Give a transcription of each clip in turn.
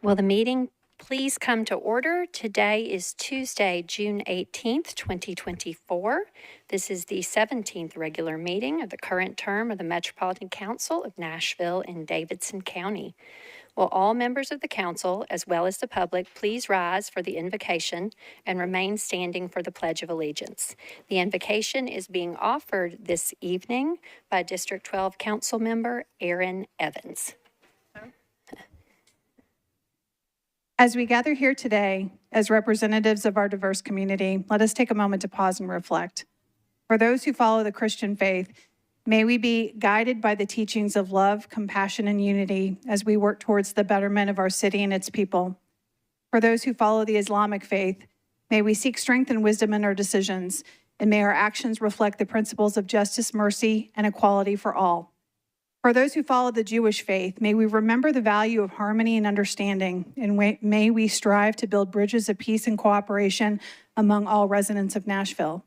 Will the meeting please come to order? Today is Tuesday, June 18th, 2024. This is the 17th regular meeting of the current term of the Metropolitan Council of Nashville and Davidson County. Will all members of the council, as well as the public, please rise for the invocation and remain standing for the Pledge of Allegiance. The invocation is being offered this evening by District 12 Council Member Aaron Evans. As we gather here today as representatives of our diverse community, let us take a moment to pause and reflect. For those who follow the Christian faith, may we be guided by the teachings of love, compassion, and unity as we work towards the betterment of our city and its people. For those who follow the Islamic faith, may we seek strength and wisdom in our decisions, and may our actions reflect the principles of justice, mercy, and equality for all. For those who follow the Jewish faith, may we remember the value of harmony and understanding, and may we strive to build bridges of peace and cooperation among all residents of Nashville.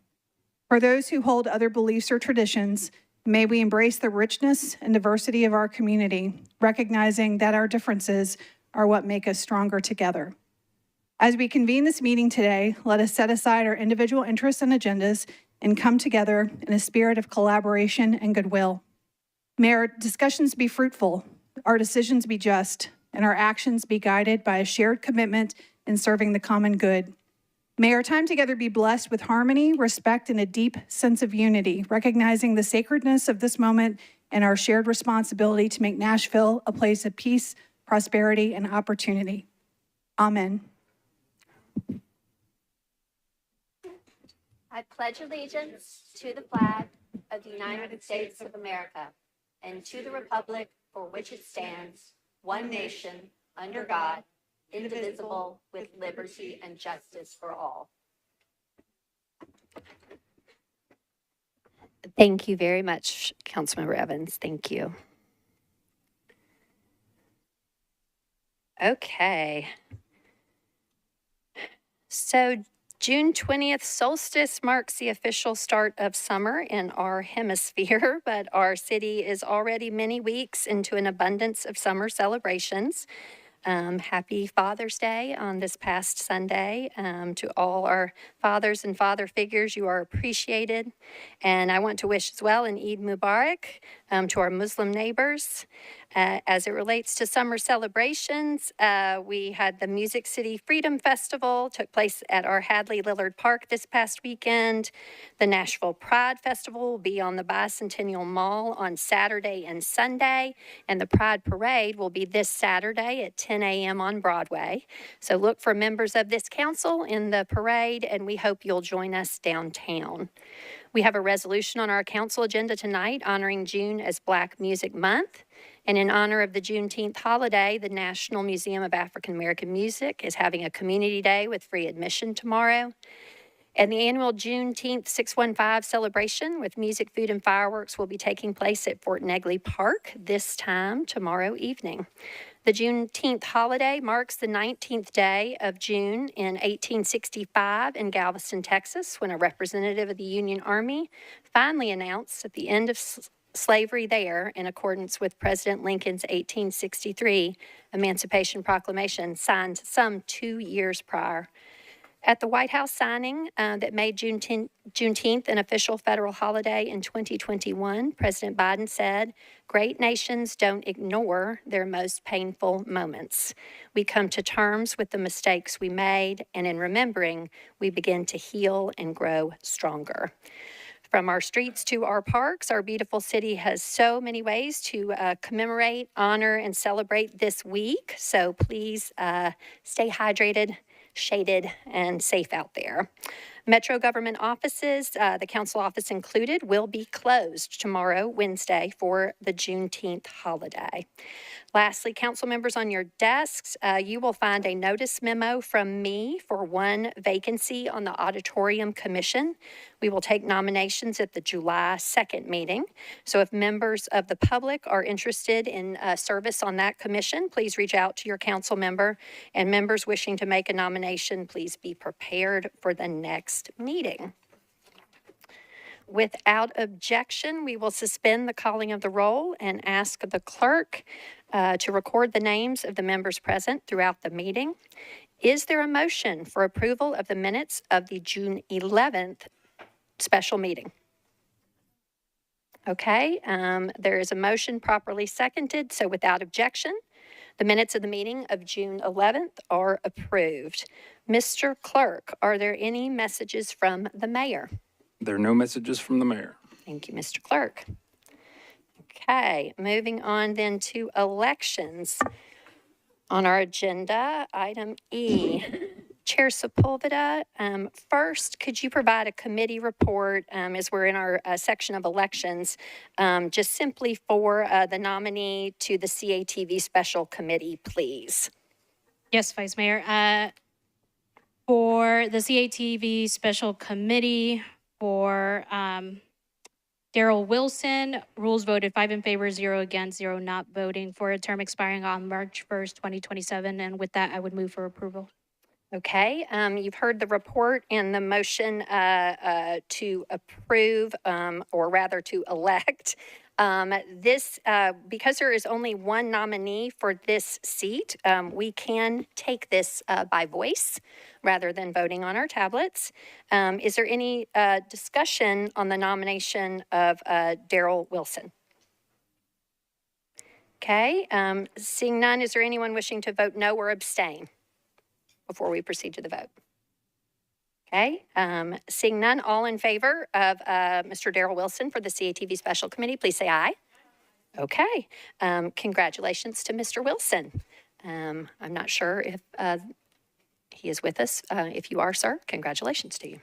For those who hold other beliefs or traditions, may we embrace the richness and diversity of our community, recognizing that our differences are what make us stronger together. As we convene this meeting today, let us set aside our individual interests and agendas and come together in a spirit of collaboration and goodwill. May our discussions be fruitful, our decisions be just, and our actions be guided by a shared commitment in serving the common good. May our time together be blessed with harmony, respect, and a deep sense of unity, recognizing the sacredness of this moment and our shared responsibility to make Nashville a place of peace, prosperity, and opportunity. Amen. I pledge allegiance to the flag of the United States of America and to the republic for which it stands, one nation, under God, indivisible, with liberty and justice for all. Thank you very much, Councilmember Evans. Thank you. Okay. So June 20th solstice marks the official start of summer in our hemisphere, but our city is already many weeks into an abundance of summer celebrations. Happy Father's Day on this past Sunday. To all our fathers and father figures, you are appreciated. And I want to wish as well an Eid Mubarak to our Muslim neighbors. As it relates to summer celebrations, we had the Music City Freedom Festival, took place at our Hadley Lillard Park this past weekend. The Nashville Pride Festival will be on the Bicentennial Mall on Saturday and Sunday, and the Pride Parade will be this Saturday at 10 a.m. on Broadway. So look for members of this council in the parade, and we hope you'll join us downtown. We have a resolution on our council agenda tonight honoring June as Black Music Month. And in honor of the Juneteenth holiday, the National Museum of African American Music is having a community day with free admission tomorrow. And the annual Juneteenth 615 celebration with music, food, and fireworks will be taking place at Fort Negley Park this time tomorrow evening. The Juneteenth holiday marks the 19th day of June in 1865 in Galveston, Texas, when a representative of the Union Army finally announced at the end of slavery there, in accordance with President Lincoln's 1863 Emancipation Proclamation, signed some 2 years prior. At the White House signing that made Juneteenth an official federal holiday in 2021, President Biden said, "Great nations don't ignore their most painful moments. We come to terms with the mistakes we made, and in remembering, we begin to heal and grow stronger." From our streets to our parks, our beautiful city has so many ways to commemorate, honor, and celebrate this week. So please stay hydrated, shaded, and safe out there. Metro government offices, the council office included, will be closed tomorrow, Wednesday, for the Juneteenth holiday. Lastly, council members, on your desks, you will find a notice memo from me for one vacancy on the Auditorium Commission. We will take nominations at the July 2nd meeting. So if members of the public are interested in service on that commission, please reach out to your council member. And members wishing to make a nomination, please be prepared for the next meeting. Without objection, we will suspend the calling of the roll and ask the clerk to record the names of the members present throughout the meeting. Is there a motion for approval of the minutes of the June 11th special meeting? Okay, there is a motion properly seconded, so without objection, the minutes of the meeting of June 11th are approved. Mr. Clerk, are there any messages from the mayor? There are no messages from the mayor. Thank you, Mr. Clerk. Okay, moving on then to elections. On our agenda, item E. Chair Sepulveda, first, could you provide a committee report as we're in our section of elections, just simply for the nominee to the CATV Special Committee, please? Yes, Vice Mayor. For the CATV Special Committee, for Daryl Wilson, rules voted 5 in favor, 0 against, 0 not voting, for a term expiring on March 1st, 2027. And with that, I would move for approval. Okay, you've heard the report and the motion to approve, or rather to elect. Because there is only one nominee for this seat, we can take this by voice rather than voting on our tablets. Is there any discussion on the nomination of Daryl Wilson? Okay, seeing none, is there anyone wishing to vote no or abstain before we proceed to the vote? Okay, seeing none, all in favor of Mr. Daryl Wilson for the CATV Special Committee, please say aye. Okay, congratulations to Mr. Wilson. I'm not sure if he is with us. If you are, sir, congratulations to you.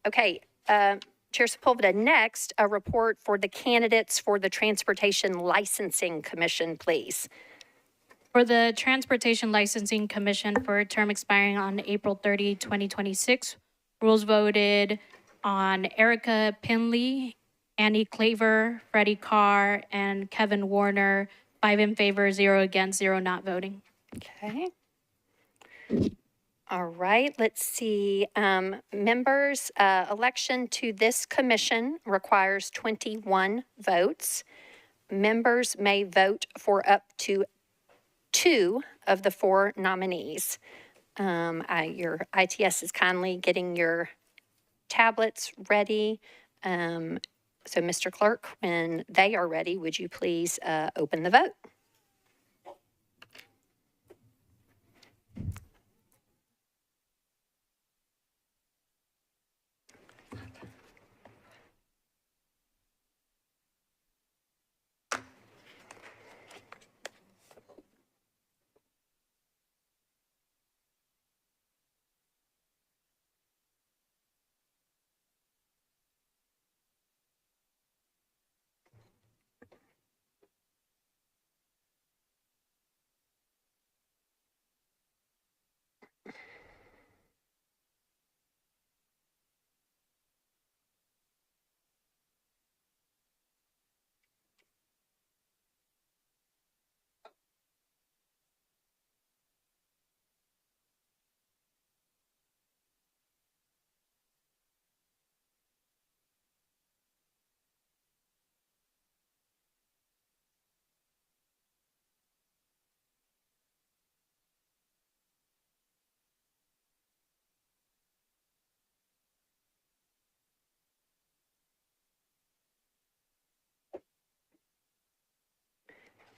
Okay, Chair Sepulveda, next, a report for the candidates for the Transportation Licensing Commission, please. For the Transportation Licensing Commission, for a term expiring on April 30, 2026, rules voted on Erica Pinley, Annie Claver, Freddie Carr, and Kevin Warner, 5 in favor, 0 against, 0 not voting. Okay. All right, let's see. Members, election to this commission requires 21 votes. Members may vote for up to 2 of the 4 nominees. Your ITS is kindly getting your tablets ready. So, Mr. Clerk, when they are ready, would you please open the vote?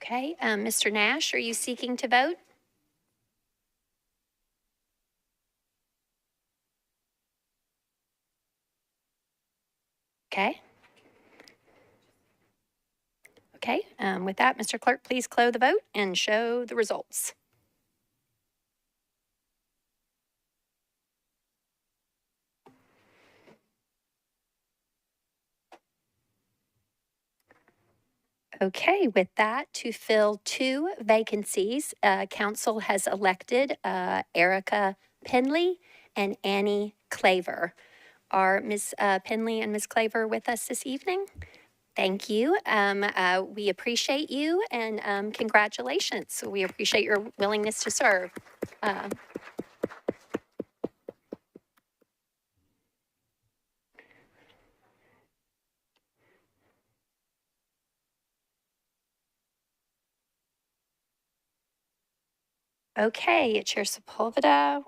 Okay, Mr. Nash, are you seeking to vote? Okay. Okay, with that, Mr. Clerk, please close the vote and show the results. Okay, with that, to fill 2 vacancies, council has elected Erica Penley and Annie Claver. Are Ms. Penley and Ms. Claver with us this evening? Thank you. We appreciate you and congratulations. We appreciate your willingness to serve. Okay, Chair Sepulveda,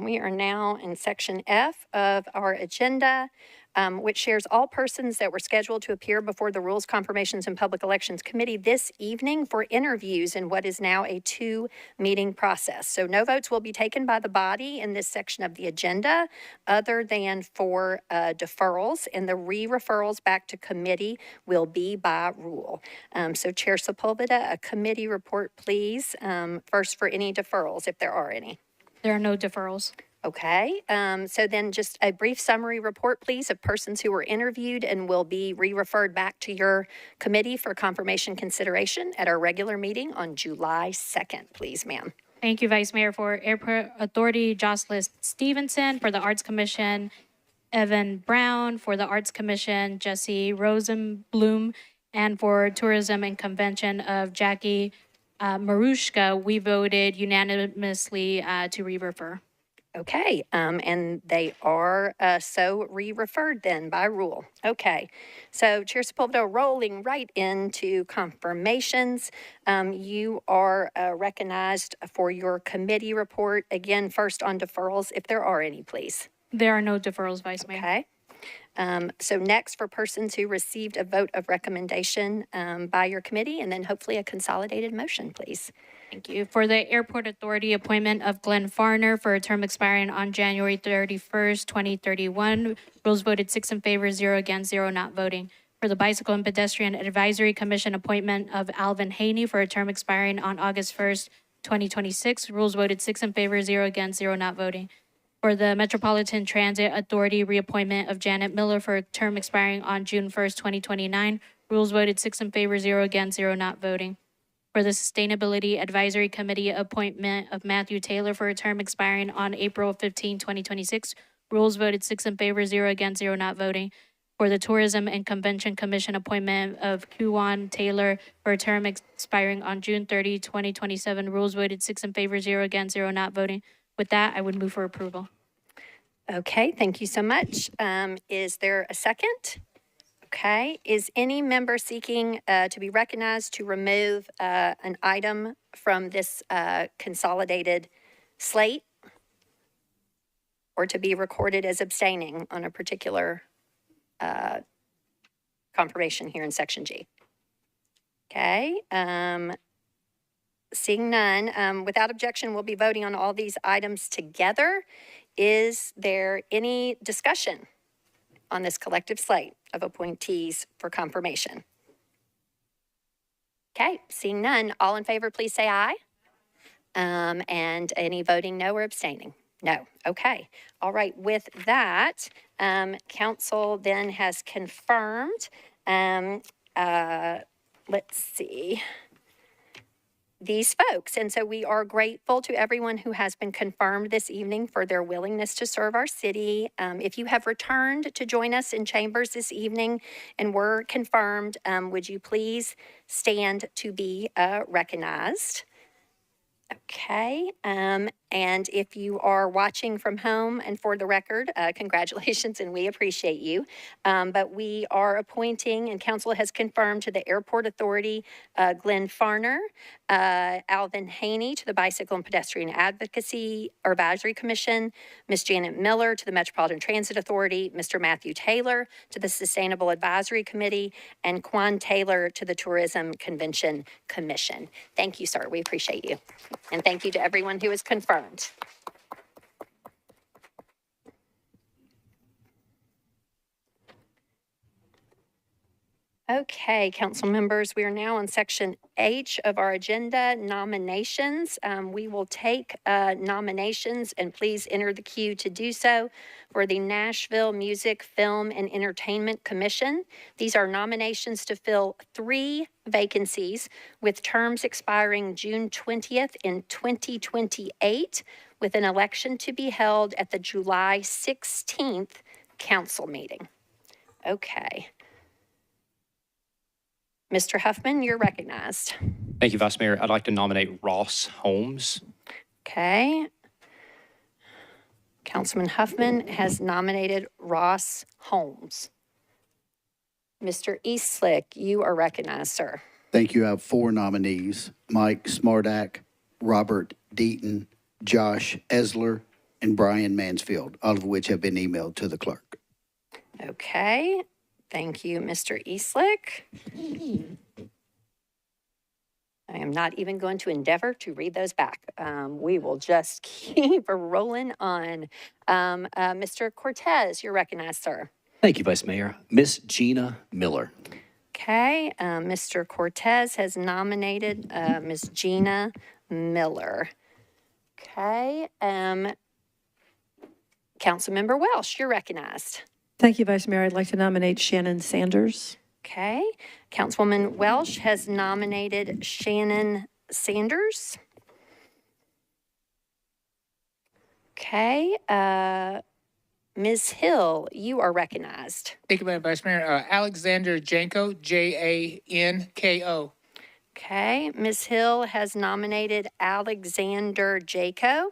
we are now in section F of our agenda, which shares all persons that were scheduled to appear before the Rules, Confirmations, and Public Elections Committee this evening for interviews in what is now a 2-meeting process. So no votes will be taken by the body in this section of the agenda other than for deferrals, and the re-referrals back to committee will be by rule. So Chair Sepulveda, a committee report, please. First for any deferrals, if there are any. There are no deferrals. Okay, so then just a brief summary report, please, of persons who were interviewed and will be re-referred back to your committee for confirmation consideration at our regular meeting on July 2nd, please, ma'am. Thank you, Vice Mayor. For Airport Authority, Jocelyn Stevenson. For the Arts Commission, Evan Brown. For the Arts Commission, Jesse Rosenblum. And for Tourism and Convention of Jackie Marushka, we voted unanimously to re-refer. Okay, and they are so re-referred then by rule. Okay, so Chair Sepulveda, rolling right into confirmations. You are recognized for your committee report. Again, first on deferrals, if there are any, please. There are no deferrals, Vice Mayor. Okay. So next for persons who received a vote of recommendation by your committee, and then hopefully a consolidated motion, please. Thank you. For the Airport Authority, appointment of Glenn Farner for a term expiring on January 31st, 2031. Rules voted 6 in favor, 0 against, 0 not voting. For the Bicycle and Pedestrian Advisory Commission, appointment of Alvin Haney for a term expiring on August 1st, 2026. Rules voted 6 in favor, 0 against, 0 not voting. For the Metropolitan Transit Authority, reappointment of Janet Miller for a term expiring on June 1st, 2029. Rules voted 6 in favor, 0 against, 0 not voting. For the Sustainability Advisory Committee, appointment of Matthew Taylor for a term expiring on April 15, 2026. Rules voted 6 in favor, 0 against, 0 not voting. For the Tourism and Convention Commission, appointment of Kuwan Taylor for a term expiring on June 30, 2027. Rules voted 6 in favor, 0 against, 0 not voting. With that, I would move for approval. Okay, thank you so much. Is there a second? Okay, is any member seeking to be recognized to remove an item from this consolidated slate or to be recorded as abstaining on a particular confirmation here in section G? Okay, seeing none, without objection, we'll be voting on all these items together. Is there any discussion on this collective slate of appointees for confirmation? Okay, seeing none, all in favor, please say aye. And any voting no or abstaining? No. Okay. All right. With that, council then has confirmed, let's see, these folks. And so we are grateful to everyone who has been confirmed this evening for their willingness to serve our city. If you have returned to join us in chambers this evening and were confirmed, would you please stand to be recognized? Okay, and if you are watching from home, and for the record, congratulations, and we appreciate you. But we are appointing, and council has confirmed to the Airport Authority, Glenn Farner, Alvin Haney to the Bicycle and Pedestrian Advocacy or Advisory Commission, Ms. Janet Miller to the Metropolitan Transit Authority, Mr. Matthew Taylor to the Sustainable Advisory Committee, and Quan Taylor to the Tourism Convention Commission. Thank you, sir. We appreciate you. And thank you to everyone who is confirmed. Okay, council members, we are now on section H of our agenda, nominations. We will take nominations, and please enter the queue to do so, for the Nashville Music, Film, and Entertainment Commission. These are nominations to fill 3 vacancies with terms expiring June 20th in 2028, with an election to be held at the July 16th council meeting. Okay. Mr. Huffman, you're recognized. Thank you, Vice Mayor. I'd like to nominate Ross Holmes. Okay. Councilman Huffman has nominated Ross Holmes. Mr. Eastlick, you are recognized, sir. Thank you. I have 4 nominees: Mike Smartack, Robert Deaton, Josh Esler, and Brian Mansfield, all of which have been emailed to the clerk. Okay, thank you, Mr. Eastlick. I am not even going to endeavor to read those back. We will just keep rolling on. Mr. Cortez, you're recognized, sir. Thank you, Vice Mayor. Miss Gina Miller. Okay, Mr. Cortez has nominated Ms. Gina Miller. Okay, Councilmember Welsh, you're recognized. Thank you, Vice Mayor. I'd like to nominate Shannon Sanders. Okay, Councilwoman Welsh has nominated Shannon Sanders. Okay, Ms. Hill, you are recognized. Thank you, Madam Vice Mayor. Alexander Janko, Janko. Okay, Ms. Hill has nominated Alexander Jaco.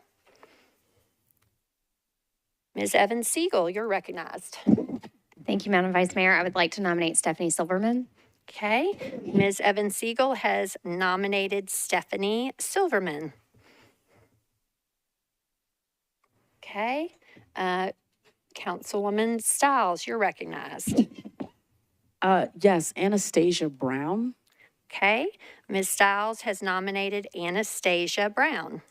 Ms. Evans Siegel, you're recognized. Thank you, Madam Vice Mayor. I would like to nominate Stephanie Silverman. Okay, Ms. Evans Siegel has nominated Stephanie Silverman. Okay, Councilwoman Stiles, you're recognized. Yes, Anastasia Brown. Okay, Ms. Stiles has nominated Anastasia Brown.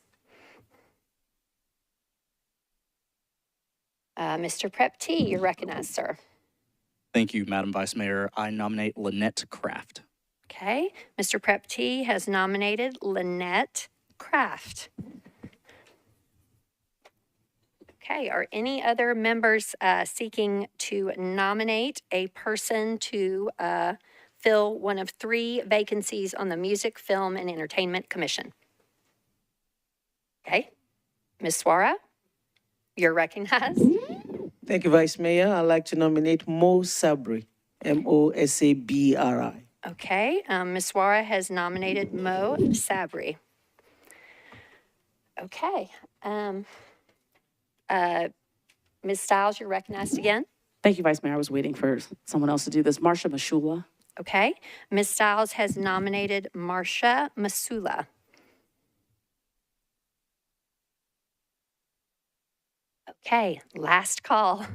Mr. Prep T, you're recognized, sir. Thank you, Madam Vice Mayor. I nominate Lynette Kraft. Okay, Mr. Prep T has nominated Lynette Kraft. Okay, are any other members seeking to nominate a person to fill one of 3 vacancies on the Music, Film, and Entertainment Commission? Okay, Ms. Swara, you're recognized. Thank you, Vice Mayor. I'd like to nominate Mo Sabri, Mosabri. Okay, Ms. Swara has nominated Mo Sabri. Okay, Ms. Stiles, you're recognized again. Thank you, Vice Mayor. I was waiting for someone else to do this. Marsha Mashula. Okay, Ms. Stiles has nominated Marsha Masula. Okay, last call.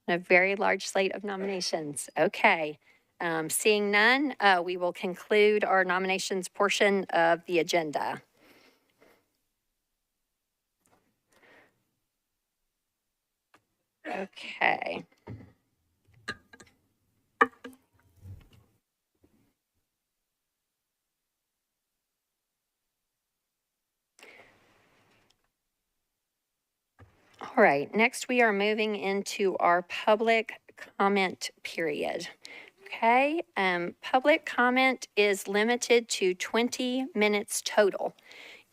A very large slate of nominations. Okay, seeing none, we will conclude our nominations portion of the agenda. Okay. All right, next we are moving into our public comment period. Okay, public comment is limited to 20 minutes total.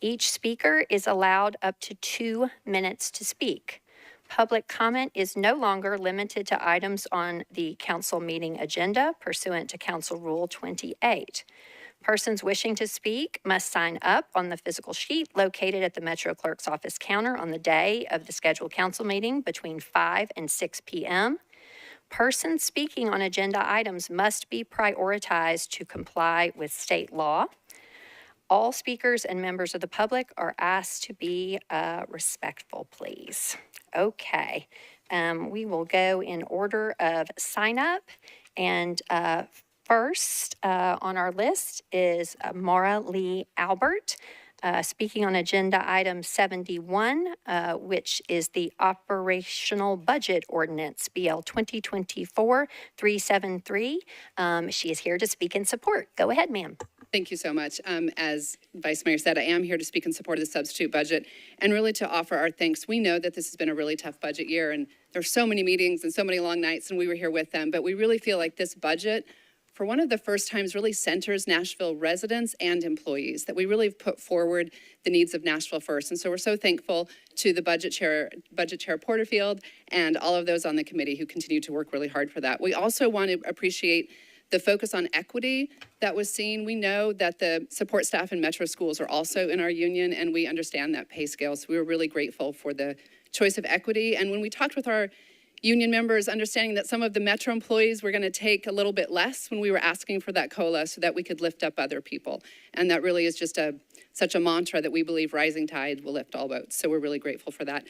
Each speaker is allowed up to 2 minutes to speak. Public comment is no longer limited to items on the council meeting agenda pursuant to Council Rule 28. Persons wishing to speak must sign up on the physical sheet located at the Metro Clerk's office counter on the day of the scheduled council meeting between 5 and 6 p.m. Persons speaking on agenda items must be prioritized to comply with state law. All speakers and members of the public are asked to be respectful, please. Okay, we will go in order of sign up, and first on our list is Maura Lee Albert, speaking on agenda item 71, which is the operational budget ordinance, BL 2024-373. She is here to speak in support. Go ahead, ma'am. Thank you so much. As Vice Mayor said, I am here to speak in support of the substitute budget and really to offer our thanks. We know that this has been a really tough budget year, and there's so many meetings and so many long nights, and we were here with them, but we really feel like this budget, for one of the first times, really centers Nashville residents and employees, that we really have put forward the needs of Nashville first. And so we're so thankful to the Budget Chair Porterfield, and all of those on the committee who continue to work really hard for that. We also want to appreciate the focus on equity that was seen. We know that the support staff in Metro schools are also in our union, and we understand that pay scale. So we were really grateful for the choice of equity. And when we talked with our union members understanding that some of the Metro employees were going to take a little bit less when we were asking for that COLA so that we could lift up other people. And that really is just such a mantra that we believe rising tide will lift all boats. So we're really grateful for that.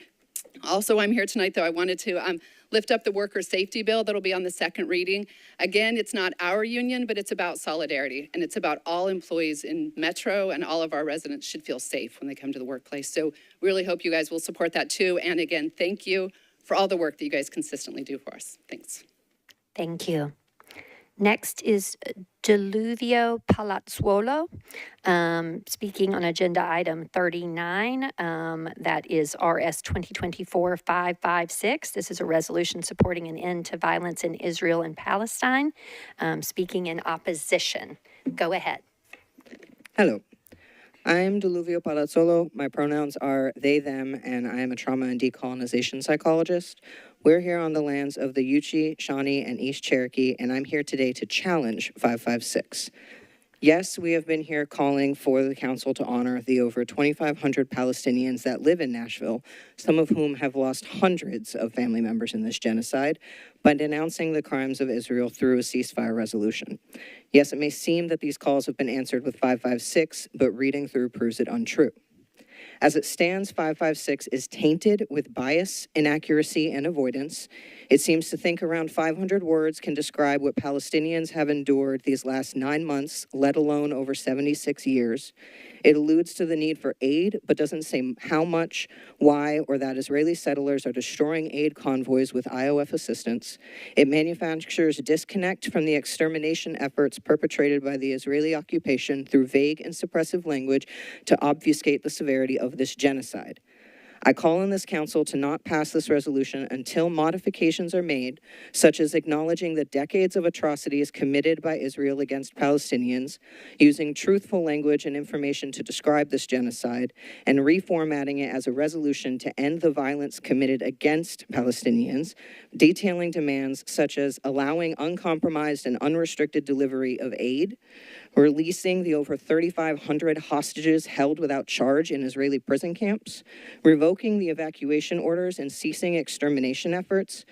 Also, I'm here tonight, though, I wanted to lift up the worker safety bill that'll be on the second reading. Again, it's not our union, but it's about solidarity, and it's about all employees in Metro, and all of our residents should feel safe when they come to the workplace. So really hope you guys will support that too. And again, thank you for all the work that you guys consistently do for us. Thanks. Thank you. Next is Deluvio Palazzuolo, speaking on agenda item 39. That is RS 2024-556. This is a resolution supporting an end to violence in Israel and Palestine, speaking in opposition. Go ahead. Hello. I'm Deluvio Palazzuolo. My pronouns are they, them, and I am a trauma and decolonization psychologist. We're here on the lands of the Yuchi, Shawnee, and East Cherokee, and I'm here today to challenge 556. Yes, we have been here calling for the council to honor the over 2,500 Palestinians that live in Nashville, some of whom have lost hundreds of family members in this genocide, by denouncing the crimes of Israel through a ceasefire resolution. Yes, it may seem that these calls have been answered with 556, but reading through proves it untrue. As it stands, 556 is tainted with bias, inaccuracy, and avoidance. It seems to think around 500 words can describe what Palestinians have endured these last 9 months, let alone over 76 years. It alludes to the need for aid, but doesn't say how much, why, or that Israeli settlers are destroying aid convoys with IOF assistance. It manufactures disconnect from the extermination efforts perpetrated by the Israeli occupation through vague and suppressive language to obfuscate the severity of this genocide. I call on this council to not pass this resolution until modifications are made, such as acknowledging the decades of atrocities committed by Israel against Palestinians, using truthful language and information to describe this genocide, and reformatting it as a resolution to end the violence committed against Palestinians, detailing demands such as allowing uncompromised and unrestricted delivery of aid, releasing the over 3,500 hostages held without charge in Israeli prison camps, revoking the evacuation orders and ceasing extermination efforts,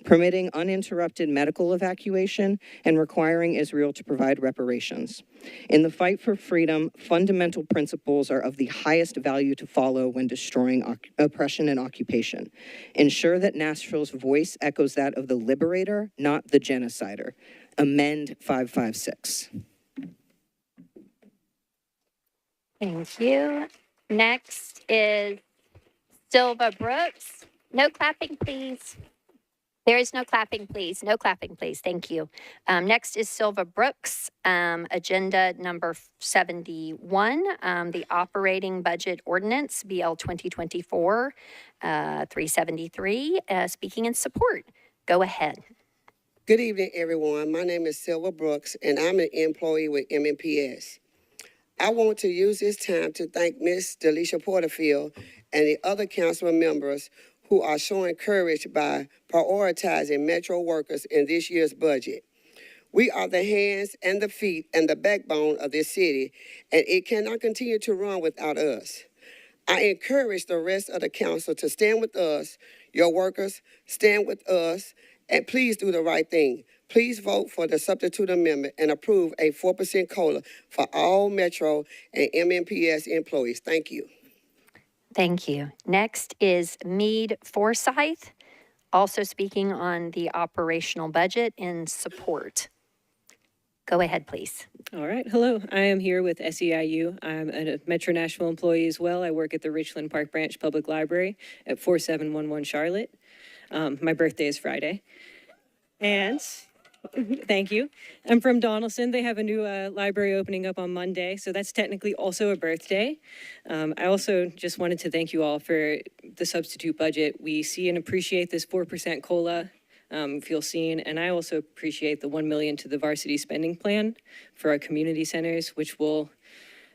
permitting uninterrupted medical evacuation, and requiring Israel to provide reparations. In the fight for freedom, fundamental principles are of the highest value to follow when destroying oppression and occupation. Ensure that Nashville's voice echoes that of the liberator, not the genocider. Amend 556. Thank you. Next is Silva Brooks. No clapping, please. There is no clapping, please. No clapping, please. Thank you. Next is Silva Brooks, agenda number 71, the operating budget ordinance, BL 2024-373, speaking in support. Go ahead. Good evening, everyone. My name is Silva Brooks, and I'm an employee with MNPS. I want to use this time to thank Ms. Delisha Porterfield and the other council members who are showing courage by prioritizing Metro workers in this year's budget. We are the hands and the feet and the backbone of this city, and it cannot continue to run without us. I encourage the rest of the council to stand with us, your workers, stand with us, and please do the right thing. Please vote for the substitute amendment and approve a 4% COLA for all Metro and MNPS employees. Thank you. Thank you. Next is Meade Forsyth, also speaking on the operational budget in support. Go ahead, please. All right. Hello. I am here with SEIU. I'm a Metro Nashville employee as well. I work at the Richland Park Branch Public Library at 4711 Charlotte. My birthday is Friday. And thank you. I'm from Donaldson. They have a new library opening up on Monday, so that's technically also a birthday. I also just wanted to thank you all for the substitute budget. We see and appreciate this 4% COLA, feel seen, and I also appreciate the $1 million to the varsity spending plan for our community centers, which will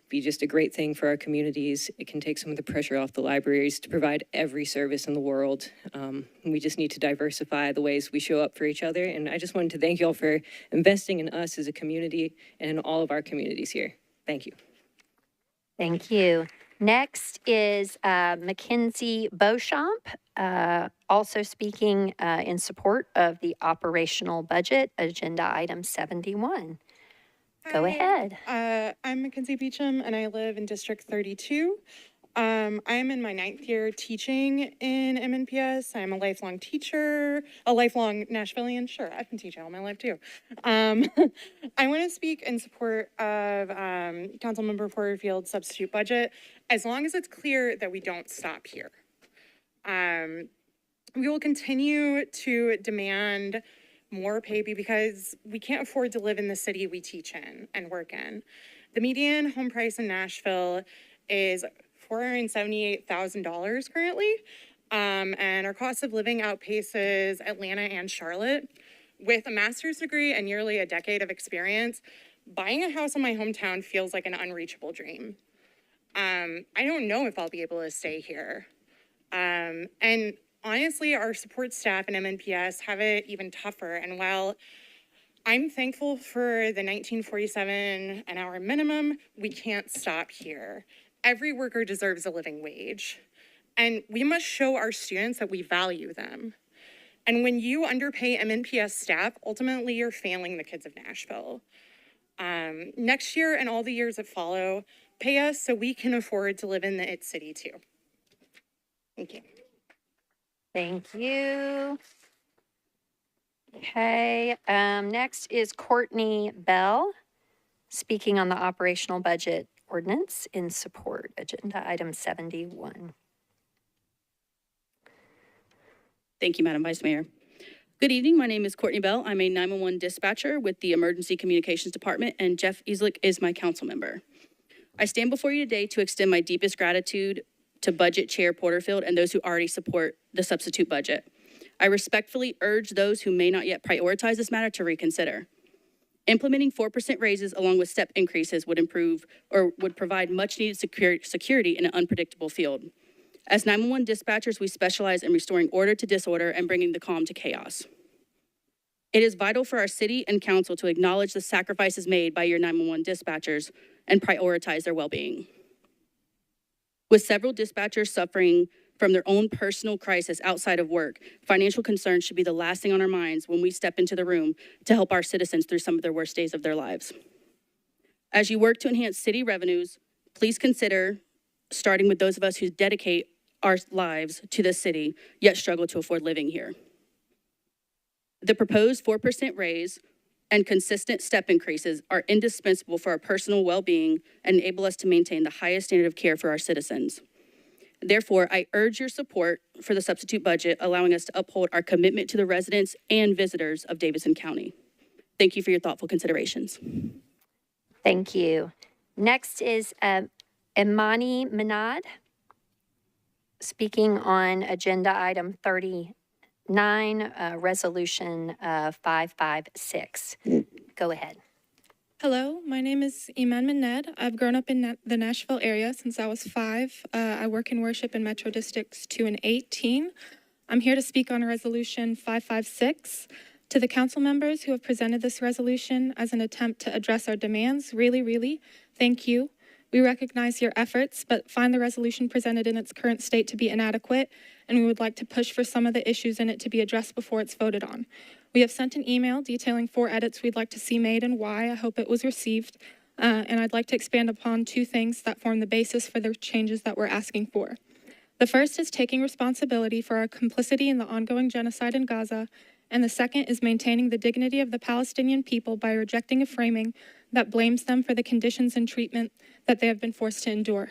be just a great thing for our communities. It can take some of the pressure off the libraries to provide every service in the world. We just need to diversify the ways we show up for each other. And I just wanted to thank you all for investing in us as a community and in all of our communities here. Thank you. Thank you. Next is Mackenzie Beauchamp, also speaking in support of the operational budget, agenda item 71. Go ahead. I'm Mackenzie Beecham, and I live in District 32. I'm in my 9th year teaching in MNPS. I'm a lifelong teacher, a lifelong Nashvilleian. Sure, I've been teaching all my life too. I want to speak in support of Councilmember Porterfield's substitute budget, as long as it's clear that we don't stop here. We will continue to demand more pay because we can't afford to live in the city we teach in and work in. The median home price in Nashville is $478,000 currently, and our cost of living outpaces Atlanta and Charlotte. With a master's degree and nearly a decade of experience, buying a house in my hometown feels like an unreachable dream. I don't know if I'll be able to stay here. And honestly, our support staff in MNPS have it even tougher. And while I'm thankful for the $19.47 an hour minimum, we can't stop here. Every worker deserves a living wage, and we must show our students that we value them. And when you underpay MNPS staff, ultimately you're failing the kids of Nashville. Next year and all the years that follow, pay us so we can afford to live in the IT city too. Thank you. Thank you. Okay, next is Courtney Bell, speaking on the operational budget ordinance in support, agenda item 71. Thank you, Madam Vice Mayor. Good evening. My name is Courtney Bell. I'm a 911 dispatcher with the Emergency Communications Department, and Jeff Easlick is my council member. I stand before you today to extend my deepest gratitude to Budget Chair Porterfield and those who already support the substitute budget. I respectfully urge those who may not yet prioritize this matter to reconsider. Implementing 4% raises along with step increases would improve or would provide much needed security in an unpredictable field. As 911 dispatchers, we specialize in restoring order to disorder and bringing the calm to chaos. It is vital for our city and council to acknowledge the sacrifices made by your 911 dispatchers and prioritize their well-being. With several dispatchers suffering from their own personal crisis outside of work, financial concerns should be the last thing on our minds when we step into the room to help our citizens through some of their worst days of their lives. As you work to enhance city revenues, please consider starting with those of us who dedicate our lives to this city, yet struggle to afford living here. The proposed 4% raise and consistent step increases are indispensable for our personal well-being and enable us to maintain the highest standard of care for our citizens. Therefore, I urge your support for the substitute budget, allowing us to uphold our commitment to the residents and visitors of Davidson County. Thank you for your thoughtful considerations. Thank you. Next is Imani Minad, speaking on agenda item 39, resolution 556. Go ahead. Hello, my name is Iman Mined. I've grown up in the Nashville area since I was 5. I work in worship in Metro Districts 2 and 18. I'm here to speak on resolution 556. To the council members who have presented this resolution as an attempt to address our demands, really, thank you. We recognize your efforts, but find the resolution presented in its current state to be inadequate, and we would like to push for some of the issues in it to be addressed before it's voted on. We have sent an email detailing 4 edits we'd like to see made and why. I hope it was received. And I'd like to expand upon 2 things that form the basis for the changes that we're asking for. The first is taking responsibility for our complicity in the ongoing genocide in Gaza, and the second is maintaining the dignity of the Palestinian people by rejecting a framing that blames them for the conditions and treatment that they have been forced to endure.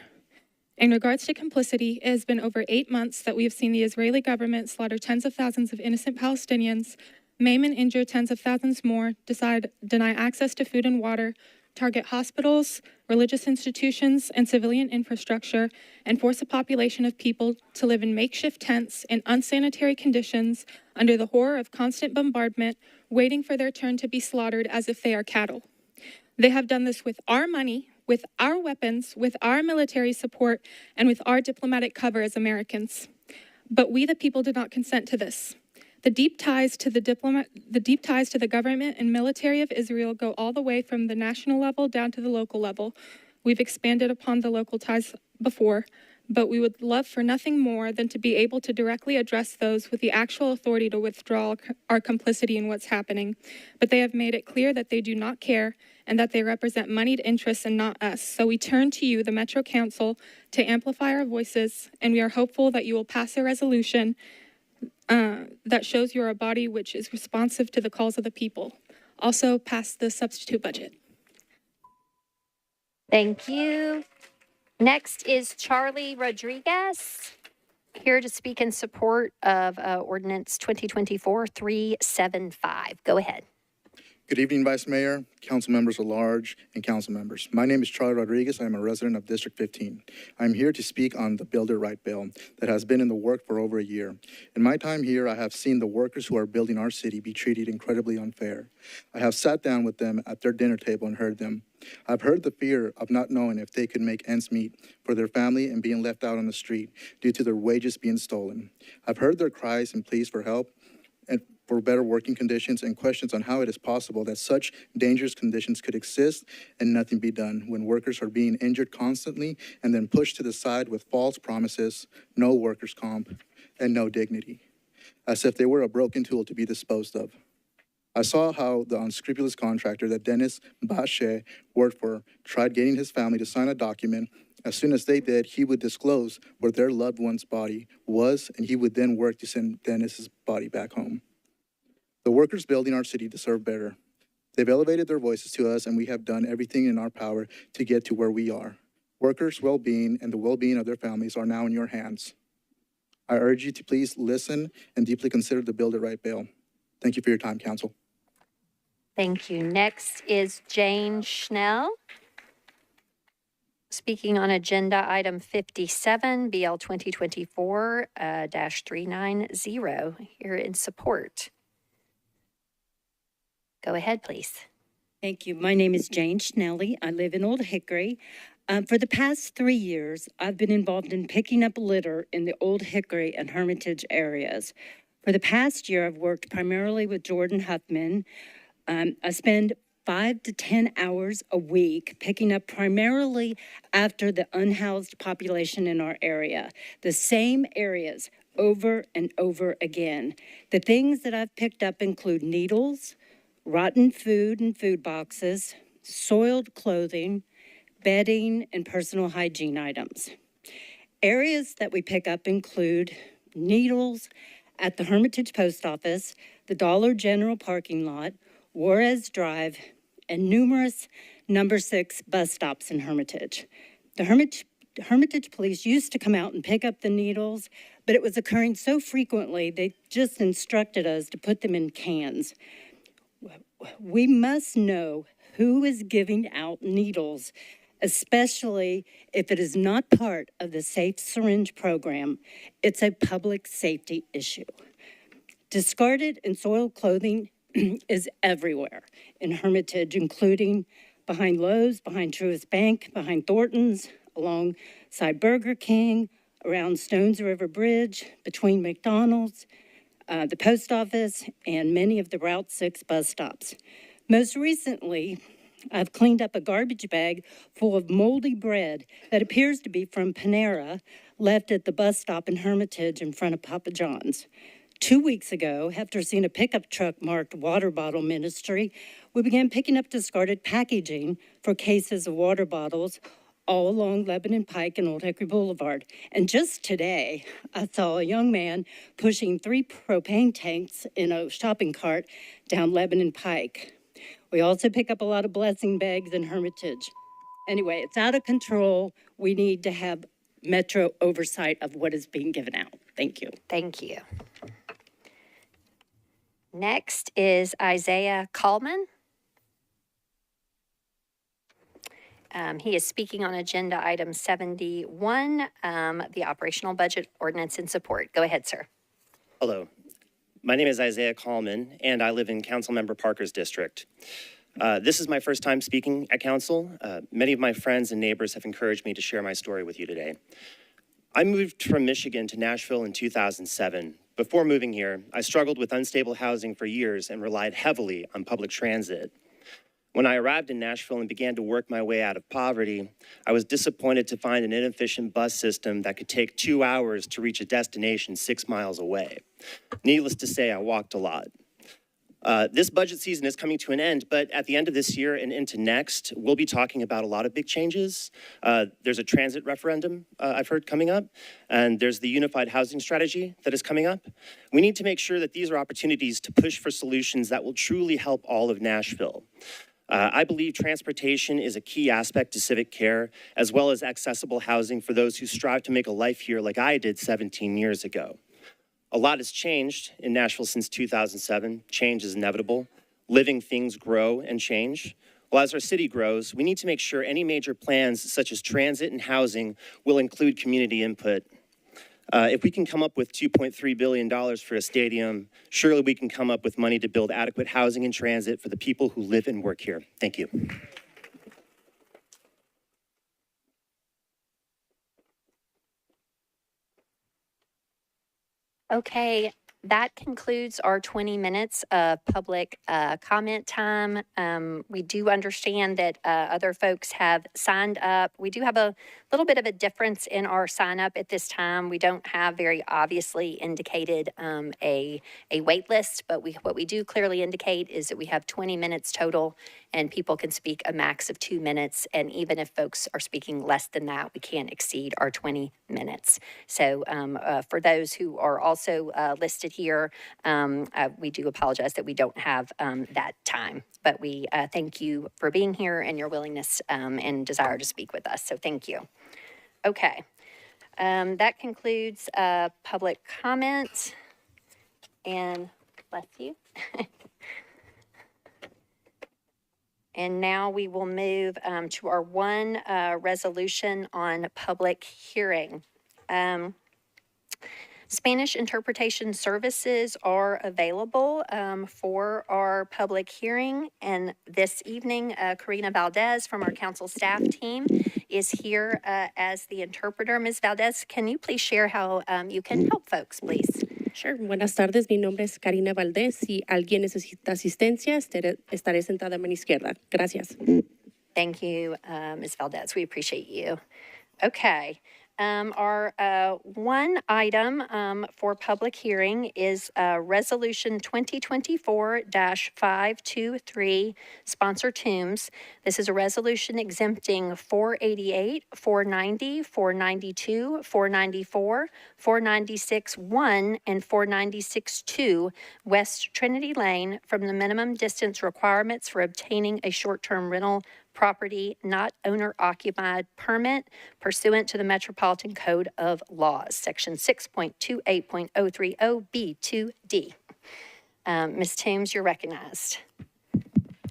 In regards to complicity, it has been over 8 months that we have seen the Israeli government slaughter tens of thousands of innocent Palestinians, maim and injure tens of thousands more, deny access to food and water, target hospitals, religious institutions, and civilian infrastructure, and force a population of people to live in makeshift tents in unsanitary conditions under the horror of constant bombardment, waiting for their turn to be slaughtered as if they are cattle. They have done this with our money, with our weapons, with our military support, and with our diplomatic cover as Americans. But we, the people, did not consent to this. The deep ties to the government and military of Israel go all the way from the national level down to the local level. We've expanded upon the local ties before, but we would love for nothing more than to be able to directly address those with the actual authority to withdraw our complicity in what's happening. But they have made it clear that they do not care and that they represent moneyed interests and not us. So we turn to you, the Metro Council, to amplify our voices, and we are hopeful that you will pass a resolution that shows you are a body which is responsive to the calls of the people. Also, pass the substitute budget. Thank you. Next is Charlie Rodriguez, here to speak in support of ordinance 2024-375. Go ahead. Good evening, Vice Mayor, council members at large, and council members. My name is Charlie Rodriguez. I am a resident of District 15. I'm here to speak on the Build It Right bill that has been in the work for over a year. In my time here, I have seen the workers who are building our city be treated incredibly unfair. I have sat down with them at their dinner table and heard them. I've heard the fear of not knowing if they could make ends meet for their family and being left out on the street due to their wages being stolen. I've heard their cries and pleas for help and for better working conditions and questions on how it is possible that such dangerous conditions could exist and nothing be done when workers are being injured constantly and then pushed to the side with false promises, no workers' comp, and no dignity, as if they were a broken tool to be disposed of. I saw how the unscrupulous contractor that Dennis Bache worked for tried getting his family to sign a document. As soon as they did, he would disclose where their loved one's body was, and he would then work to send Dennis's body back home. The workers building our city deserve better. They've elevated their voices to us, and we have done everything in our power to get to where we are. Workers' well-being and the well-being of their families are now in your hands. I urge you to please listen and deeply consider the Build It Right bill. Thank you for your time, Council. Thank you. Next is Jane Schnell, speaking on agenda item 57, BL 2024-390, here in support. Go ahead, please. Thank you. My name is Jane Schnelly. I live in Old Hickory. For the past 3 years, I've been involved in picking up litter in the Old Hickory and Hermitage areas. For the past year, I've worked primarily with Jordan Huffman. I spend 5 to 10 hours a week picking up primarily after the unhoused population in our area, the same areas over and over again. The things that I've picked up include needles, rotten food and food boxes, soiled clothing, bedding, and personal hygiene items. Areas that we pick up include needles at the Hermitage Post Office, the Dollar General parking lot, Juarez Drive, and numerous number 6 bus stops in Hermitage. The Hermitage police used to come out and pick up the needles, but it was occurring so frequently, they just instructed us to put them in cans. We must know who is giving out needles, especially if it is not part of the Safe Syringe program. It's a public safety issue. Discarded and soiled clothing is everywhere in Hermitage, including behind Lowe's, behind Truist Bank, behind Thornton's, alongside Burger King, around Stones River Bridge, between McDonald's, the post office, and many of the Route 6 bus stops. Most recently, I've cleaned up a garbage bag full of moldy bread that appears to be from Panera, left at the bus stop in Hermitage in front of Papa John's. 2 weeks ago, after seeing a pickup truck marked Water Bottle Ministry, we began picking up discarded packaging for cases of water bottles all along Lebanon Pike and Old Hickory Boulevard. And just today, I saw a young man pushing 3 propane tanks in a shopping cart down Lebanon Pike. We also pick up a lot of blessing bags in Hermitage. Anyway, it's out of control. We need to have Metro oversight of what is being given out. Thank you. Thank you. Next is Isaiah Kallman. He is speaking on agenda item 71, the operational budget ordinance in support. Go ahead, sir. Hello. My name is Isaiah Kallman, and I live in Councilmember Parker's district. This is my first time speaking at council. Many of my friends and neighbors have encouraged me to share my story with you today. I moved from Michigan to Nashville in 2007. Before moving here, I struggled with unstable housing for years and relied heavily on public transit. When I arrived in Nashville and began to work my way out of poverty, I was disappointed to find an inefficient bus system that could take 2 hours to reach a destination 6 miles away. Needless to say, I walked a lot. This budget season is coming to an end, but at the end of this year and into next, we'll be talking about a lot of big changes. There's a transit referendum I've heard coming up, and there's the unified housing strategy that is coming up. We need to make sure that these are opportunities to push for solutions that will truly help all of Nashville. I believe transportation is a key aspect to civic care, as well as accessible housing for those who strive to make a life here like I did 17 years ago. A lot has changed in Nashville since 2007. Change is inevitable. Living things grow and change. Well, as our city grows, we need to make sure any major plans such as transit and housing will include community input. If we can come up with $2.3 billion for a stadium, surely we can come up with money to build adequate housing and transit for the people who live and work here. Thank you. Okay, that concludes our 20 minutes of public comment time. We do understand that other folks have signed up. We do have a little bit of a difference in our sign up at this time. We don't have very obviously indicated a wait list, but what we do clearly indicate is that we have 20 minutes total and people can speak a max of 2 minutes. And even if folks are speaking less than that, we can't exceed our 20 minutes. So for those who are also listed here, we do apologize that we don't have that time. But we thank you for being here and your willingness and desire to speak with us. So thank you. Okay, that concludes public comment. And bless you. And now we will move to our one resolution on public hearing. Spanish interpretation services are available for our public hearing. And this evening, Karina Valdez from our council staff team is here as the interpreter. Ms. Valdez, can you please share how you can help folks, please? Sure. Buenas tardes. Mi nombre es Karina Valdez. Si alguien necesita asistencia, estaré sentada a mi izquierda. Gracias. Thank you, Ms. Valdez. We appreciate you. Okay. Our one item for public hearing is Resolution 2024-523, sponsor Toombs. This is a resolution exempting 488, 490, 492, 494, 496-1, and 496-2 West Trinity Lane from the minimum distance requirements for obtaining a short-term rental property not owner-occupied permit pursuant to the Metropolitan Code of Laws, Section 6.28.030B2D. Ms. Toombs, you're recognized.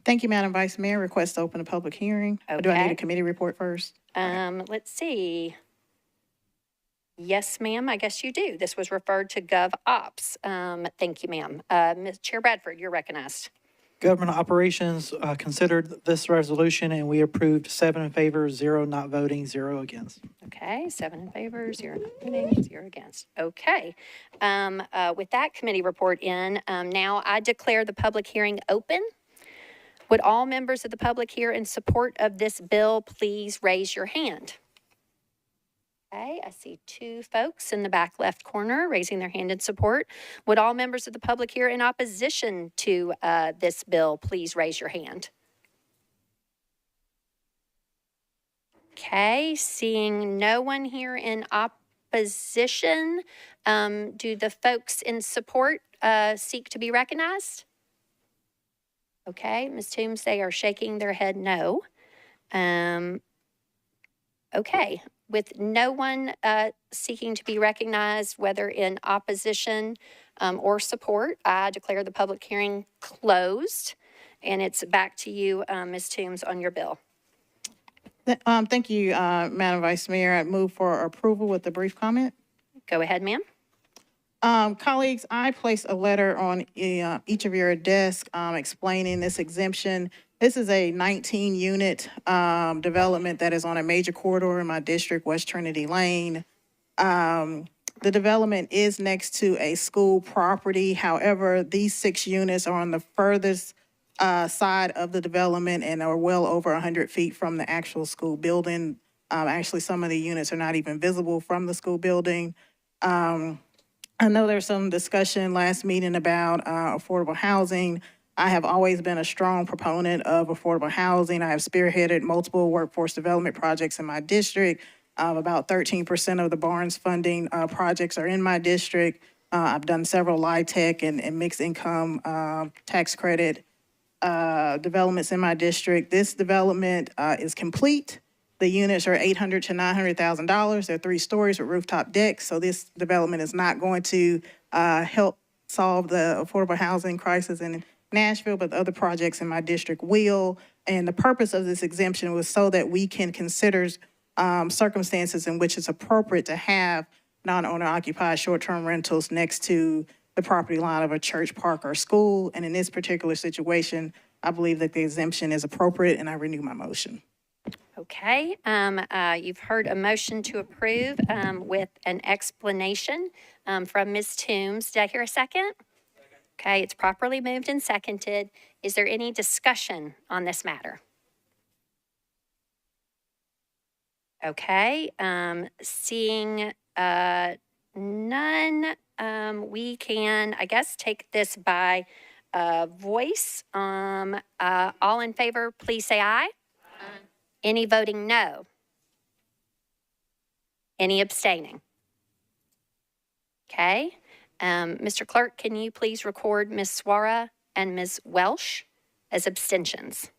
Thank you, Madam Vice Mayor. Request to open a public hearing. Okay. Or do I need a committee report first? Let's see. Yes, ma'am, I guess you do. This was referred to GovOps. Thank you, ma'am. Ms. Chair Bradford, you're recognized. Government Operations considered this resolution and we approved 7 in favor, 0 not voting, 0 against. Okay, 7 in favor, 0 not voting, 0 against. Okay. With that committee report in, now I declare the public hearing open. Would all members of the public here in support of this bill please raise your hand? Okay, I see 2 folks in the back left corner raising their hand in support. Would all members of the public here in opposition to this bill please raise your hand? Okay, seeing no one here in opposition, do the folks in support seek to be recognized? Okay, Ms. Toombs, they are shaking their head no. Okay. With no one seeking to be recognized, whether in opposition or support, I declare the public hearing closed. And it's back to you, Ms. Toombs, on your bill. Thank you, Madam Vice Mayor. I move for approval with a brief comment. Go ahead, ma'am. Colleagues, I placed a letter on each of your desks explaining this exemption. This is a 19-unit development that is on a major corridor in my district, West Trinity Lane. The development is next to a school property. However, these 6 units are on the furthest side of the development and are well over 100 feet from the actual school building. Actually, some of the units are not even visible from the school building. I know there's some discussion last meeting about affordable housing. I have always been a strong proponent of affordable housing. I have spearheaded multiple workforce development projects in my district. About 13% of the Barnes funding projects are in my district. I've done several LIHTC and mixed income tax credit developments in my district. This development is complete. The units are $800,000 to $900,000. They're 3 stories with rooftop decks. So this development is not going to help solve the affordable housing crisis in Nashville, but the other projects in my district will. And the purpose of this exemption was so that we can consider circumstances in which it's appropriate to have non-owner occupied short-term rentals next to the property line of a church, park, or school. And in this particular situation, I believe that the exemption is appropriate, and I renew my motion. Okay, you've heard a motion to approve with an explanation from Ms. Toombs. Did I hear a second? Okay, it's properly moved and seconded. Is there any discussion on this matter? Okay, seeing none, we can, I guess, take this by voice. All in favor, please say aye. Any voting no? Any abstaining? Okay. Mr. Clerk, can you please record Ms. Swara and Ms. Welsh as abstentions?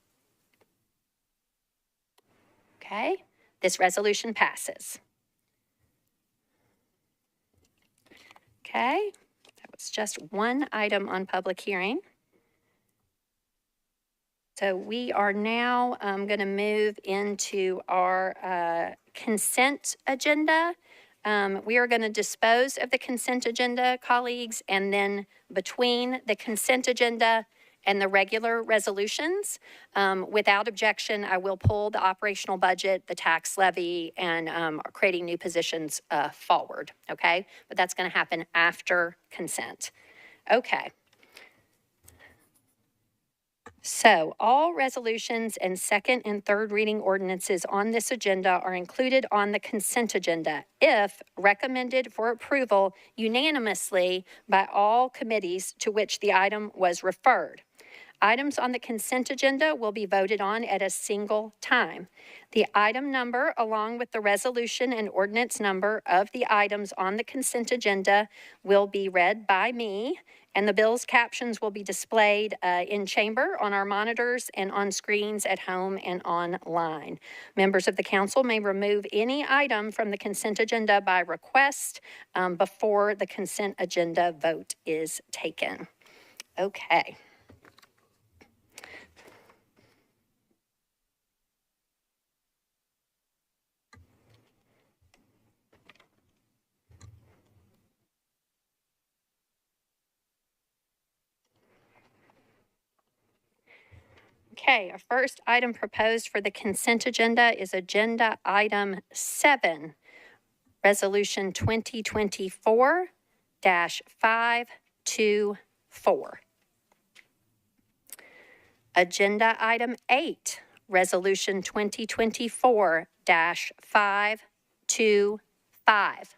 Okay. This resolution passes. Okay. That was just one item on public hearing. So we are now going to move into our consent agenda. We are going to dispose of the consent agenda, colleagues, and then between the consent agenda and the regular resolutions, without objection, I will pull the operational budget, the tax levy, and creating new positions forward, okay? But that's going to happen after consent. Okay. So all resolutions and second and third reading ordinances on this agenda are included on the consent agenda if recommended for approval unanimously by all committees to which the item was referred. Items on the consent agenda will be voted on at a single time. The item number, along with the resolution and ordinance number of the items on the consent agenda, will be read by me, and the bill's captions will be displayed in chamber on our monitors and on screens at home and online. Members of the council may remove any item from the consent agenda by request before the consent agenda vote is taken. Okay. Okay, our first item proposed for the consent agenda is agenda item 7, resolution 2024-524. Agenda item 8, resolution 2024-525.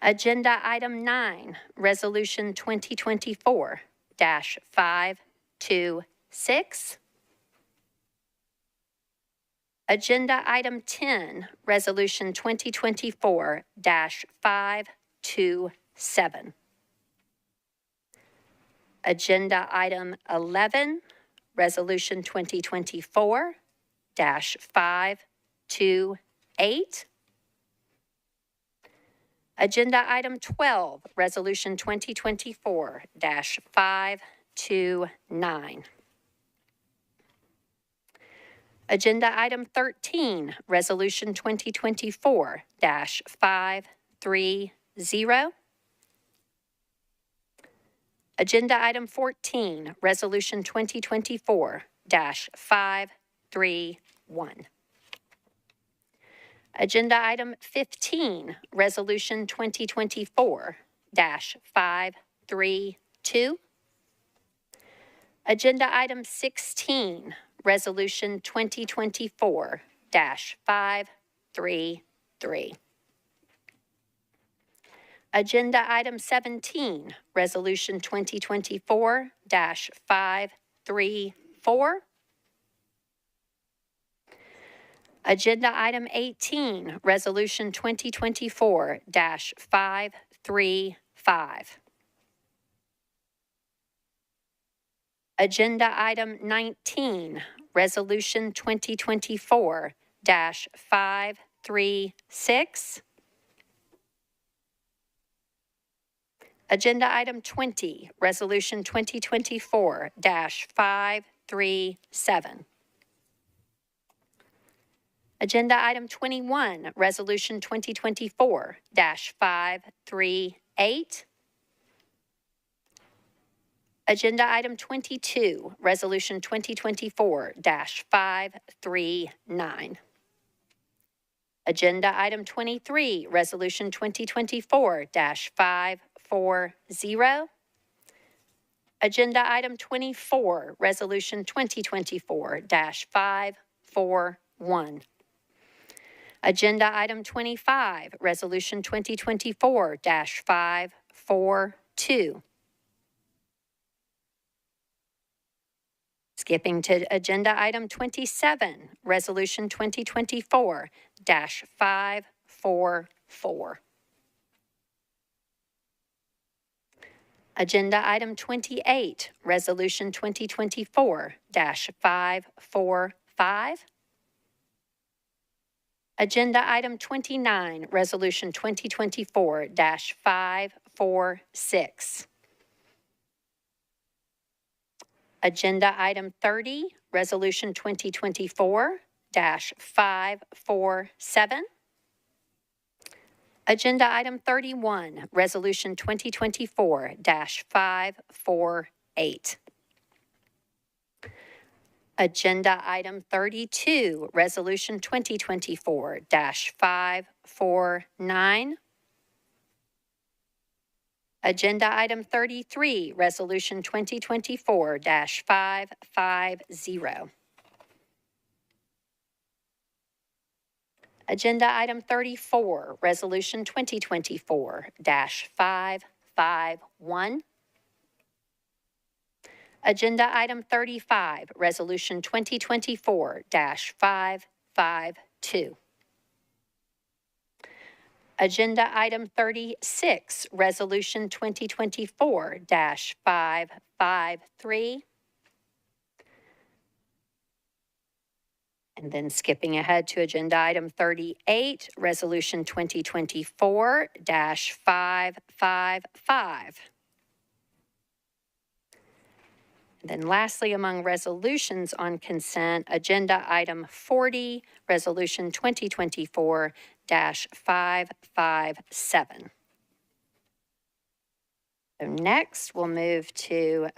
Agenda item 9, resolution 2024-526. Agenda item 10, resolution 2024-527. Agenda item 11, resolution 2024-528. Agenda item 12, resolution 2024-529. Agenda item 13, resolution 2024-530. Agenda item 14, resolution 2024-531. Agenda item 15, resolution 2024-532. Agenda item 16, resolution 2024-533. Agenda item 17, resolution 2024-534. Agenda item 18, resolution 2024-535. Agenda item 19, resolution 2024-536. Agenda item 20, resolution 2024-537. Agenda item 21, resolution 2024-538. Agenda item 22, resolution 2024-539. Agenda item 23, resolution 2024-540. Agenda item 24, resolution 2024-541. Agenda item 25, resolution 2024-542. Skipping to agenda item 27, resolution 2024-544. Agenda item 28, resolution 2024-545. Agenda item 29, resolution 2024-546. Agenda item 30, resolution 2024-547. Agenda item 31, resolution 2024-548. Agenda item 32, resolution 2024-549. Agenda item 33, resolution 2024-550. Agenda item 34, resolution 2024-551. Agenda item 35, resolution 2024-552. Agenda item 36, resolution 2024-553. And then skipping ahead to agenda item 38, resolution 2024-555. And then lastly, among resolutions on consent, agenda item 40, resolution 2024-557. So next, we'll move to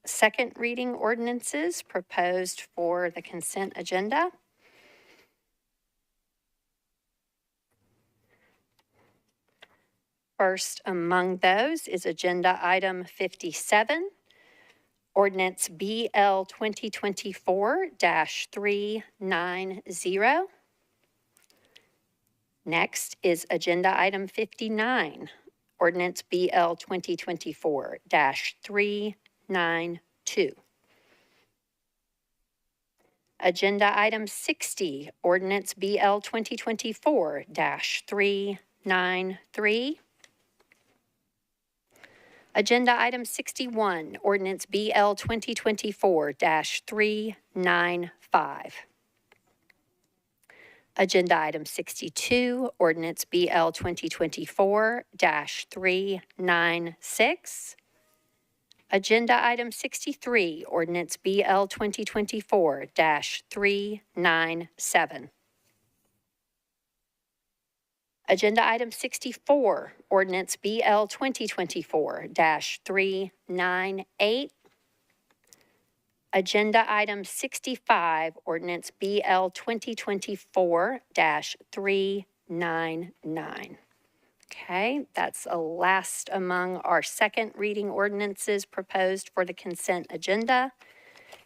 second reading ordinances proposed for the consent agenda. First among those is agenda item 57. Ordinance BL 2024-390. Next is agenda item 59. Ordinance BL 2024-392. Agenda item 60. Ordinance BL 2024-393. Agenda item 61, ordinance BL 2024-395. Agenda item 62, ordinance BL 2024-396. Agenda item 63, ordinance BL 2024-397. Agenda item 64, ordinance BL 2024-398. Agenda item 65, ordinance BL 2024-399. Okay, that's a last among our second reading ordinances proposed for the consent agenda.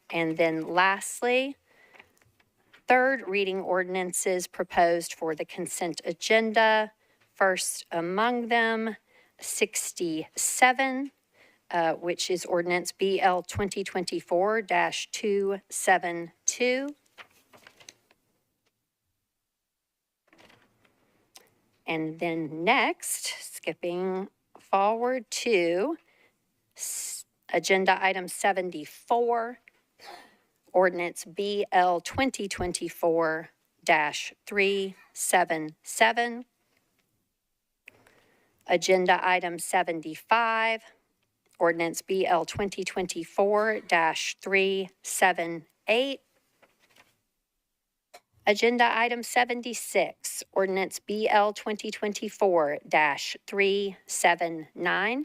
And then lastly, third reading ordinances proposed for the consent agenda. First among them, 67, which is ordinance BL 2024-272. And then next, skipping forward to agenda item 74, ordinance BL 2024-377. Agenda item 75, ordinance BL 2024-378. Agenda item 76, ordinance BL 2024-379.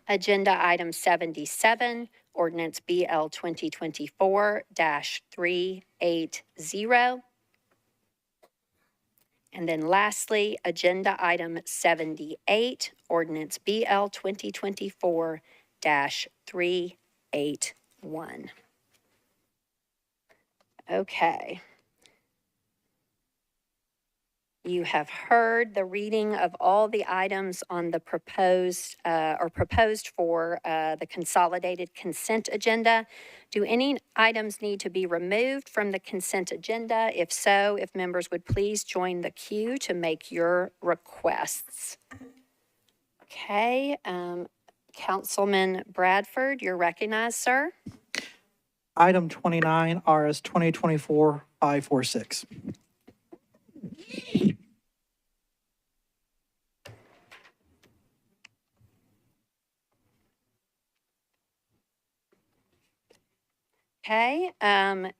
Agenda item 77, ordinance BL 2024-380. And then lastly, agenda item 78, ordinance BL 2024-381. Okay. You have heard the reading of all the items on the proposed for the consolidated consent agenda. Do any items need to be removed from the consent agenda? If so, if members would please join the queue to make your requests. Okay, Councilman Bradford, you're recognized, sir. Item 29, RS 2024-546. Okay,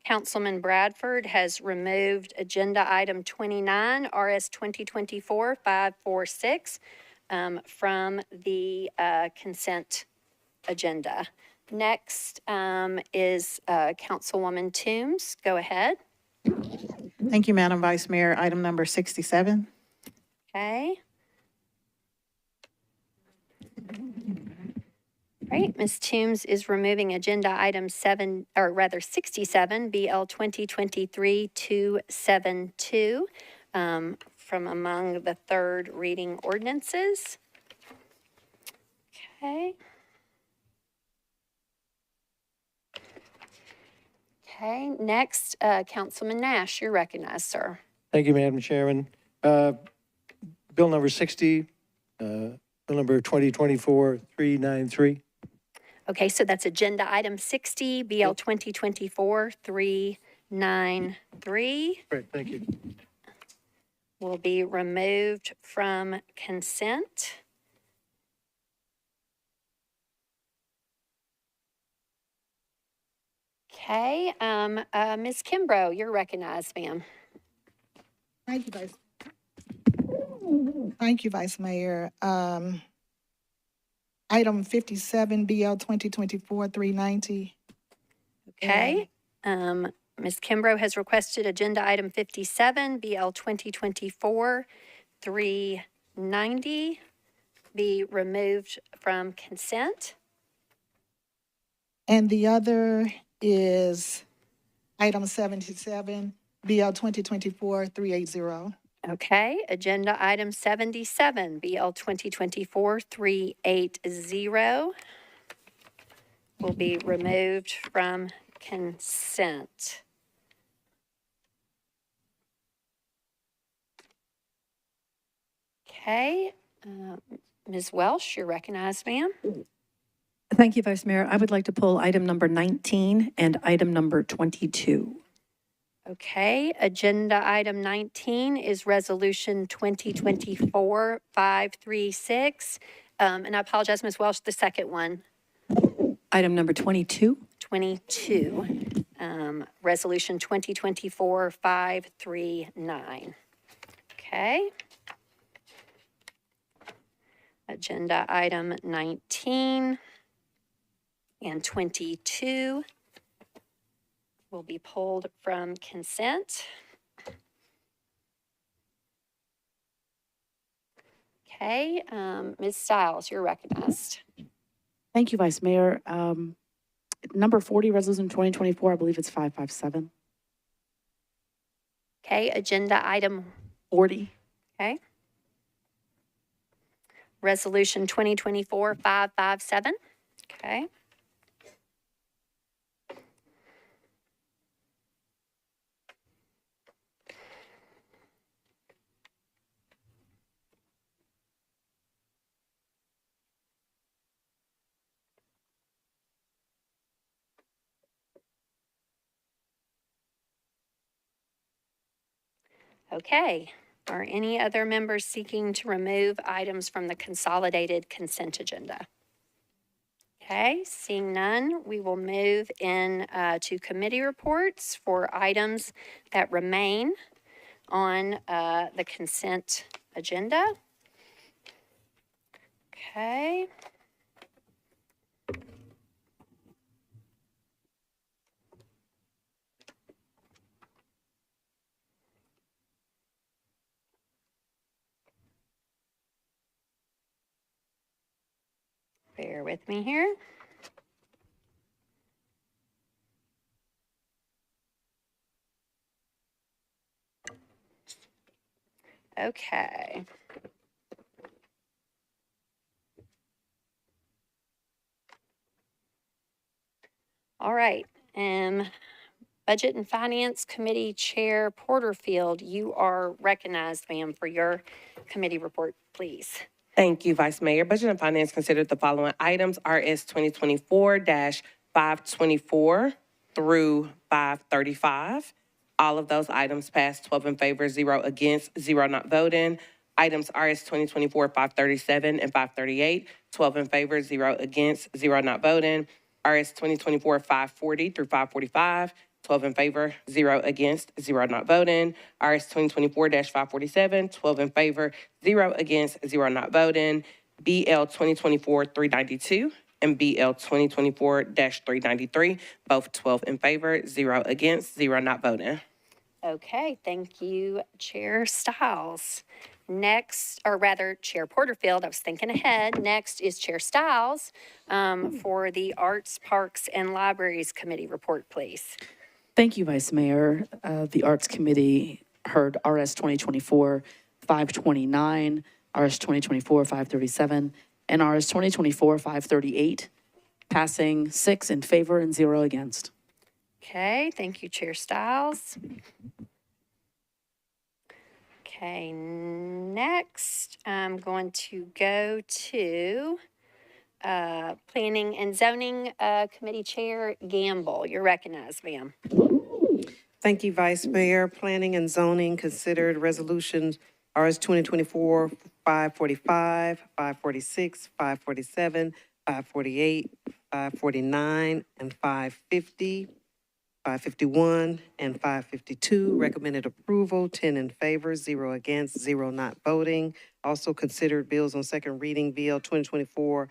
Councilman Bradford has removed agenda item 29, RS 2024-546, from the consent agenda. Next is Councilwoman Toombs. Go ahead. Thank you, Madam Vice Mayor. Item number 67. Okay. Right, Ms. Toombs is removing agenda item 67, BL 2023-272, from among the third reading ordinances. Okay. Okay, next, Councilman Nash, you're recognized, sir. Thank you, Madam Chairman. Bill number 60, Bill number 2024-393. Okay, so that's agenda item 60, BL 2024-393. Great, thank you. Will be removed from consent. Okay, Ms. Kimbrough, you're recognized, ma'am. Thank you, Vice Mayor. Item 57, BL 2024-390. Okay. Ms. Kimbrough has requested agenda item 57, BL 2024-390, be removed from consent. And the other is item 77, BL 2024-380. Okay, agenda item 77, BL 2024-380, will be removed from consent. Okay, Ms. Welsh, you're recognized, ma'am. Thank you, Vice Mayor. I would like to pull item number 19 and item number 22. Okay, agenda item 19 is resolution 2024-536. And I apologize, Ms. Welsh, the second one. Item number 22. 22, resolution 2024-539. Okay. Agenda item 19 and 22 will be pulled from consent. Okay, Ms. Stiles, you're recognized. Thank you, Vice Mayor. Number 40, Resolution 2024, I believe it's 557. Okay, agenda item, 40. okay. Resolution 2024-557, okay. Okay, are any other members seeking to remove items from the consolidated consent agenda? Okay, seeing none, we will move in to committee reports for items that remain on the consent agenda. Okay. Bear with me here. Okay. All right. Budget and Finance Committee Chair Porterfield, you are recognized, ma'am, for your committee report, please. Thank you, Vice Mayor. Budget and Finance considered the following items: RS 2024-524 through 535. All of those items passed 12 in favor, 0 against, 0 not voting. Items RS 2024-537 and 538, 12 in favor, 0 against, 0 not voting. RS 2024-540 through 545, 12 in favor, 0 against, 0 not voting. RS 2024-547, 12 in favor, 0 against, 0 not voting. BL 2024-392 and BL 2024-393, both 12 in favor, 0 against, 0 not voting. Okay, thank you, Chair Stiles. Next, or rather, Chair Porterfield, I was thinking ahead. Next is Chair Stiles for the Arts, Parks, and Libraries Committee report, please. Thank you, Vice Mayor. The Arts Committee heard RS 2024-529, RS 2024-537, and RS 2024-538, passing 6 in favor and 0 against. Okay, thank you, Chair Stiles. Okay, next I'm going to go to Planning and Zoning Committee Chair Gamble. You're recognized, ma'am. Thank you, Vice Mayor. Planning and Zoning considered resolutions RS 2024-545, 546, 547, 548, 549, and 550. 551 and 552, recommended approval, 10 in favor, 0 against, 0 not voting. Also considered bills on second reading, BL 2024-392,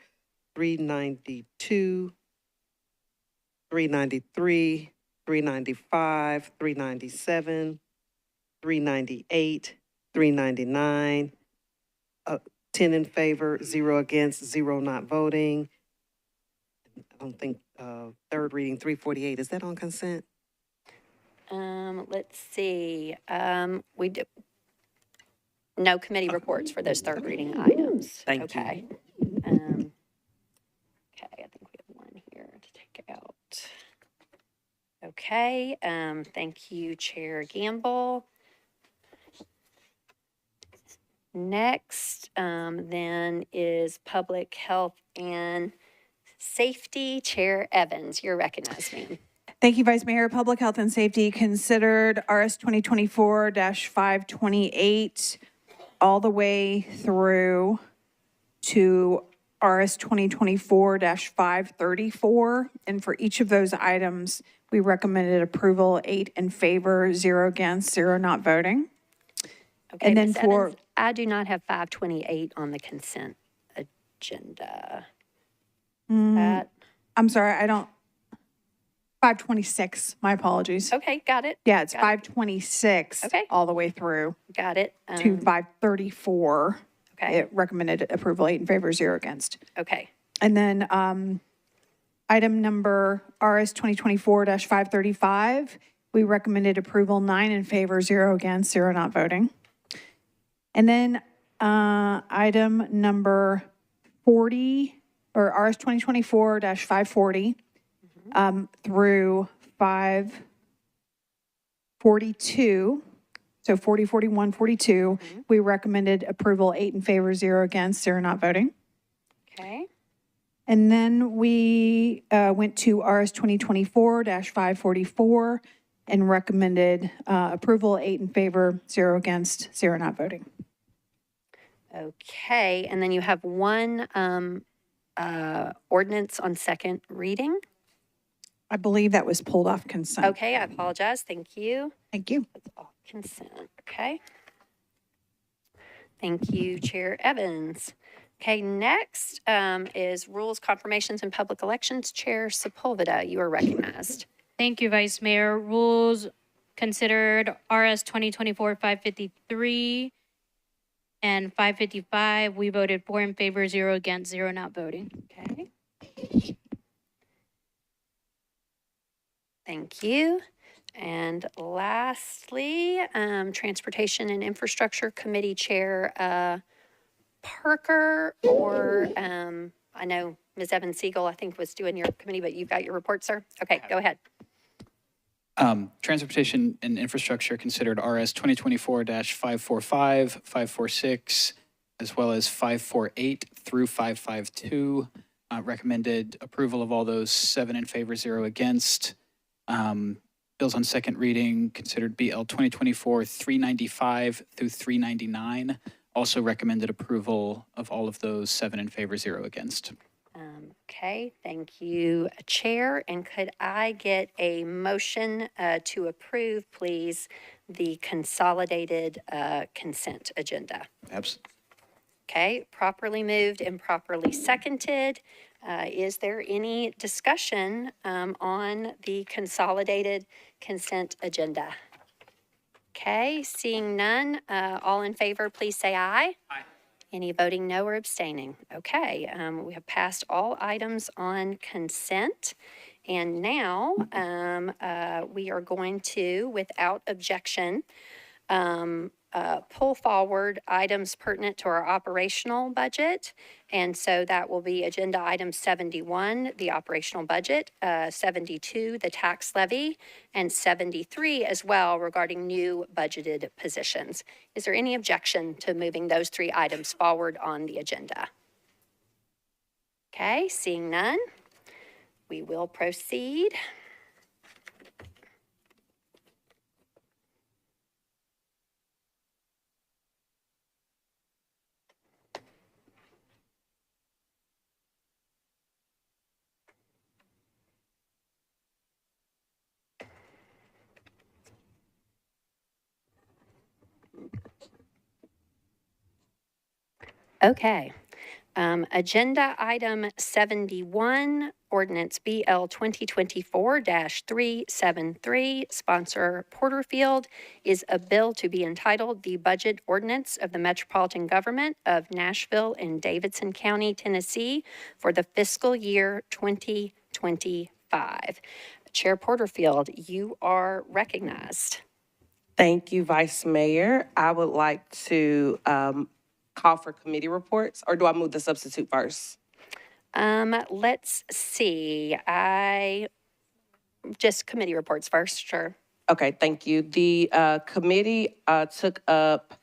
393, 395, 397, 398, 399, 10 in favor, 0 against, 0 not voting. I don't think third reading 348, is that on consent? Let's see. We do no committee reports for those third reading items. Thank you. Okay. Okay, I think we have one here to take out. Okay, thank you, Chair Gamble. Next, then is Public Health and Safety, Chair Evans. You're recognized, ma'am. Thank you, Vice Mayor. Public Health and Safety considered RS 2024-528 all the way through to RS 2024-534. And for each of those items, we recommended approval, 8 in favor, 0 against, 0 not voting. Okay, and then Ms. for Evans, I do not have 528 on the consent agenda. I'm sorry, I don't. 526, my apologies. Okay, got it. Yeah, it's Got 526 Okay. all the way through Got it. to 534. Okay. It recommended approval, 8 in favor, 0 against. Okay. And then item number RS 2024-535, we recommended approval, 9 in favor, 0 against, 0 not voting. And then item number 40, or RS 2024-540 through 542, so 40, 41, 42, we recommended approval, 8 in favor, 0 against, 0 not voting. Okay. And then we went to RS 2024-544 and recommended approval, 8 in favor, 0 against, 0 not voting. Okay, and then you have one ordinance on second reading. I believe that was pulled off consent. Okay, I apologize. Thank you. Thank you. It's off consent. Okay. Thank you, Chair Evans. Okay, next is Rules, Confirmations, and Public Elections. Chair Sepulveda, you are recognized. Thank you, Vice Mayor. Rules considered RS 2024-553 and 555. We voted 4 in favor, 0 against, 0 not voting. Okay. Thank you. And lastly, Transportation and Infrastructure Committee Chair Parker, or I know Ms. Evans Siegel, I think, was doing your committee, but you've got your report, sir. Okay, go ahead. Transportation and Infrastructure considered RS 2024-545, 546, as well as 548 through 552. Recommended approval of all those, 7 in favor, 0 against. Bills on second reading considered BL 2024-395 through 399. Also recommended approval of all of those, 7 in favor, 0 against. Okay, thank you, Chair. And could I get a motion to approve, please, the consolidated consent agenda? Absolutely. Okay, properly moved and properly seconded. Is there any discussion on the consolidated consent agenda? Okay, seeing none, all in favor, please say aye. Aye. Any voting no or abstaining? Okay, we have passed all items on consent. And now we are going to, without objection, pull forward items pertinent to our operational budget. And so that will be agenda item 71, the operational budget, 72, the tax levy, and 73 as well regarding new budgeted positions. Is there any objection to moving those 3 items forward on the agenda? Okay, seeing none, we will proceed. Okay. Agenda item 71, ordinance BL 2024-373, sponsor Porterfield, is a bill to be entitled the Budget Ordinance of the Metropolitan Government of Nashville and Davidson County, Tennessee for the fiscal year 2025. Chair Porterfield, you are recognized. Thank you, Vice Mayor. I would like to call for committee reports, or do I move the substitute first? Let's see. Just committee reports first, sure. Okay, thank you. The committee took up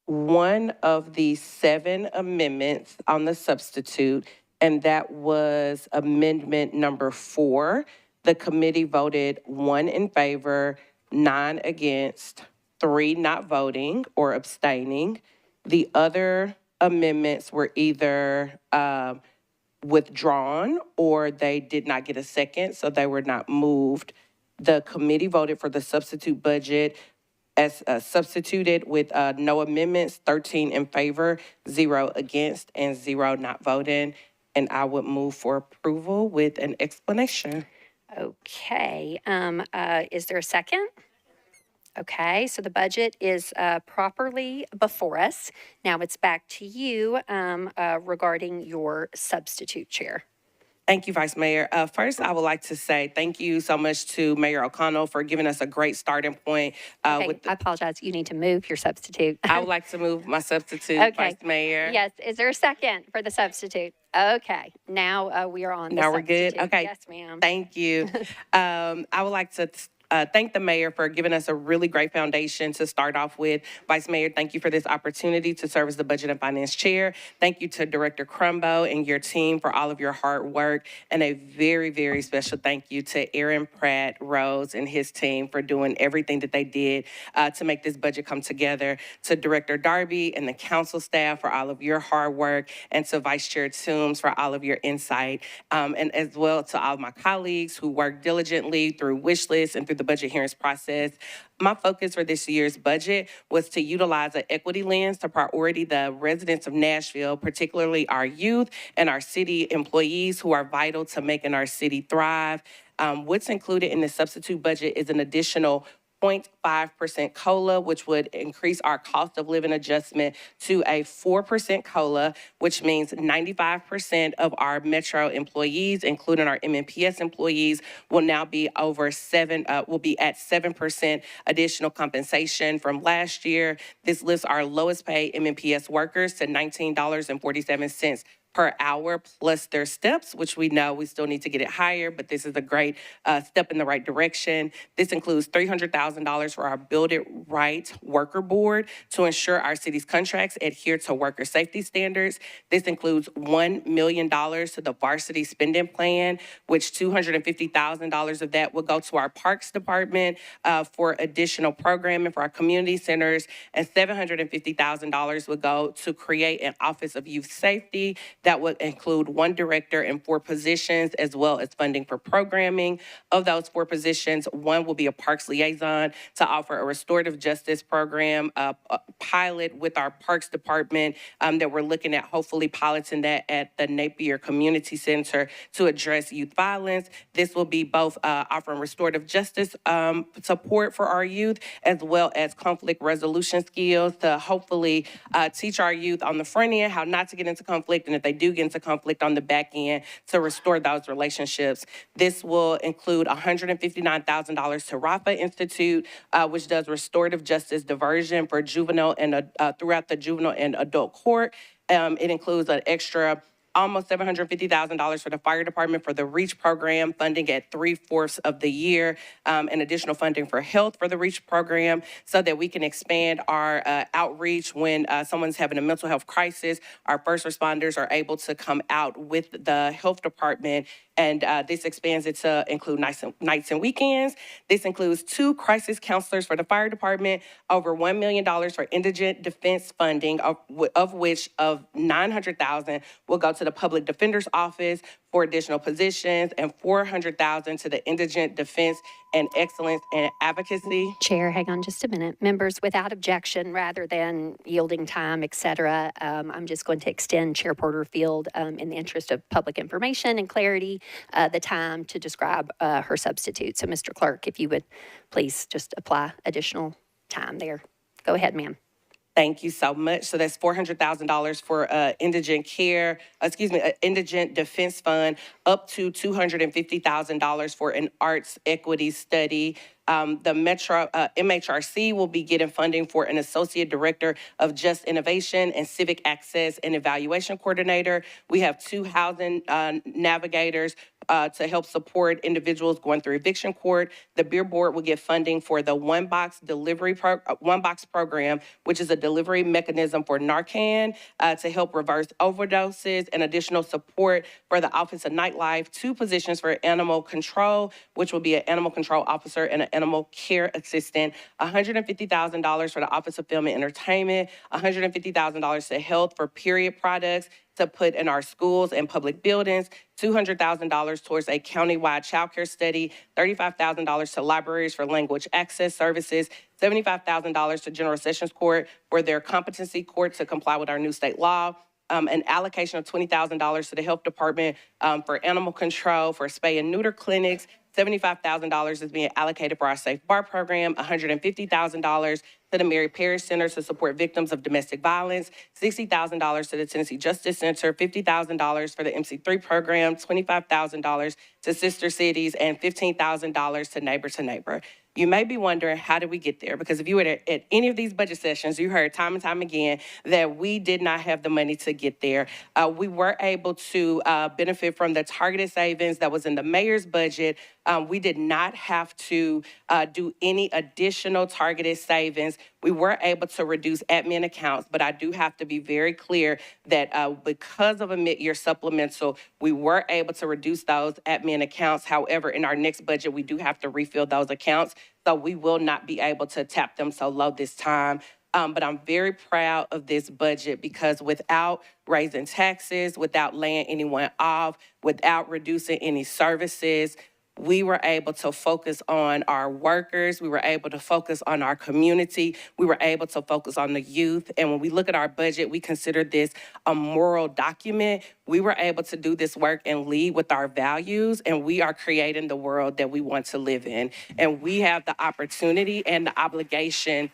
one of the 7 amendments on the substitute, and that was amendment number 4. The committee voted 1 in favor, 9 against, 3 not voting or abstaining. The other amendments were either withdrawn or they did not get a second, so they were not moved. The committee voted for the substitute budget as substituted with no amendments, 13 in favor, 0 against, and 0 not voting. And I would move for approval with an explanation. Okay. Is there a second? Okay, so the budget is properly before us. Now it's back to you regarding your substitute chair. Thank you, Vice Mayor. First, I would like to say thank you so much to Mayor O'Connell for giving us a great starting point. Okay, I apologize. You need to move your substitute. I would like to move my substitute, Okay. Vice Mayor. Yes, is there a second for the substitute? Okay, now we are on the Now we're good? substitute. Okay. Yes, ma'am. Thank you. I would like to thank the mayor for giving us a really great foundation to start off with. Vice Mayor, thank you for this opportunity to serve as the Budget and Finance Chair. Thank you to Director Crumbo and your team for all of your hard work. And a very, very special thank you to Aaron Pratt Rose and his team for doing everything that they did to make this budget come together. To Director Darby and the council staff for all of your hard work, and to Vice Chair Toombs for all of your insight, and as well to all of my colleagues who worked diligently through wish lists and through the budget hearings process. My focus for this year's budget was to utilize an equity lens to priority the residents of Nashville, particularly our youth and our city employees who are vital to making our city thrive. What's included in the substitute budget is an additional 0.5% COLA, which would increase our cost of living adjustment to a 4% COLA, which means 95% of our Metro employees, including our MNPS employees, will now be will be at 7% additional compensation from last year. This lifts our lowest paid MNPS workers to $19.47 per hour plus their steps, which we know we still need to get it higher, but this is a great step in the right direction. This includes $300,000 for our Build It Right Worker Board to ensure our city's contracts adhere to worker safety standards. This includes $1 million to the varsity spending plan, which $250,000 of that will go to our Parks Department for additional programming for our community centers, and $750,000 will go to create an Office of Youth Safety. That would include 1 director and 4 positions, as well as funding for programming. Of those 4 positions, 1 will be a parks liaison to offer a restorative justice program, a pilot with our Parks Department that we're looking at hopefully piloting that at the Napier Community Center to address youth violence. This will be both offering restorative justice support for our youth, as well as conflict resolution skills to hopefully teach our youth on the front end how not to get into conflict, and if they do get into conflict on the back end, to restore those relationships. This will include $159,000 to RAFA Institute, which does restorative justice diversion for juvenile and throughout the juvenile and adult court. It includes an extra almost $750,000 for the fire department for the REACH program, funding at 3/4 of the year, and additional funding for health for the REACH program so that we can expand our outreach when someone's having a mental health crisis. Our first responders are able to come out with the health department, and this expands it to include nights and weekends. This includes 2 crisis counselors for the fire department, over $1 million for indigent defense funding, of which $900,000 will go to the public defender's office for additional positions, and $400,000 to the indigent defense and excellence and advocacy. Chair, hang on just a minute. Members, without objection, rather than yielding time, et cetera, I'm just going to extend Chair Porterfield, in the interest of public information and clarity, the time to describe her substitute. So, Mr. Clerk, if you would please just apply additional time there. Go ahead, ma'am. Thank you so much. So that's $400,000 for indigent defense fund, up to $250,000 for an arts equity study. The Metro MHRC will be getting funding for an associate director of just innovation and civic access and evaluation coordinator. We have 2 housing navigators to help support individuals going through eviction court. The Beer Board will get funding for the One Box program, which is a delivery mechanism for Narcan to help reverse overdoses, and additional support for the Office of Nightlife. 2 positions for animal control, which will be an animal control officer and an animal care assistant. $150,000 for the Office of Film and Entertainment. $150,000 to health for period products to put in our schools and public buildings, $200,000 towards a countywide childcare study, $35,000 to libraries for language access services, $75,000 to General Sessions Court for their competency court to comply with our new state law, an allocation of $20,000 to the health department for animal control, for spay and neuter clinics. $75,000 is being allocated for our Safe Bar program, $150,000 to the Mary Parish Center to support victims of domestic violence, $60,000 to the Tennessee Justice Center, $50,000 for the MC3 program, $25,000 to Sister Cities, and $15,000 to Neighbor to Neighbor. You may be wondering, how did we get there? Because if you were at any of these budget sessions, you heard time and time again that we did not have the money to get there. We were able to benefit from the targeted savings that was in the mayor's budget. We did not have to do any additional targeted savings. We were able to reduce admin accounts, but I do have to be very clear that because of a mid-year supplemental, we were able to reduce those admin accounts. However, in our next budget, we do have to refill those accounts, so we will not be able to tap them so low this time. But I'm very proud of this budget because without raising taxes, without laying anyone off, without reducing any services, we were able to focus on our workers. We were able to focus on our community. We were able to focus on the youth. And when we look at our budget, we consider this a moral document. We were able to do this work and lead with our values, and we are creating the world that we want to live in. And we have the opportunity and the obligation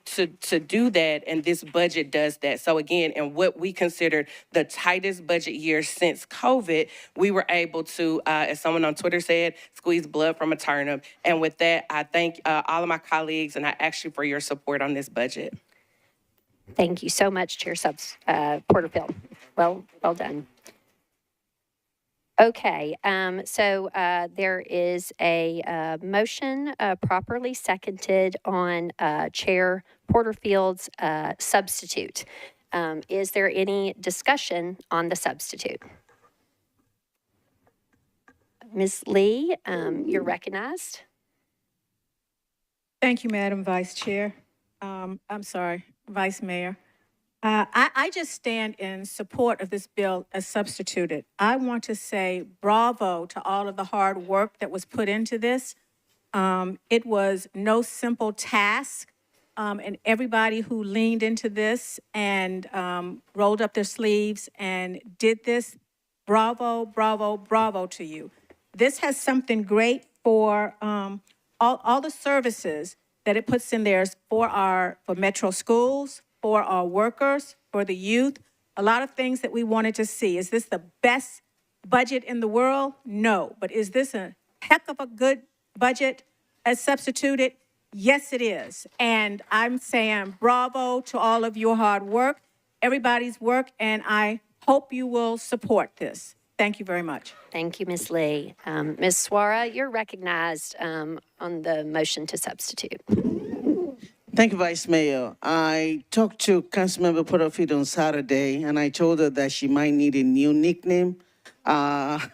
to do that, and this budget does that. So again, in what we considered the tightest budget year since COVID, we were able to, as someone on Twitter said, squeeze blood from a turnip. And with that, I thank all of my colleagues, and I ask you for your support on this budget. Thank you so much, Chair Porterfield. Well done. Okay, so there is a motion properly seconded on Chair Porterfield's substitute. Is there any discussion on the substitute? Ms. Lee, you're recognized. Thank you, Madam Vice Chair. Vice Mayor. I just stand in support of this bill as substituted. I want to say bravo to all of the hard work that was put into this. It was no simple task, and everybody who leaned into this and rolled up their sleeves and did this, bravo, bravo, bravo to you. This has something great for all the services that it puts in there for Metro schools, for our workers, for the youth, a lot of things that we wanted to see. Is this the best budget in the world? No. But is this a heck of a good budget as substituted? Yes, it is. And I'm saying bravo to all of your hard work, everybody's work, and I hope you will support this. Thank you very much. Thank you, Ms. Lee. Ms. Swara, you're recognized on the motion to substitute. Thank you, Vice Mayor. I talked to Councilmember Porterfield on Saturday, and I told her that she might need a new nickname. I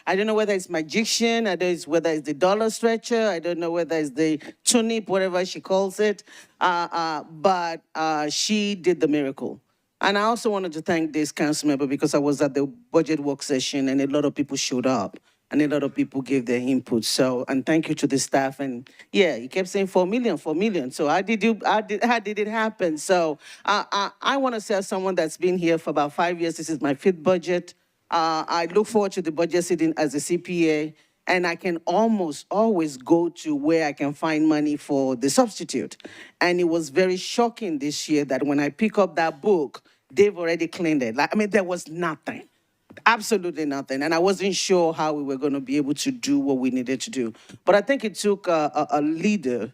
don't know whether it's magician, I don't know whether it's the dollar stretcher, I don't know whether it's the turnip, whatever she calls it, but she did the miracle. And I also wanted to thank this council member because I was at the budget work session and a lot of people showed up. And a lot of people gave their input. So, and thank you to the staff. And yeah, you kept saying 4 million, 4 million. So how did it happen? So I want to say, as someone that's been here for about 5 years, this is my 5th budget. I look forward to the budget sitting as a CPA, and I can almost always go to where I can find money for the substitute. And it was very shocking this year that when I pick up that book, they've already cleaned it. There was nothing. Absolutely nothing. And I wasn't sure how we were going to be able to do what we needed to do. But I think it took a leader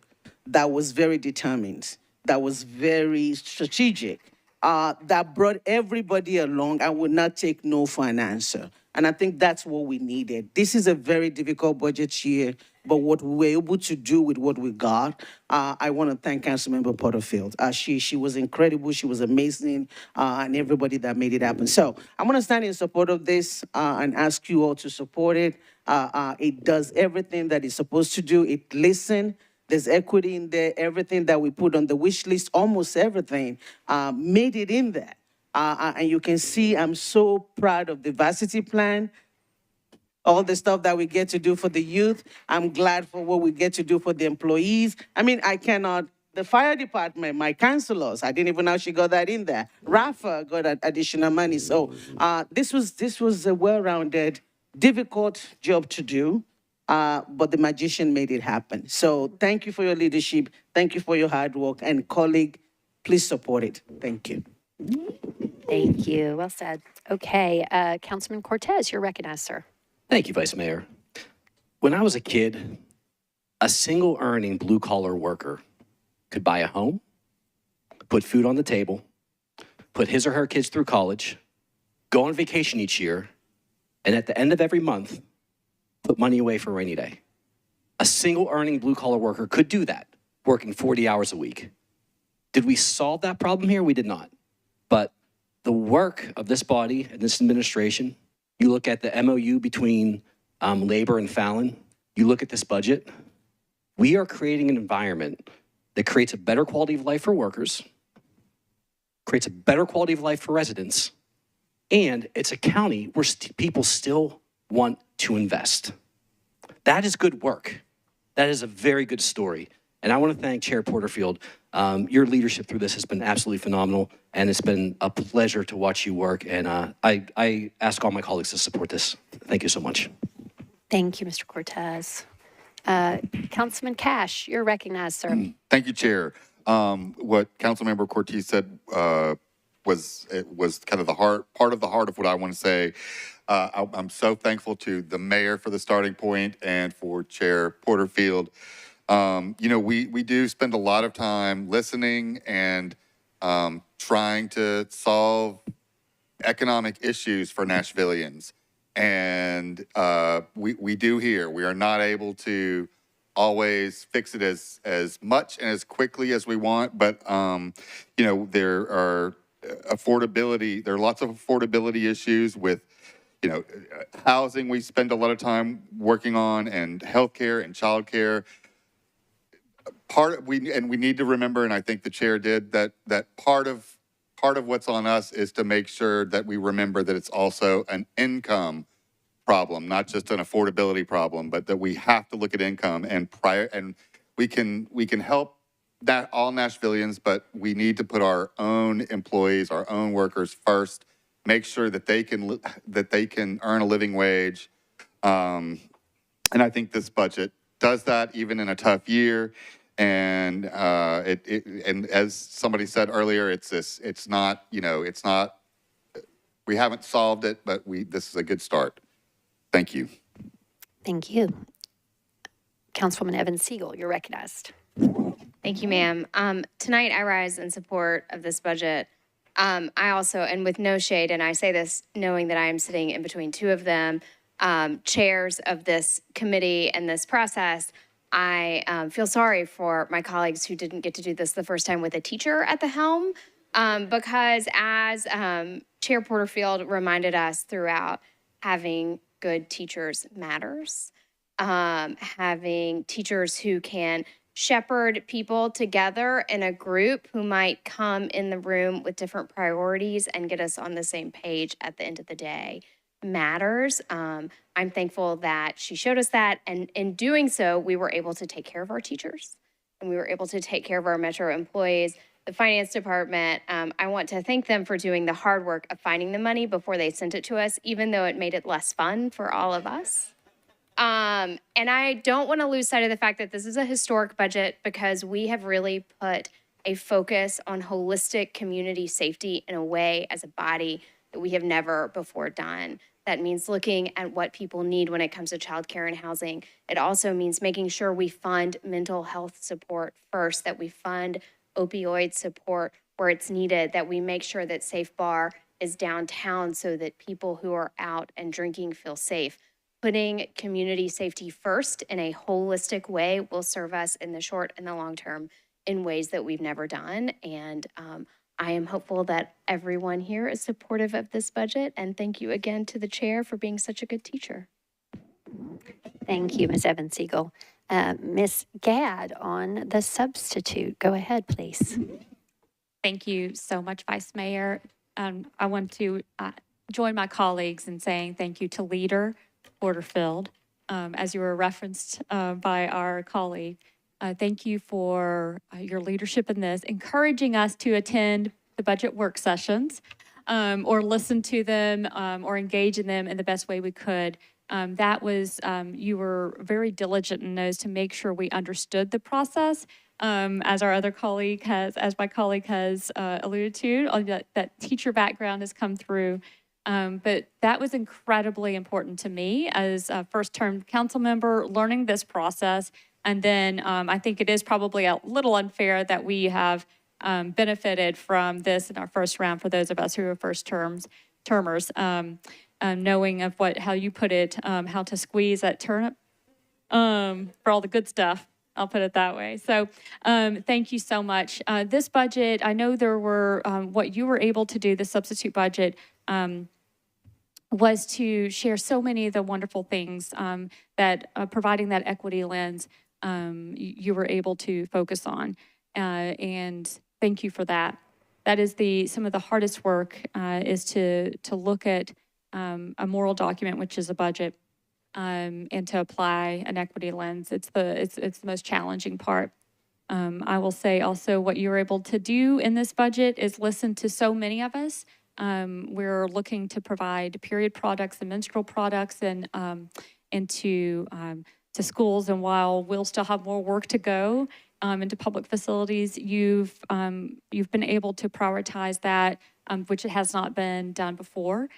that was very determined, that was very strategic, that brought everybody along and would not take no for an answer. And I think that's what we needed. This is a very difficult budget year, but what we were able to do with what we got, I want to thank Councilmember Porterfield. She was incredible, she was amazing, and everybody that made it happen. So I'm going to stand in support of this and ask you all to support it. It does everything that it's supposed to do. It listens. There's equity in there. Everything that we put on the wish list, almost everything, made it in there. And you can see I'm so proud of the varsity plan, all the stuff that we get to do for the youth. I'm glad for what we get to do for the employees. I mean, I cannot the fire department, my councilors, I didn't even know she got that in there. Rafa got additional money. So this was a well-rounded, difficult job to do, but the magician made it happen. So thank you for your leadership. Thank you for your hard work. And colleague, please support it. Thank you. Thank you. Well said. Okay, Councilman Cortez, you're recognized, sir. Thank you, Vice Mayor. When I was a kid, a single earning blue collar worker could buy a home, put food on the table, put his or her kids through college, go on vacation each year, and at the end of every month, put money away for a rainy day. A single earning blue collar worker could do that, working 40 hours a week. Did we solve that problem here? We did not. But the work of this body and this administration, you look at the MOU between Labor and Fallon, you look at this budget, we are creating an environment that creates a better quality of life for workers, creates a better quality of life for residents, and it's a county where people still want to invest. That is good work. That is a very good story. And I want to thank Chair Porterfield. Your leadership through this has been absolutely phenomenal, and it's been a pleasure to watch you work. And I ask all my colleagues to support this. Thank you so much. Thank you, Mr. Cortez. Councilman Cash, you're recognized, sir. Thank you, Chair. What Councilmember Cortez said was kind of part of what I want to say. I'm so thankful to the mayor for the starting point and for Chair Porterfield. We do spend a lot of time listening and trying to solve economic issues for Nashvillians. And we do here. We are not able to always fix it as much and as quickly as we want, but there are lots of affordability issues with housing we spend a lot of time working on, and healthcare and childcare. We need to remember, and I think the chair did, that part of what's on us is to make sure that we remember that it's also an income problem, not just an affordability problem, but that we have to look at income and we can help that all Nashvillians, but we need to put our own employees, our own workers first, make sure that they can earn a living wage. And I think this budget does that even in a tough year. And and as somebody said earlier, it's not, we haven't solved it, but this is a good start. Thank you. Thank you. Councilwoman Evans Siegel, you're recognized. Thank you, ma'am. Tonight I rise in support of this budget. I also, and with no shade, and I say this knowing that I am sitting in between two of them, chairs of this committee and this process, I feel sorry for my colleagues who didn't get to do this the first time with a teacher at the helm, because as Chair Porterfield reminded us throughout, having good teachers matters. Having teachers who can shepherd people together in a group who might come in the room with different priorities and get us on the same page at the end of the day matters. I'm thankful that she showed us that, and in doing so, we were able to take care of our teachers, and we were able to take care of our Metro employees. The finance department, I want to thank them for doing the hard work of finding the money before they sent it to us, even though it made it less fun for all of us. And I don't want to lose sight of the fact that this is a historic budget, because we have really put a focus on holistic community safety in a way as a body that we have never before done. That means looking at what people need when it comes to childcare and housing. It also means making sure we fund mental health support first, that we fund opioid support where it's needed, that we make sure that Safe Bar is downtown so that people who are out and drinking feel safe. Putting community safety first in a holistic way will serve us in the short and the long term in ways that we've never done. And I am hopeful that everyone here is supportive of this budget. And thank you again to the chair for being such a good teacher. Thank you, Ms. Evans Siegel. Ms. Gadd on the substitute. Go ahead, please. Thank you so much, Vice Mayor. I want to join my colleagues in saying thank you to Leader Porterfield. As you were referenced by our colleague, Thank you for your leadership in this, encouraging us to attend the budget work sessions or listen to them or engage in them in the best way we could. That was, you were very diligent in those to make sure we understood the process. As our other colleague has, as my colleague has alluded to, that teacher background has come through. But that was incredibly important to me as a first-term council member, learning this process. And then I think it is probably a little unfair that we have benefited from this in our first round for those of us who are termers, knowing of how you put it, how to squeeze that turnip for all the good stuff. I'll put it that way. So thank you so much. This budget, I know there were, what you were able to do, the substitute budget, was to share so many of the wonderful things that providing that equity lens you were able to focus on. And thank you for that. That is some of the hardest work is to look at a moral document, which is a budget, and to apply an equity lens. It's the most challenging part. I will say also what you were able to do in this budget is listen to so many of us. We're looking to provide period products and menstrual products and into to schools. And while we'll still have more work to go into public facilities, you've been able to prioritize that, which has not been done before.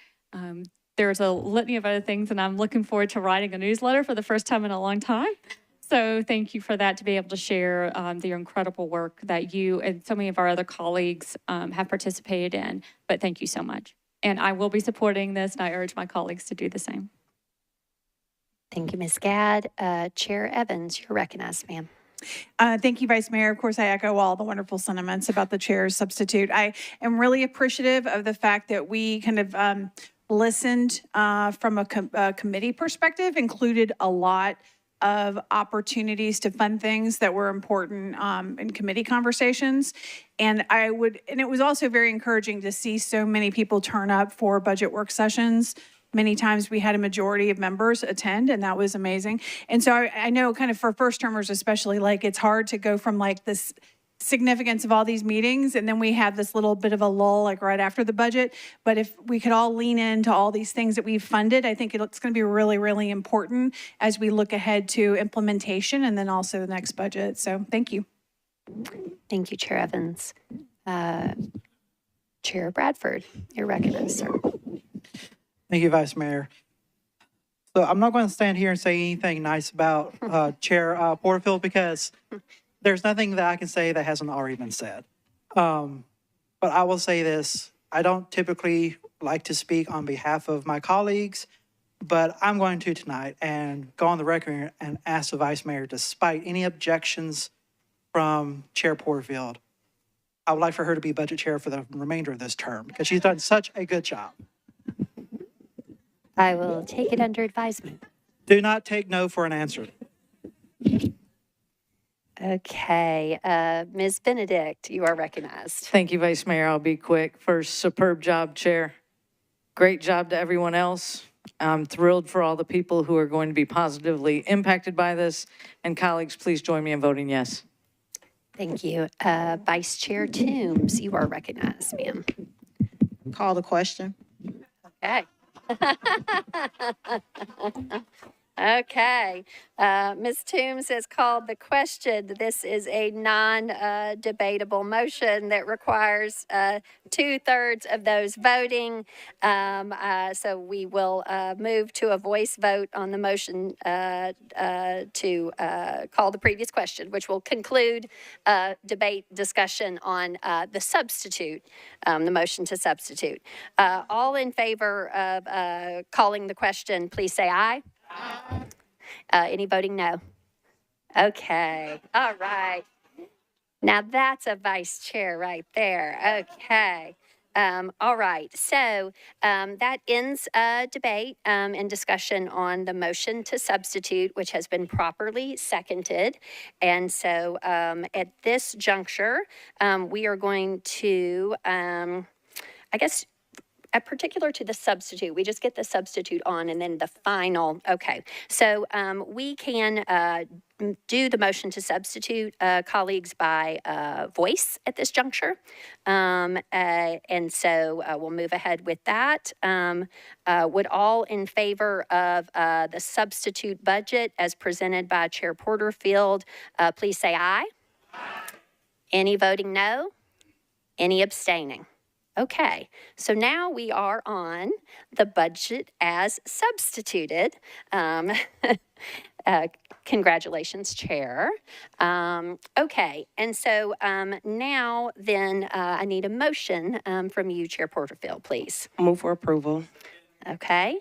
There's a litany of other things, and I'm looking forward to writing a newsletter for the first time in a long time. So thank you for that, to be able to share the incredible work that you and so many of our other colleagues have participated in. But thank you so much. And I will be supporting this, and I urge my colleagues to do the same. Thank you, Ms. Gadd. Chair Evans, you're recognized, ma'am. Thank you, Vice Mayor. Of course, I echo all the wonderful sentiments about the chair's substitute. I am really appreciative of the fact that we kind of listened from a committee perspective, included a lot of opportunities to fund things that were important in committee conversations. And it was also very encouraging to see so many people turn up for budget work sessions. Many times we had a majority of members attend, and that was amazing. And so I know kind of for first termers especially, like it's hard to go from like this significance of all these meetings, and then we have this little bit of a lull like right after the budget. But if we could all lean into all these things that we've funded, I think it's going to be really, really important as we look ahead to implementation and then also the next budget. So thank you. Thank you, Chair Evans. Chair Bradford, you're recognized, sir. Thank you, Vice Mayor. So I'm not going to stand here and say anything nice about Chair Porterfield because there's nothing that I can say that hasn't already been said. But I will say this. I don't typically like to speak on behalf of my colleagues, but I'm going to tonight and go on the record and ask the Vice Mayor, despite any objections from Chair Porterfield, I would like for her to be budget chair for the remainder of this term because she's done such a good job. I will take it under advisement. Do not take no for an answer. Okay, Ms. Benedict, you are recognized. Thank you, Vice Mayor. I'll be quick. First, superb job, Chair. Great job to everyone else. I'm thrilled for all the people who are going to be positively impacted by this. And colleagues, please join me in voting yes. Thank you. Vice Chair Toombs, you are recognized, ma'am. Call the question. Okay. Okay. Ms. Toombs has called the question. This is a non-debatable motion that requires 2/3 of those voting. So we will move to a voice vote on the motion to call the previous question, which will conclude debate discussion on the substitute, the motion to substitute. All in favor of calling the question, please say aye. Any voting no? Okay, all right. Now that's a vice chair right there. Okay. All right, so that ends debate and discussion on the motion to substitute, which has been properly seconded. And so at this juncture, we are going to, I guess, particular to the substitute. We just get the substitute on and then the final. Okay. So we can do the motion to substitute colleagues by voice at this juncture. And so we'll move ahead with that. Would all in favor of the substitute budget as presented by Chair Porterfield, please say aye. Any voting no? Any abstaining? Okay, so now we are on the budget as substituted. Congratulations, Chair. Okay, and so now then I need a motion from you, Chair Porterfield, please. Move for approval. Okay,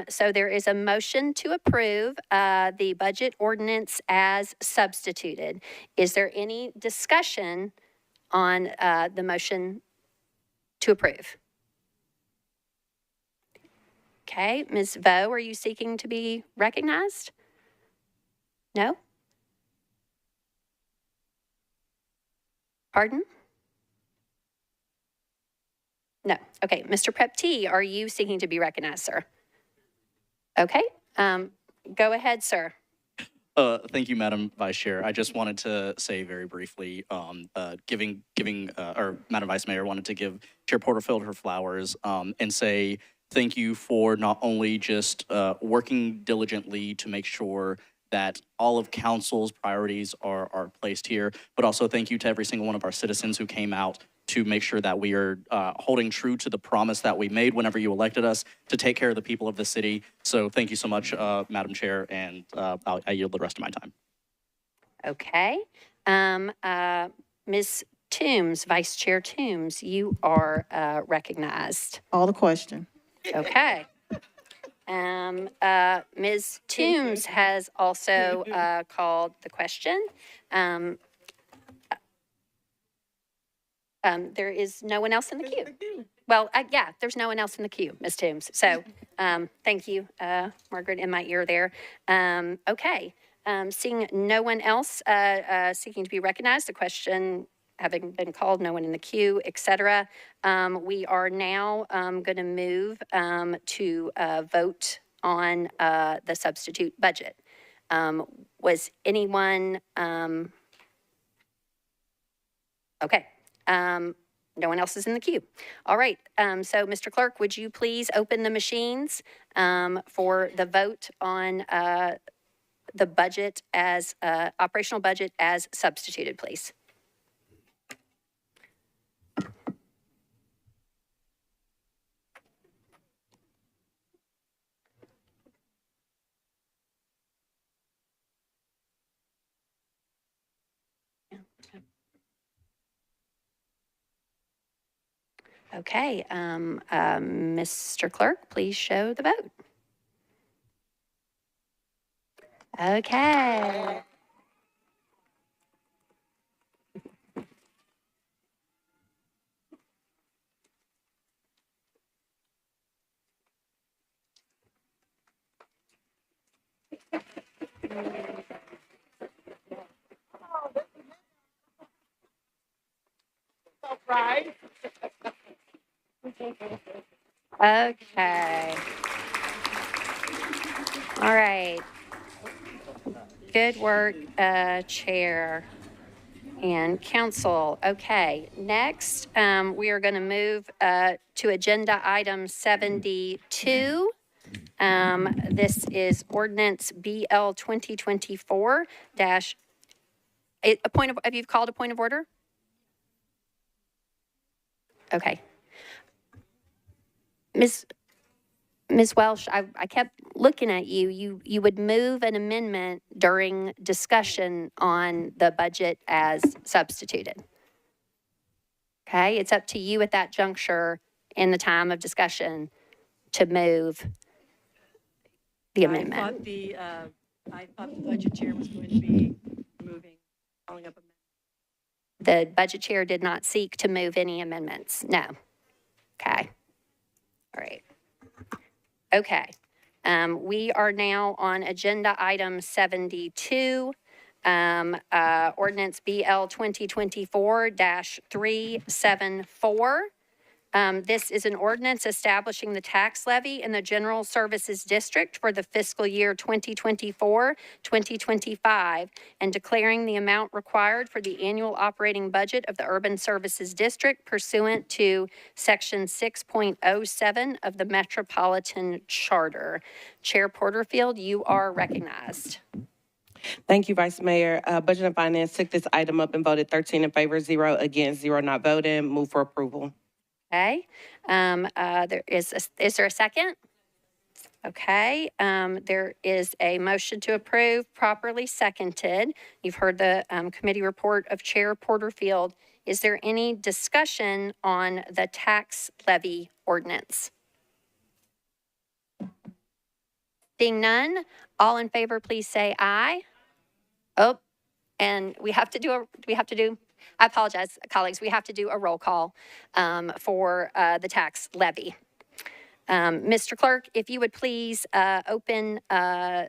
so there is a motion to approve the budget ordinance as substituted. Is there any discussion on the motion to approve? Okay, Ms. Vo, are you seeking to be recognized? No? Pardon? No. Okay, Mr. Prepti, are you seeking to be recognized, sir? Okay, go ahead, sir. Thank you, Madam Vice Chair. I just wanted to say very briefly, or Madam Vice Mayor wanted to give Chair Porterfield her flowers and say thank you for not only just working diligently to make sure that all of council's priorities are placed here, but also thank you to every single one of our citizens who came out to make sure that we are holding true to the promise that we made whenever you elected us to take care of the people of the city. So thank you so much, Madam Chair, and I yield the rest of my time. Okay. Ms. Toombs, Vice Chair Toombs, you are recognized. All the question. Okay. Ms. Toombs has also called the question. There is no one else in the queue. Well, yeah, there's no one else in the queue, Ms. Toombs. So thank you, Margaret, in my ear there. Okay, seeing no one else seeking to be recognized, the question having been called, no one in the queue, et cetera, we are now going to move to vote on the substitute budget. Was anyone, okay. No one else is in the queue. All right, so Mr. Clerk, would you please open the machines for the vote on the budget as, operational budget as substituted, please? Okay, Mr. Clerk, please show the vote. Okay. Okay. All right. Good work, Chair and Council. Okay, next we are going to move to agenda item 72. This is ordinance BL 2024 dash. Have you called a point of order? Okay. Ms. Welsh, I kept looking at you. You would move an amendment during discussion on the budget as substituted. Okay, it's up to you at that juncture in the time of discussion to move the amendment. I thought the budget chair was going to be calling up amendments. The budget chair did not seek to move any amendments. No. Okay. All right. Okay. We are now on agenda item 72, ordinance BL 2024-374. This is an ordinance establishing the tax levy in the General Services District for the fiscal year 2024-2025 and declaring the amount required for the annual operating budget of the Urban Services District pursuant to Section 6.07 of the Metropolitan Charter. Chair Porterfield, you are recognized. Thank you, Vice Mayor. Budget and Finance took this item up and voted 13 in favor, 0 against, 0 not voting. Move for approval. Okay. Is there a second? Okay. There is a motion to approve, properly seconded. You've heard the committee report of Chair Porterfield. Is there any discussion on the tax levy ordinance? Seeing none, all in favor, please say aye. Oh, and I apologize, colleagues, we have to do a roll call for the tax levy. Mr. Clerk, if you would please open the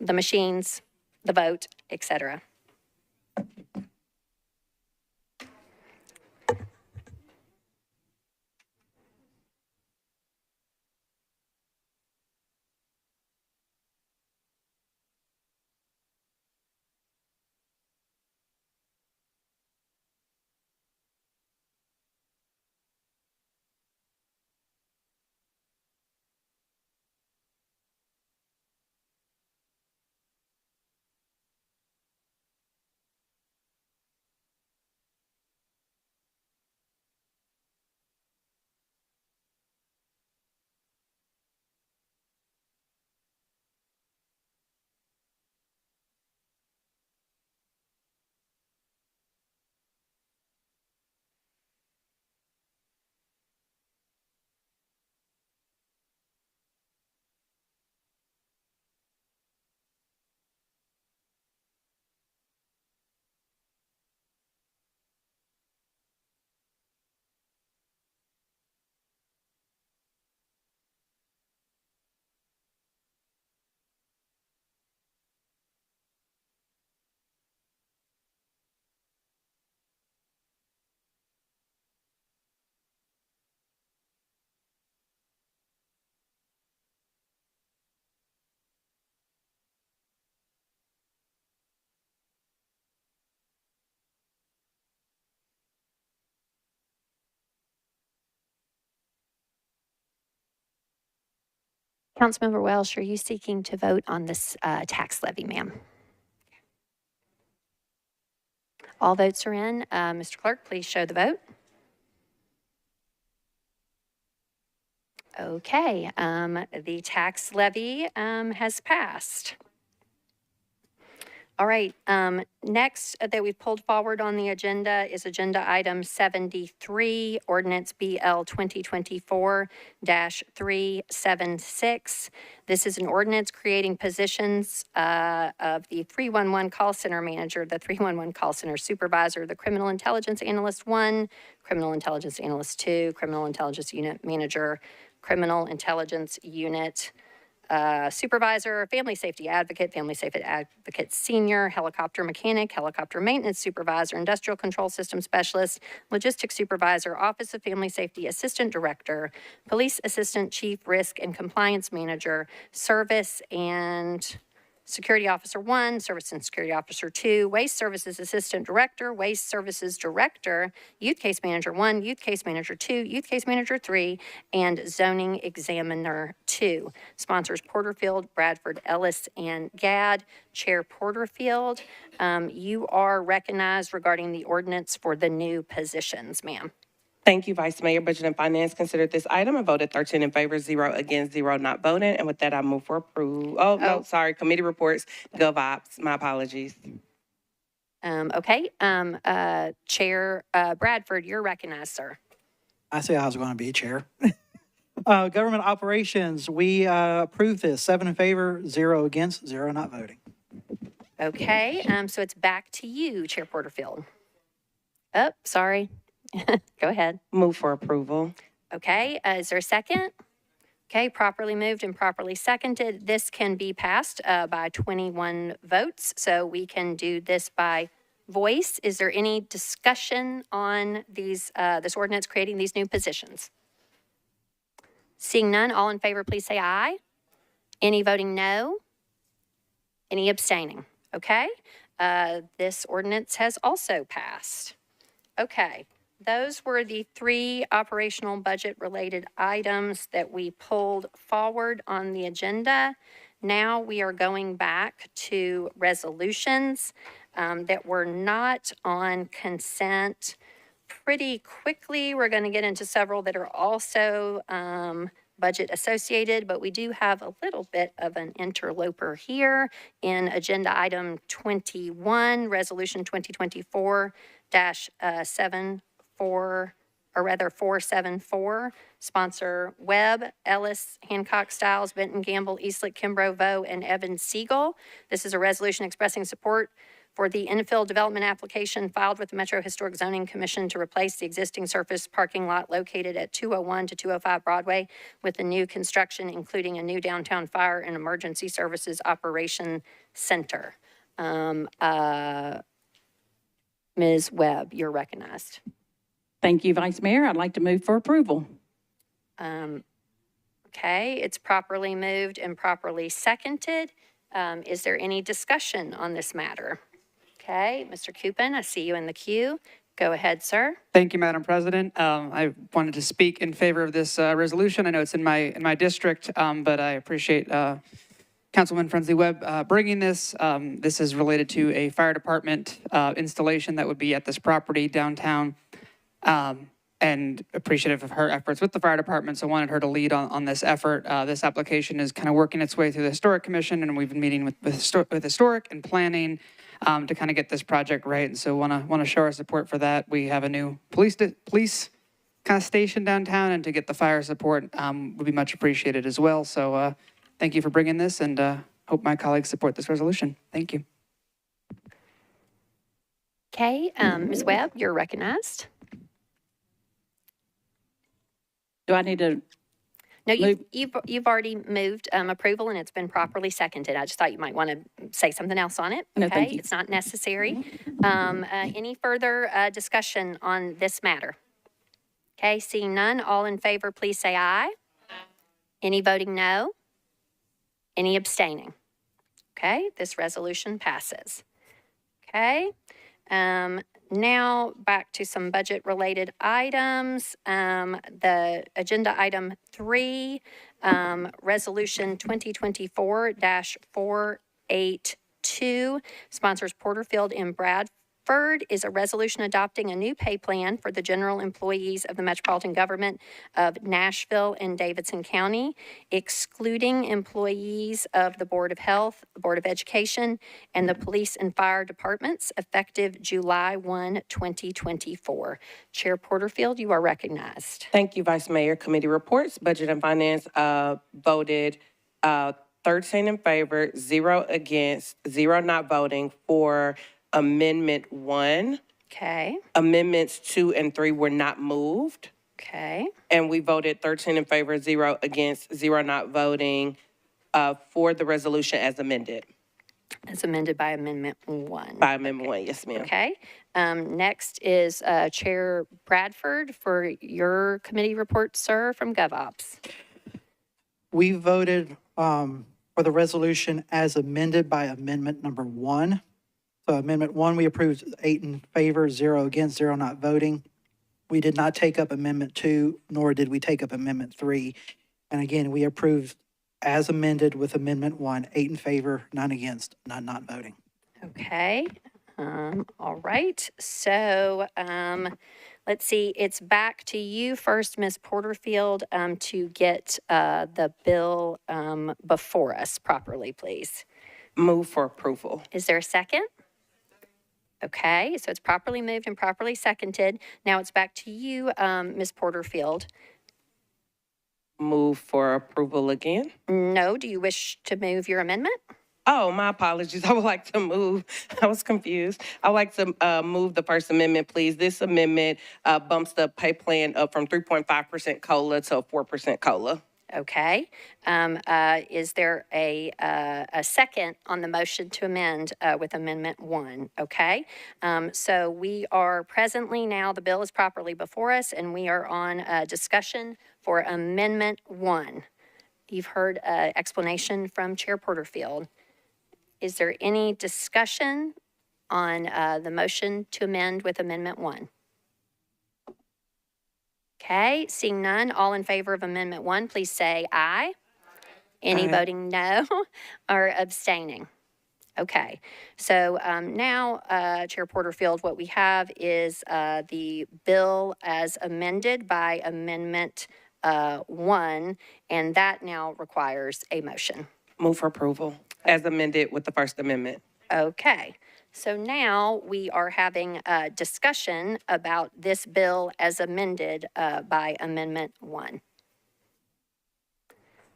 machines, the vote, et cetera. Councilmember Welsh, are you seeking to vote on this tax levy, ma'am? All votes are in. Mr. Clerk, please show the vote. Okay, the tax levy has passed. All right, next that we've pulled forward on the agenda is agenda item 73, ordinance BL 2024-376. This is an ordinance creating positions of the 311 call center manager, the 311 call center supervisor, the criminal intelligence analyst 1, criminal intelligence analyst 2, criminal intelligence unit manager, criminal intelligence unit supervisor, family safety advocate senior, helicopter mechanic, helicopter maintenance supervisor, industrial control system specialist, logistics supervisor, office of family safety assistant director, police assistant chief risk and compliance manager, service and security officer 1, service and security officer 2, waste services assistant director, waste services director, youth case manager 1, youth case manager 2, youth case manager 3, and zoning examiner 2. Sponsors Porterfield, Bradford, Ellis, and Gadd. Chair Porterfield, you are recognized regarding the ordinance for the new positions, ma'am. Thank you, Vice Mayor. Budget and Finance considered this item and voted 13 in favor, 0 against, 0 not voting. And with that, I move for approval. Oh, no, sorry. Committee reports, GovOps. My apologies. Okay. Chair Bradford, you're recognized, sir. I say I was going to be chair. Government operations, we approved this, 7 in favor, 0 against, 0 not voting. Okay. So it's back to you, Chair Porterfield. Oh, sorry. Go ahead. Move for approval. Okay, is there a second? Okay, properly moved and properly seconded. This can be passed by 21 votes, so we can do this by voice. Is there any discussion on these, this ordinance creating these new positions? Seeing none, all in favor, please say aye. Any voting no? Any abstaining? Okay. This ordinance has also passed. Okay. Those were the 3 operational budget-related items that we pulled forward on the agenda. Now we are going back to resolutions that were not on consent. Pretty quickly, we're going to get into several that are also budget associated, but we do have a little bit of an interloper here in agenda item 21, resolution 474, sponsor Webb, Ellis, Hancock, Stiles, Benton, Gamble, Eastlick, Kimbrough, Vo, and Evans Siegel. This is a resolution expressing support for the infill development application filed with the Metro Historic Zoning Commission to replace the existing surface parking lot located at 201 to 205 Broadway with the new construction, including a new downtown fire and emergency services operation center. Ms. Webb, you're recognized. Thank you, Vice Mayor. I'd like to move for approval. Okay, it's properly moved and properly seconded. Is there any discussion on this matter? Okay, Mr. Cupin, I see you in the queue. Go ahead, sir. Thank you, Madam President. I wanted to speak in favor of this resolution. I know it's in my district, but I appreciate Councilman Friendly Webb bringing this. This is related to a fire department installation that would be at this property downtown, and appreciative of her efforts with the fire department. So wanted her to lead on this effort. This application is kind of working its way through the Historic Commission, and we've been meeting with Historic and planning to kind of get this project right. And so want to show our support for that. We have a new police kind of station downtown, and to get the fire support would be much appreciated as well. So thank you for bringing this, and hope my colleagues support this resolution. Thank you. Okay, Ms. Webb, you're recognized. Do I need to? No, you've already moved approval, and it's been properly seconded. I just thought you might want to say something else on it. No, okay, thank you. It's not necessary. Any further discussion on this matter? Okay, seeing none, all in favor, please say aye. Any voting no? Any abstaining? Okay, this resolution passes. Okay. Now back to some budget-related items. The agenda item 3, resolution 2024-482, sponsors Porterfield and Bradford, is a resolution adopting a new pay plan for the general employees of the Metropolitan Government of Nashville and Davidson County, excluding employees of the Board of Health, Board of Education, and the Police and Fire Departments, effective July 1, 2024. Chair Porterfield, you are recognized. Thank you, Vice Mayor. Committee reports. Budget and Finance voted 13 in favor, 0 against, 0 not voting for Amendment 1. Okay. Amendments 2 and 3 were not moved. Okay. And we voted 13 in favor, 0 against, 0 not voting for the resolution as amended. As amended by Amendment 1. By Amendment 1, yes, ma'am. Okay. Next is Chair Bradford for your committee report, sir, from GovOps. We voted for the resolution as amended by amendment number 1. So amendment 1, we approved 8 in favor, 0 against, 0 not voting. We did not take up amendment 2, nor did we take up amendment 3. And again, we approved as amended with amendment 1, 8 in favor, 9 against, 9 not voting. Okay. All right. So let's see. It's back to you first, Ms. Porterfield, to get the bill before us properly, please. Move for approval. Is there a second? Okay, so it's properly moved and properly seconded. Now it's back to you, Ms. Porterfield. Move for approval again? No, do you wish to move your amendment? Oh, my apologies. I would like to move. I was confused. I would like to move the first amendment, please. This amendment bumps the pay plan up from 3.5% COLA to 4% COLA. Okay. Is there a second on the motion to amend with Amendment 1? Okay. So we are presently now, the bill is properly before us, and we are on discussion for Amendment 1. You've heard explanation from Chair Porterfield. Is there any discussion on the motion to amend with Amendment 1? Okay, seeing none, all in favor of Amendment 1, please say aye. Any voting no or abstaining? Okay, so now, Chair Porterfield, what we have is the bill as amended by Amendment 1, and that now requires a motion. Move for approval as amended with the First Amendment. Okay, so now we are having a discussion about this bill as amended by Amendment 1.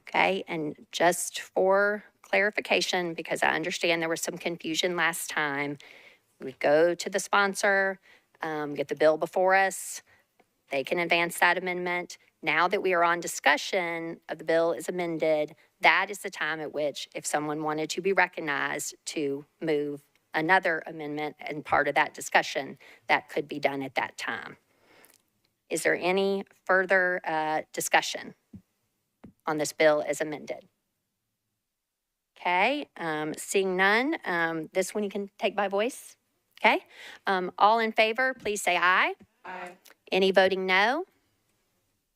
Okay, and just for clarification, because I understand there was some confusion last time, we go to the sponsor, get the bill before us, they can advance that amendment. Now that we are on discussion of the bill as amended, that is the time at which, if someone wanted to be recognized to move another amendment and part of that discussion, that could be done at that time. Is there any further discussion on this bill as amended? Okay, seeing none, this one you can take by voice. Okay, all in favor, please say aye. Aye. Any voting no?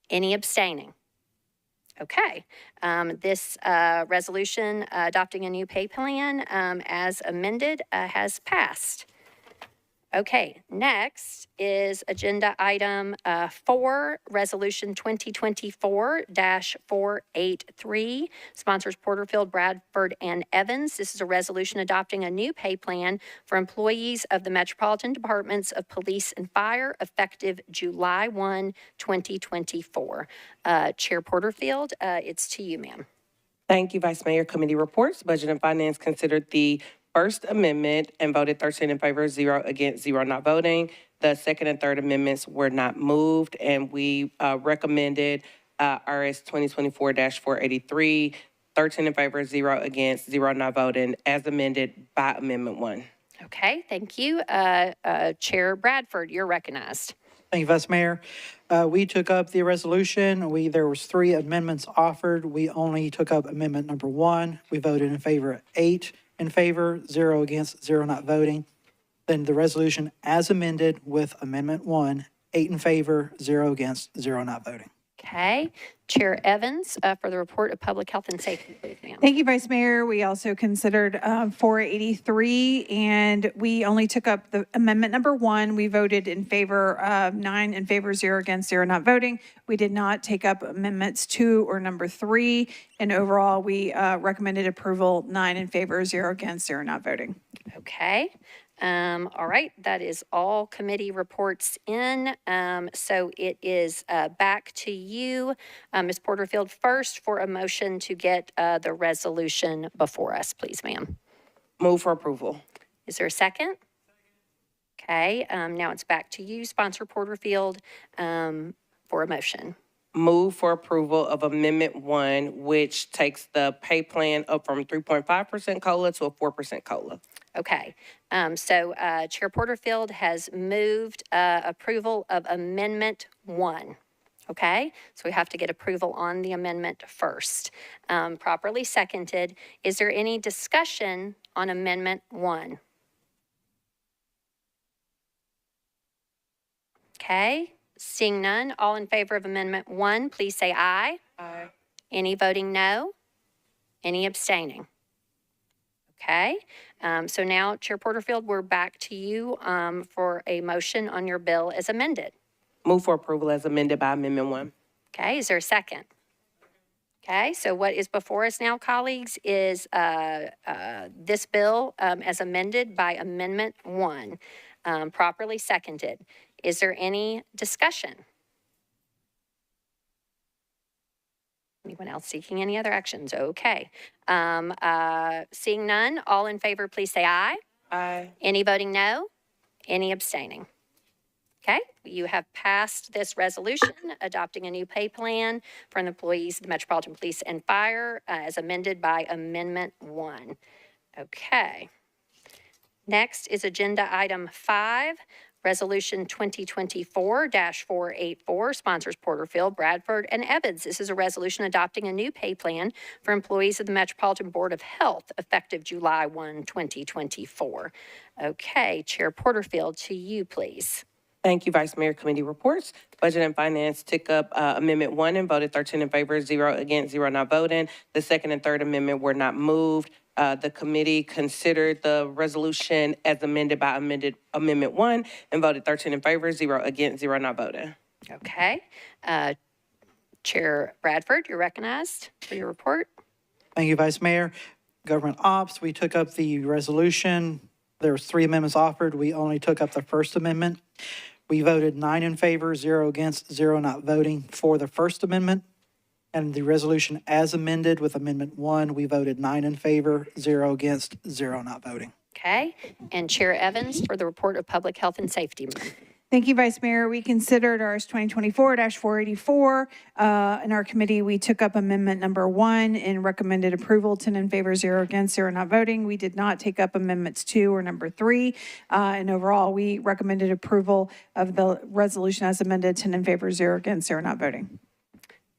Any abstaining? Okay, this resolution adopting a new pay plan as amended has passed. Okay, next is agenda item 4, Resolution 2024-483, sponsors Porterfield, Bradford, and Evans. This is a resolution adopting a new pay plan for employees of the Metropolitan Departments of Police and Fire effective July 1, 2024. Chair Porterfield, it's to you, ma'am. Thank you, Vice Mayor. Committee reports. Budget and Finance considered the First Amendment and voted 13 in favor, 0 against, 0 not voting. The Second and Third Amendments were not moved, and we recommended RS 2024-483, 13 in favor, 0 against, 0 not voting, as amended by Amendment 1. Okay, thank you. Chair Bradford, you're recognized. Thank you, Vice Mayor. We took up the resolution. There was 3 amendments offered. We only took up amendment number 1. We voted in favor 8 in favor, 0 against, 0 not voting. Then the resolution as amended with amendment 1, 8 in favor, 0 against, 0 not voting. Okay. Chair Evans for the report of Public Health and Safety, please, ma'am. Thank you, Vice Mayor. We also considered 483, and we only took up the amendment number 1. We voted in favor of 9 in favor, 0 against, 0 not voting. We did not take up amendments 2 or number 3, and overall, we recommended approval 9 in favor, 0 against, 0 not voting. Okay. All right, that is all committee reports in. So it is back to you, Ms. Porterfield, first for a motion to get the resolution before us, please, ma'am. Move for approval. Is there a second? Okay, now it's back to you, Sponsor Porterfield, for a motion. Move for approval of Amendment 1, which takes the pay plan up from 3.5% COLA to a 4% COLA. Okay, so Chair Porterfield has moved approval of Amendment 1. Okay, so we have to get approval on the amendment first. Properly seconded. Is there any discussion on Amendment 1? Okay, seeing none, all in favor of Amendment 1, please say aye. Aye. Any voting no? Any abstaining? Okay, so now, Chair Porterfield, we're back to you for a motion on your bill as amended. Move for approval as amended by Amendment 1. Okay, is there a second? Okay, so what is before us now, colleagues, is this bill as amended by Amendment 1, properly seconded. Is there any discussion? Anyone else seeking any other actions? Okay. Seeing none, all in favor, please say aye. Aye. Any voting no? Any abstaining? Okay, you have passed this resolution adopting a new pay plan for employees of the Metropolitan Police and Fire as amended by Amendment 1. Okay. Next is Agenda Item 5, Resolution 2024-484, sponsors Porterfield, Bradford, and Evans. This is a resolution adopting a new pay plan for employees of the Metropolitan Board of Health effective July 1, 2024. Okay, Chair Porterfield, to you, please. Thank you, Vice Mayor. Committee reports. Budget and Finance took up Amendment 1 and voted 13 in favor, 0 against, 0 not voting. The second and third amendment were not moved. The committee considered the resolution as amended by Amendment 1 and voted 13 in favor, 0 against, 0 not voting. Okay. Chair Bradford, you're recognized for your report. Thank you, Vice Mayor. Government Ops, we took up the resolution. There was 3 amendments offered. We only took up the first amendment. We voted 9 in favor, 0 against, 0 not voting for the First Amendment. And the resolution as amended with Amendment 1, we voted 9 in favor, 0 against, 0 not voting. Okay. And Chair Evans for the report of Public Health and Safety. Thank you, Vice Mayor. We considered ours 2024-484. In our committee, we took up Amendment number 1 and recommended approval, 10 in favor, 0 against, 0 not voting. We did not take up Amendments 2 or number 3. And overall, we recommended approval of the resolution as amended, 10 in favor, 0 against, 0 not voting.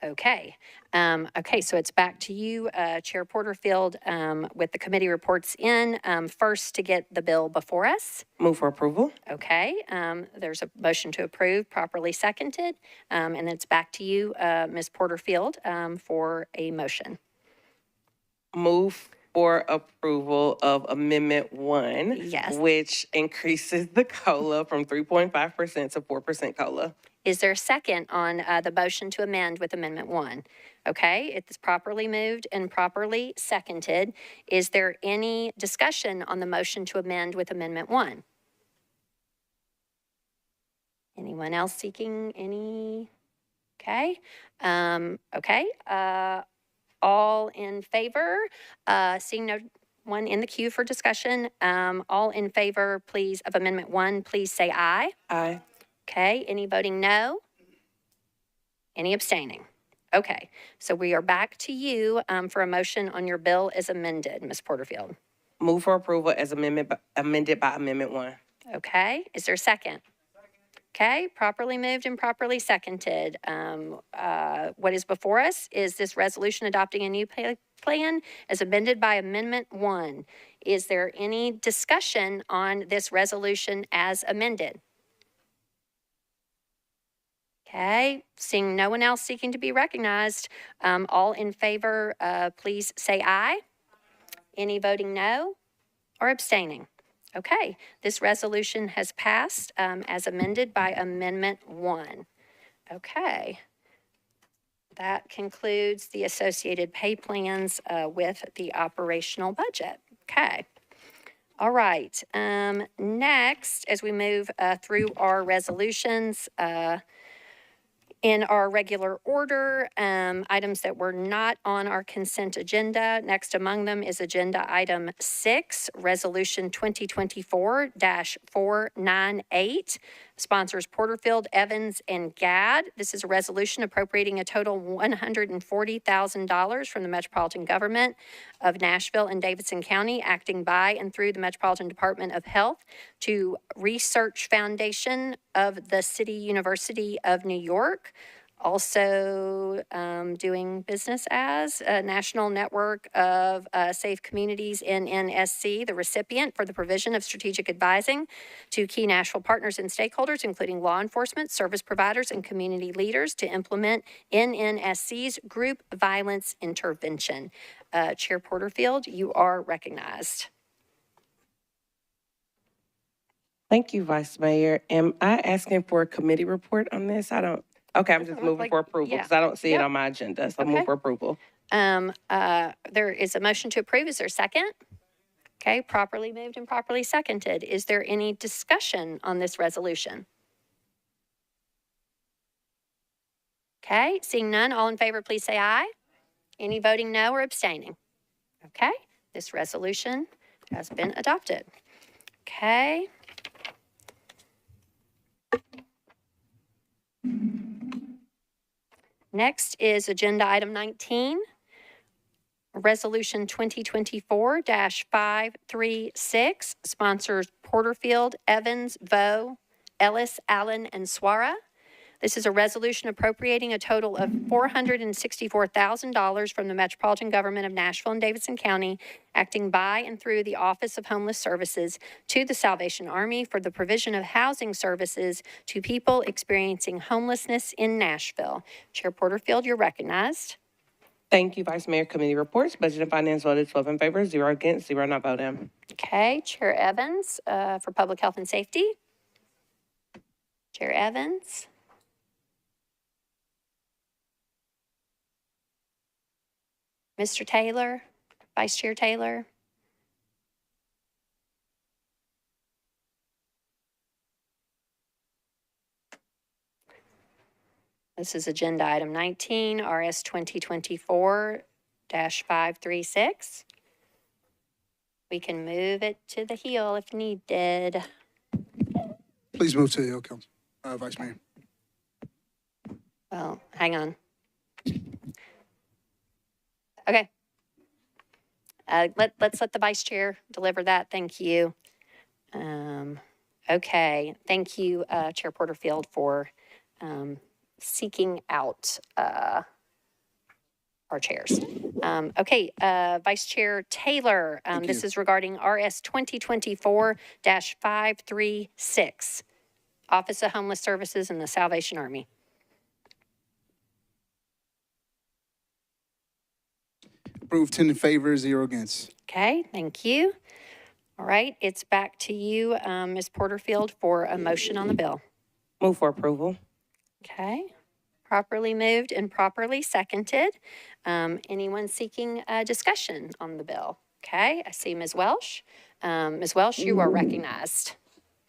Okay. Okay, so it's back to you, Chair Porterfield, with the committee reports in. First, to get the bill before us. Move for approval. Okay, there's a motion to approve, properly seconded. And then it's back to you, Ms. Porterfield, for a motion. Move for approval of Amendment 1. Yes. Which increases the COLA from 3.5% to 4% COLA. Is there a second on the motion to amend with Amendment 1? Okay, it's properly moved and properly seconded. Is there any discussion on the motion to amend with Amendment 1? Anyone else seeking any? Okay. Okay. All in favor? Seeing no one in the queue for discussion, all in favor, please, of Amendment 1, please say aye. Aye. Okay, any voting no? Any abstaining? Okay, so we are back to you for a motion on your bill as amended, Ms. Porterfield. Move for approval as amended by Amendment 1. Okay, is there a second? Okay, properly moved and properly seconded. What is before us is this resolution adopting a new pay plan as amended by Amendment 1. Is there any discussion on this resolution as amended? Okay, seeing no one else seeking to be recognized, all in favor, please say aye. Any voting no or abstaining? Okay, this resolution has passed as amended by Amendment 1. Okay, that concludes the associated pay plans with the operational budget. Okay. All right, next, as we move through our resolutions, in our regular order, items that were not on our consent agenda. Next among them is Agenda Item 6, Resolution 2024-498, sponsors Porterfield, Evans, and Gadd. This is a resolution appropriating a total $140,000 from the Metropolitan Government of Nashville and Davidson County, acting by and through the Metropolitan Department of Health, to Research Foundation of the City University of New York. Also doing business as a National Network of Safe Communities, NNSC, the recipient for the provision of strategic advising to key Nashville partners and stakeholders, including law enforcement, service providers, and community leaders to implement NNSC's group violence intervention. Chair Porterfield, you are recognized. Thank you, Vice Mayor. Am I asking for a committee report on this? Okay, I'm just moving for approval because I don't see it on my agenda, so move for approval. There is a motion to approve. Is there a second? Okay, properly moved and properly seconded. Is there any discussion on this resolution? Okay, seeing none, all in favor, please say aye. Any voting no or abstaining? Okay, this resolution has been adopted. Okay. Next is agenda item 19, Resolution 2024-536, sponsors Porterfield, Evans, Vo, Ellis, Allen, and Swara. This is a resolution appropriating a total of $464,000 from the Metropolitan Government of Nashville and Davidson County, acting by and through the Office of Homeless Services to the Salvation Army for the provision of housing services to people experiencing homelessness in Nashville. Chair Porterfield, you're recognized. Thank you, Vice Mayor. Committee reports. Budget and Finance voted 12 in favor, 0 against, 0 not voting. Okay, Chair Evans for Public Health and Safety. Chair Evans. Mr. Taylor, Vice Chair Taylor. This is agenda item 19, RS 2024-536. We can move it to the Hill if needed. Please move to the Hill, Council, Vice Mayor. Well, hang on. Okay. Let's let the Vice Chair deliver that. Thank you. Okay. Thank you, Chair Porterfield, for seeking out our chairs. Okay, Vice Chair Taylor, this is regarding RS 2024-536, Office of Homeless Services and the Salvation Army. Approved, 10 in favor, 0 against. Okay, thank you. All right, it's back to you, Ms. Porterfield, for a motion on the bill. Move for approval. Okay, properly moved and properly seconded. Anyone seeking discussion on the bill? Okay, I see Ms. Welsh. Ms. Welsh, you are recognized.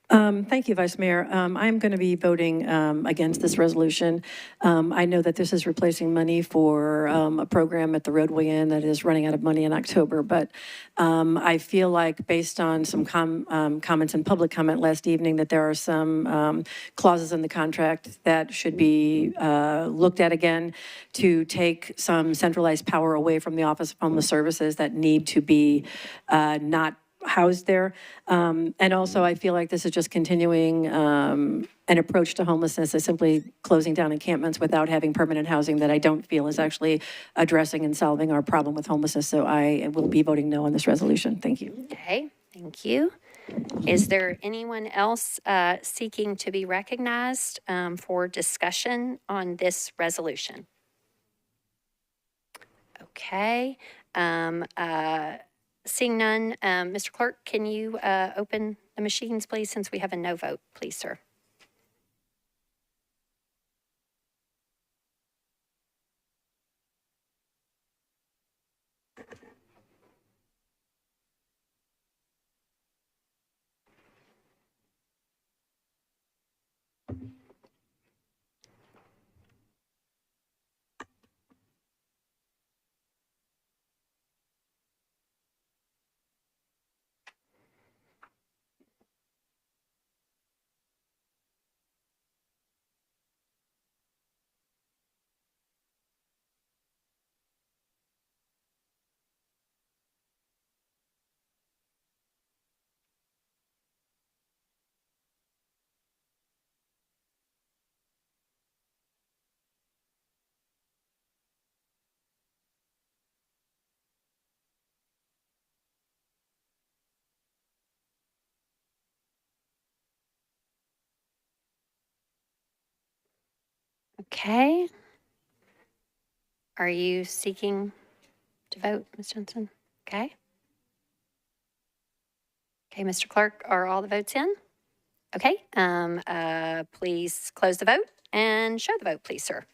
Thank you, Vice Mayor. I'm going to be voting against this resolution. I know that this is replacing money for a program at the Roadway Inn that is running out of money in October, but I feel like based on some comments and public comment last evening that there are some clauses in the contract that should be looked at again to take some centralized power away from the Office of Homeless Services that need to be not housed there. And also, I feel like this is just continuing an approach to homelessness is simply closing down encampments without having permanent housing that I don't feel is actually addressing and solving our problem with homelessness. So I will be voting no on this resolution. Thank you. Okay, thank you. Is there anyone else seeking to be recognized for discussion on this resolution? Okay. Seeing none, Mr. Clerk, can you open the machines, please, since we have a no vote, please, sir? Okay. Are you seeking to vote, Ms. Johnson? Okay. Okay, Mr. Clerk, are all the votes in? Okay. Please close the vote and show the vote, please, sir.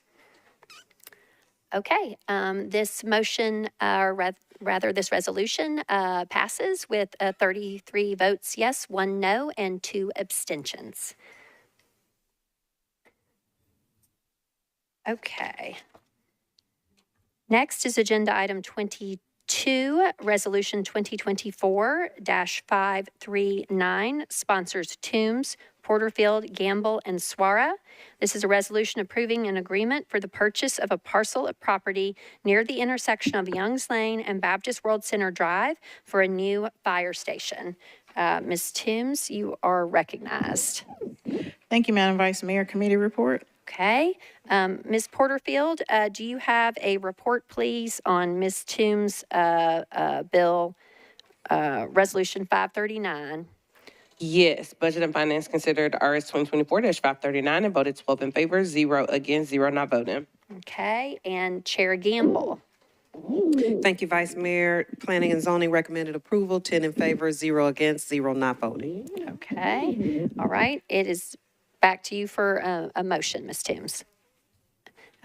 Okay. This motion, rather this resolution passes with 33 votes yes, 1 no, and 2 abstentions. Okay. Next is agenda item 22, 2, Resolution 2024-539, sponsors Toombs, Porterfield, Gamble, and Swara. This is a resolution approving an agreement for the purchase of a parcel of property near the intersection of Youngs Lane and Baptist World Center Drive for a new fire station. Ms. Toombs, you are recognized. Thank you, Madam Vice Mayor. Committee report. Okay. Ms. Porterfield, do you have a report, please, on Ms. Toombs' bill, Resolution 539? Yes, Budget and Finance considered RS 2024-539 and voted 12 in favor, 0 against, 0 not voting. Okay. And Chair Gamble. Thank you, Vice Mayor. Planning and Zoning recommended approval, 10 in favor, 0 against, 0 not voting. Okay. All right. It is back to you for a motion, Ms. Toombs.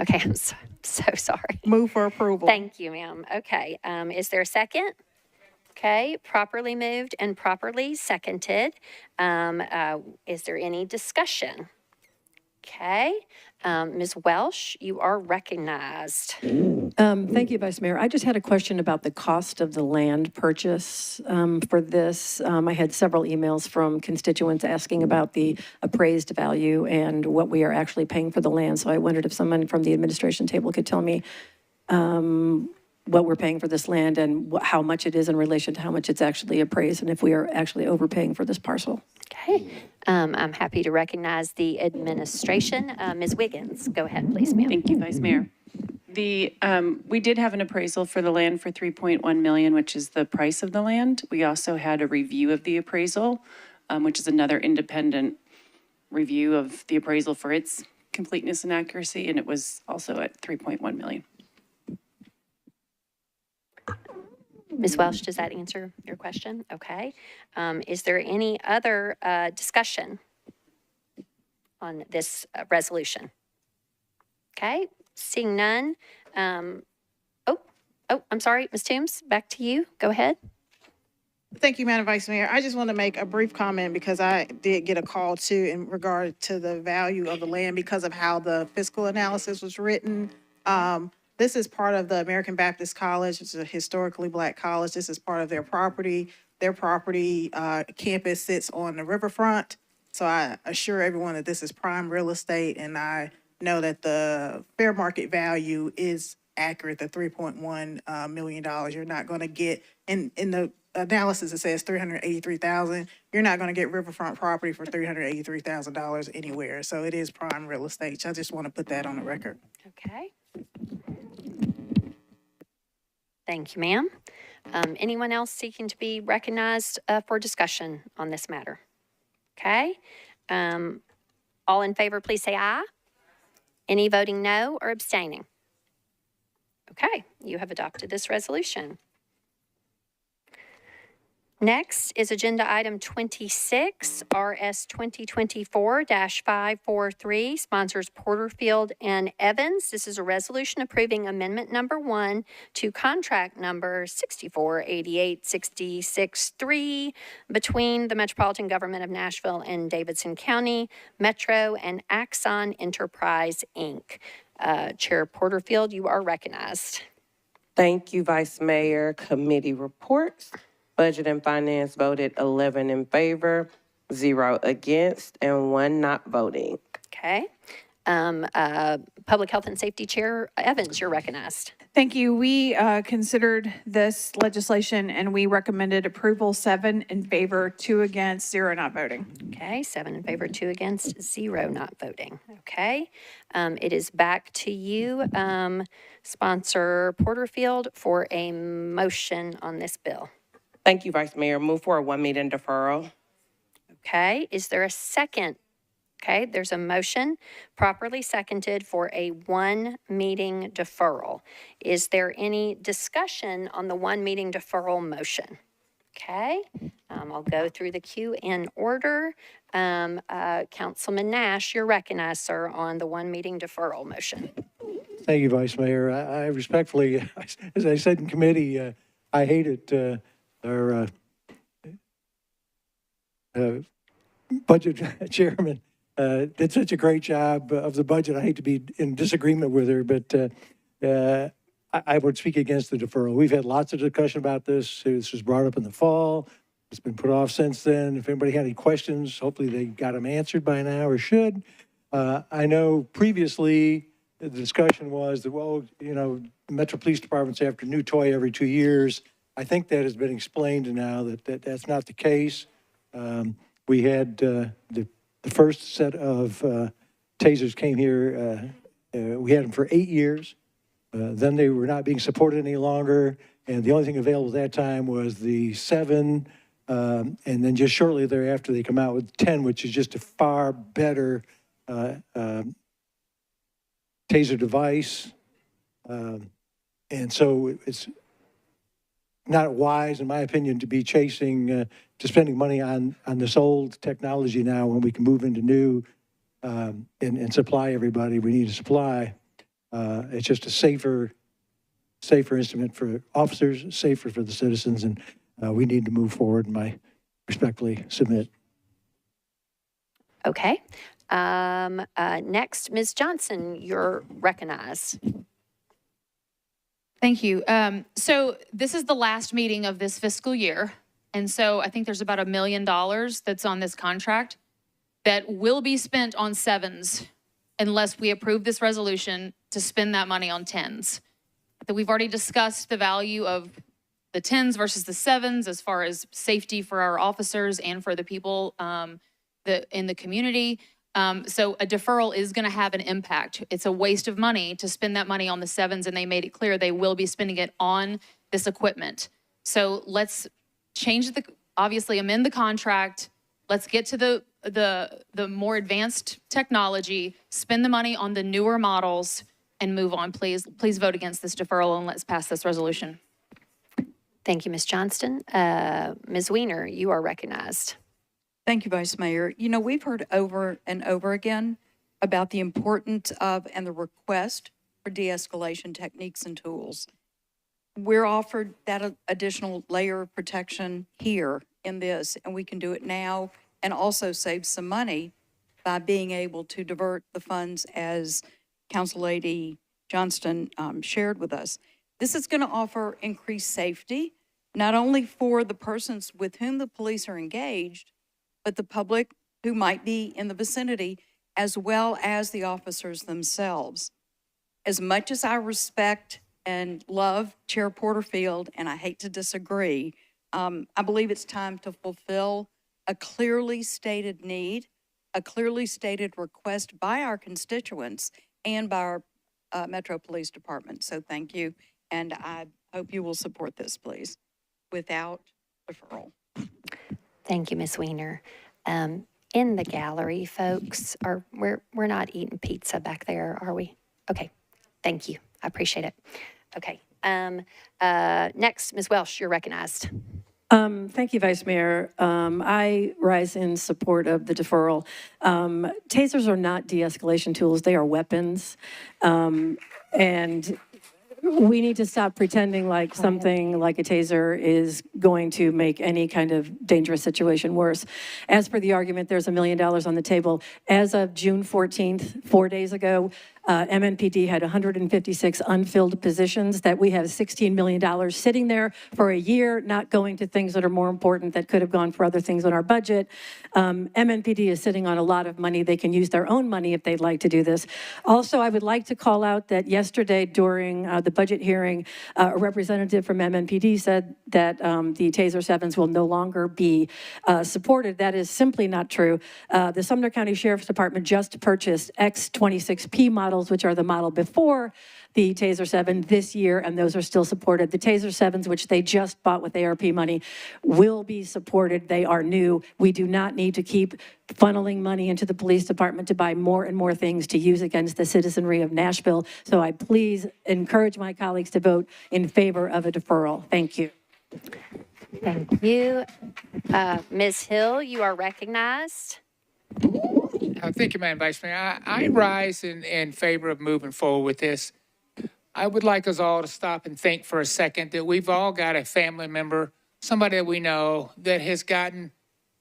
Okay. I'm so sorry. Move for approval. Thank you, ma'am. Okay. Is there a second? Okay. Properly moved and properly seconded. Is there any discussion? Okay. Ms. Welsh, you are recognized. Thank you, Vice Mayor. I just had a question about the cost of the land purchase for this. I had several emails from constituents asking about the appraised value and what we are actually paying for the land. So I wondered if someone from the administration table could tell me what we're paying for this land and how much it is in relation to how much it's actually appraised and if we are actually overpaying for this parcel. Okay. I'm happy to recognize the administration. Ms. Wiggins, go ahead, please, ma'am. Thank you, Vice Mayor. We did have an appraisal for the land for $3.1 million, which is the price of the land. We also had a review of the appraisal, which is another independent review of the appraisal for its completeness and accuracy, and it was also at $3.1 million. Ms. Welsh, does that answer your question? Okay. Is there any other discussion on this resolution? Okay. Seeing none. I'm sorry, Ms. Toombs, back to you. Go ahead. Thank you, Madam Vice Mayor. I just want to make a brief comment because I did get a call too in regard to the value of the land because of how the fiscal analysis was written. This is part of the American Baptist College. It's a historically Black college. This is part of their property. Their property campus sits on the riverfront. So I assure everyone that this is prime real estate, and I know that the fair market value is accurate, the $3.1 million. You're not going to get, in the analysis it says $383,000. You're not going to get riverfront property for $383,000 anywhere. So it is prime real estate. So I just want to put that on the record. Okay. Thank you, ma'am. Anyone else seeking to be recognized for discussion on this matter? Okay. All in favor, please say aye. Any voting no or abstaining? Okay, you have adopted this resolution. Next is agenda item 26, RS 2024-543, sponsors Porterfield and Evans. This is a resolution approving amendment number 1 to contract number 648866-3 between the Metropolitan Government of Nashville and Davidson County, Metro, and Axon Enterprise, Inc. Chair Porterfield, you are recognized. Thank you, Vice Mayor. Committee reports. Budget and Finance voted 11 in favor, 0 against, and 1 not voting. Okay. Public Health and Safety Chair Evans, you're recognized. Thank you. We considered this legislation and we recommended approval, 7 in favor, 2 against, 0 not voting. Okay, 7 in favor, 2 against, 0 not voting. Okay. It is back to you, Sponsor Porterfield, for a motion on this bill. Thank you, Vice Mayor. Move for a 1-meeting deferral. Okay, is there a second? Okay, there's a motion properly seconded for a 1-meeting deferral. Is there any discussion on the 1-meeting deferral motion? Okay, I'll go through the queue in order. Councilman Nash, you're recognized, sir, on the 1-meeting deferral motion. Thank you, Vice Mayor. I respectfully, as I said in committee, I hate it. Our budget chairman did such a great job of the budget. I hate to be in disagreement with her, but I would speak against the deferral. We've had lots of discussion about this. This was brought up in the fall. It's been put off since then. If anybody had any questions, hopefully they got them answered by now or should. I know previously the discussion was that, well, you know, Metro Police Department's after a new toy every 2 years. I think that has been explained now that that's not the case. We had the first set of tasers came here. We had them for 8 years. Then they were not being supported any longer. And the only thing available at that time was the 7. And then just shortly thereafter, they come out with 10, which is just a far better taser device. And so it's not wise, in my opinion, to be chasing, to spending money on this old technology now when we can move into new and supply everybody we need to supply. It's just a safer instrument for officers, safer for the citizens, and we need to move forward, and I respectfully submit. Okay. Next, Ms. Johnson, you're recognized. Thank you. So this is the last meeting of this fiscal year. And so I think there's about $1 million that's on this contract that will be spent on 7s unless we approve this resolution to spend that money on 10s. That we've already discussed the value of the 10s versus the 7s as far as safety for our officers and for the people in the community. So a deferral is going to have an impact. It's a waste of money to spend that money on the 7s, and they made it clear they will be spending it on this equipment. So let's change obviously amend the contract. Let's get to the more advanced technology, spend the money on the newer models, and move on. Please vote against this deferral and let's pass this resolution. Thank you, Ms. Johnston. Ms. Weiner, you are recognized. Thank you, Vice Mayor. You know, we've heard over and over again about the importance of and the request for de-escalation techniques and tools. We're offered that additional layer of protection here in this, and we can do it now and also save some money by being able to divert the funds as Council Lady Johnston shared with us. This is going to offer increased safety, not only for the persons with whom the police are engaged, but the public who might be in the vicinity, as well as the officers themselves. As much as I respect and love Chair Porterfield, and I hate to disagree, I believe it's time to fulfill a clearly stated need, a clearly stated request by our constituents and by our Metro Police Department. So thank you, and I hope you will support this, please, without deferral. Thank you, Ms. Weiner. In the gallery, folks, we're not eating pizza back there, are we? Okay, thank you. I appreciate it. Okay. Next, Ms. Welsh, you're recognized. Thank you, Vice Mayor. I rise in support of the deferral. Tasers are not de-escalation tools. They are weapons. And we need to stop pretending like something like a taser is going to make any kind of dangerous situation worse. As for the argument, there's $1 million on the table. As of June 14th, 4 days ago, MNPD had 156 unfilled positions that we have $16 million sitting there for a year, not going to things that are more important that could have gone for other things in our budget. MNPD is sitting on a lot of money. They can use their own money if they'd like to do this. Also, I would like to call out that yesterday during the budget hearing, a representative from MNPD said that the Taser 7s will no longer be supported. That is simply not true. The Sumner County Sheriff's Department just purchased X26P models, which are the model before the Taser 7 this year, and those are still supported. The Taser 7s, which they just bought with ARP money, will be supported. They are new. We do not need to keep funneling money into the police department to buy more and more things to use against the citizenry of Nashville. So I please encourage my colleagues to vote in favor of a deferral. Thank you. Thank you. Ms. Hill, you are recognized. Thank you, Madam Vice Mayor. I rise in favor of moving forward with this. I would like us all to stop and think for a second that we've all got a family member, somebody that we know that has gotten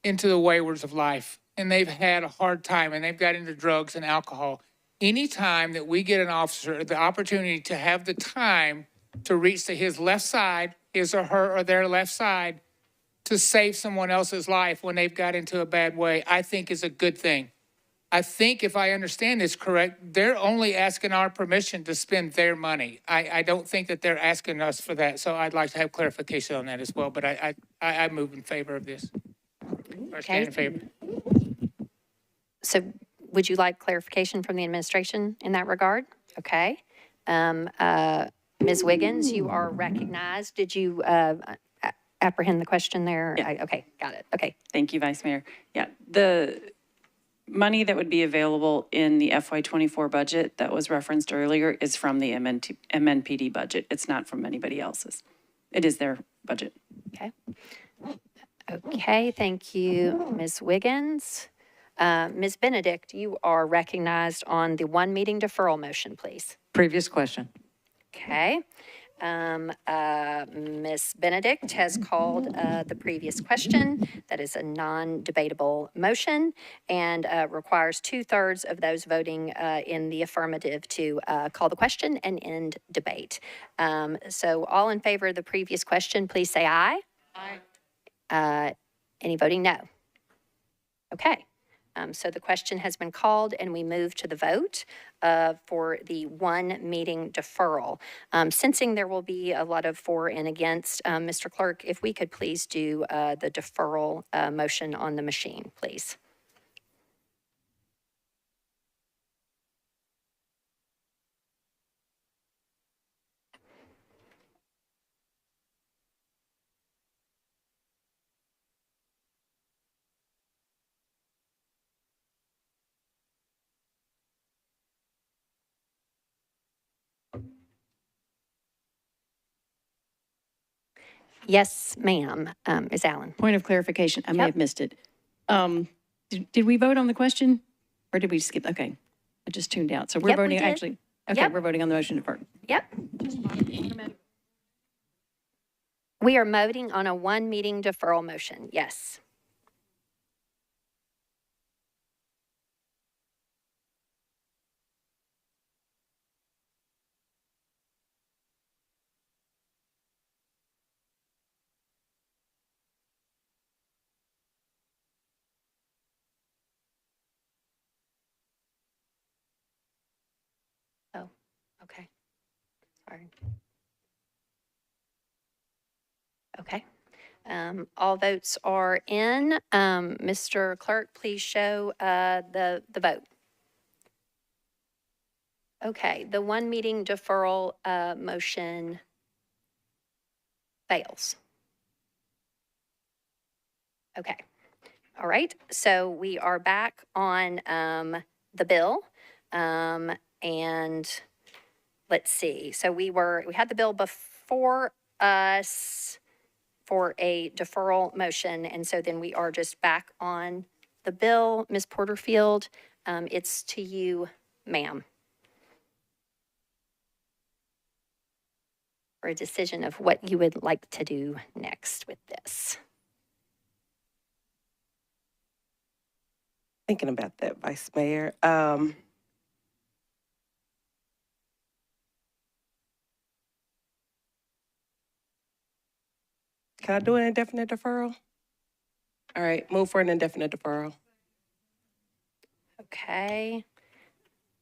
into the waywards of life, and they've had a hard time, and they've got into drugs and alcohol. Anytime that we get an officer the opportunity to have the time to reach to his left side, his or her or their left side, to save someone else's life when they've got into a bad way, I think is a good thing. I think if I understand this correct, they're only asking our permission to spend their money. I don't think that they're asking us for that. So I'd like to have clarification on that as well, but I move in favor of this. Or stand in favor. So would you like clarification from the administration in that regard? Okay. Ms. Wiggins, you are recognized. Did you apprehend the question there? Yeah. Okay, got it. Okay. Thank you, Vice Mayor. Yeah, the money that would be available in the FY24 budget that was referenced earlier is from the MNPD budget. It's not from anybody else's. It is their budget. Okay. Okay, thank you, Ms. Wiggins. Ms. Benedict, you are recognized on the one meeting deferral motion, please. Previous question. Okay. Ms. Benedict has called the previous question. That is a non-debatable motion and requires 2/3 of those voting in the affirmative to call the question and end debate. So all in favor of the previous question, please say aye. Aye. Any voting no? Okay. So the question has been called and we move to the vote for the one meeting deferral. Sensing there will be a lot of for and against, Mr. Clerk, if we could please do the deferral motion on the machine, please. Yes, ma'am. Ms. Allen. Point of clarification, I may Yep. have missed it. Did we vote on the question or did we skip? Okay, I just tuned out. So we're Yep, we voting did. actually. Okay, Yep. we're voting on the motion to defer. Yep. We are voting on a one meeting deferral motion. Yes. Oh, okay. Sorry. Okay. All votes are in. Mr. Clerk, please show the vote. Okay, the one meeting deferral motion fails. Okay. All right, so we are back on the bill. And let's see. So we had the bill before us for a deferral motion. And so then we are just back on the bill. Ms. Porterfield, it's to you, ma'am, for a decision of what you would like to do next with this. Thinking about that, Vice Mayor. Can I do an indefinite deferral? All right, move for an indefinite deferral. Okay.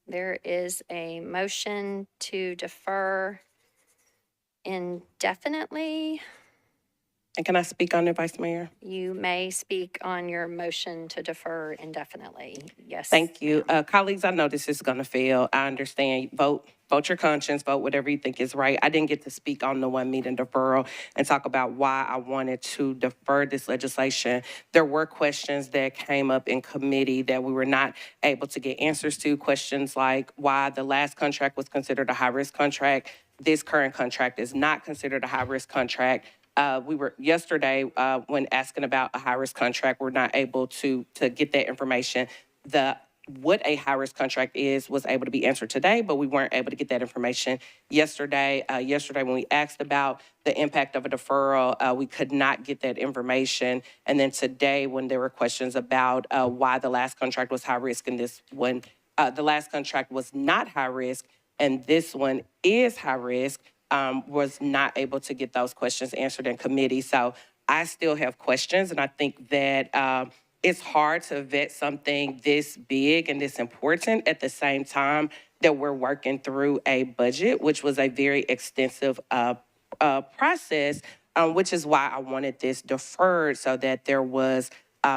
There is a motion to defer indefinitely. And can I speak on it, Vice Mayor? You may speak on your motion to defer indefinitely. Yes. Thank you. Colleagues, I know this is going to fail. I understand. Vote your conscience, vote whatever you think is right. I didn't get to speak on the one meeting deferral and talk about why I wanted to defer this legislation. There were questions that came up in committee that we were not able to get answers to. Questions like why the last contract was considered a high-risk contract. This current contract is not considered a high-risk contract. We were yesterday when asking about a high-risk contract, we're not able to get that information. What a high-risk contract is was able to be answered today, but we weren't able to get that information yesterday. Yesterday, when we asked about the impact of a deferral, we could not get that information. And then today, when there were questions about why the last contract was high-risk and this one, the last contract was not high-risk and this one is high-risk, was not able to get those questions answered in committee. So I still have questions, and I think that it's hard to vet something this big and this important at the same time that we're working through a budget, which was a very extensive process, which is why I wanted this deferred so that there was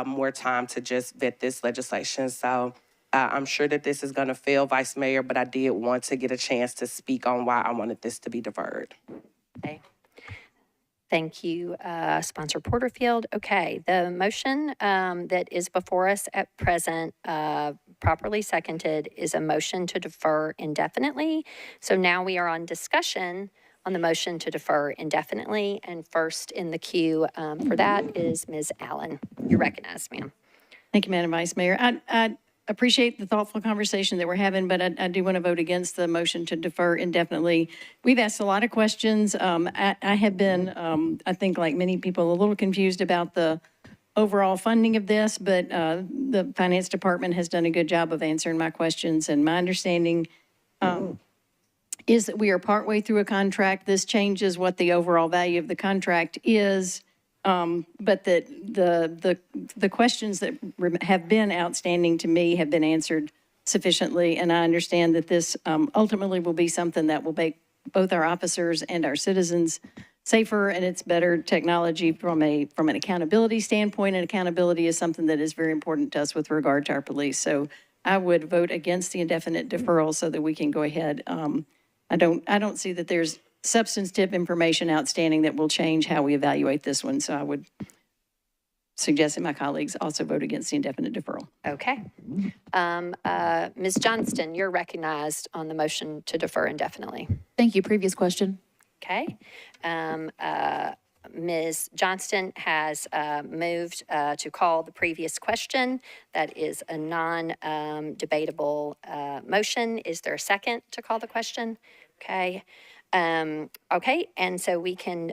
more time to just vet this legislation. So I'm sure that this is going to fail, Vice Mayor, but I did want to get a chance to speak on why I wanted this to be deferred. Okay. Thank you, Sponsor Porterfield. Okay, the motion that is before us at present, properly seconded, is a motion to defer indefinitely. So now we are on discussion on the motion to defer indefinitely. And first in the queue for that is Ms. Allen. You're recognized, ma'am. Thank you, Madam Vice Mayor. I appreciate the thoughtful conversation that we're having, but I do want to vote against the motion to defer indefinitely. We've asked a lot of questions. I have been, I think like many people, a little confused about the overall funding of this, but the Finance Department has done a good job of answering my questions. And my understanding is that we are partway through a contract. This changes what the overall value of the contract is. But that the questions that have been outstanding to me have been answered sufficiently, and I understand that this ultimately will be something that will make both our officers and our citizens safer, and it's better technology from an accountability standpoint, and accountability is something that is very important to us with regard to our police. So I would vote against the indefinite deferral so that we can go ahead. I don't see that there's substantive information outstanding that will change how we evaluate this one. So I would suggest that my colleagues also vote against the indefinite deferral. Okay. Ms. Johnston, you're recognized on the motion to defer indefinitely. Thank you. Previous question. Okay. Ms. Johnston has moved to call the previous question. That is a non-debatable motion. Is there a second to call the question? Okay. Okay, and so we can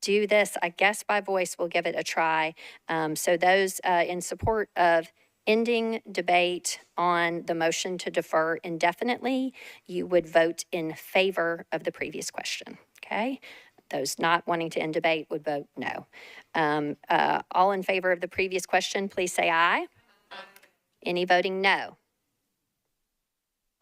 do this, I guess, by voice. We'll give it a try. So those in support of ending debate on the motion to defer indefinitely, you would vote in favor of the previous question, okay? Those not wanting to end debate would vote no. All in favor of the previous question, please say aye. Any voting no?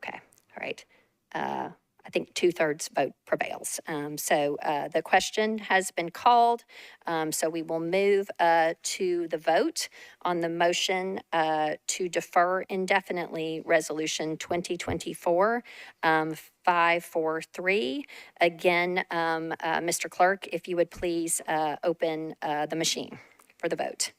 Okay, all right. I think 2/3 vote prevails. So the question has been called. So we will move to the vote on the motion to defer indefinitely Resolution 2024-543. Again, Mr. Clerk, if you would please open the machine for the vote.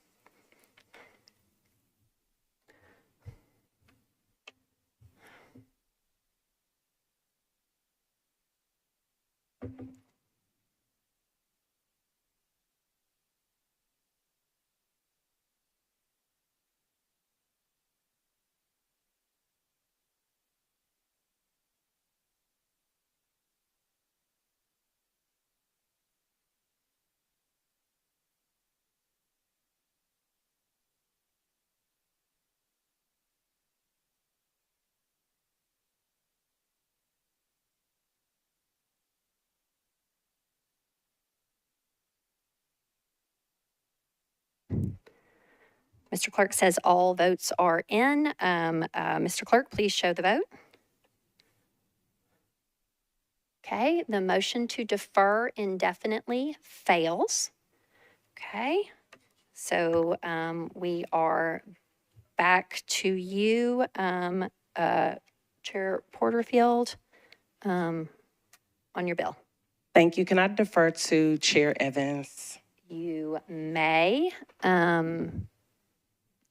Mr. Clerk says all votes are in. Mr. Clerk, please show the vote. Okay, the motion to defer indefinitely fails. Okay, so we are back to you, Chair Porterfield, on your bill. Thank you. Can I defer to Chair Evans? You may.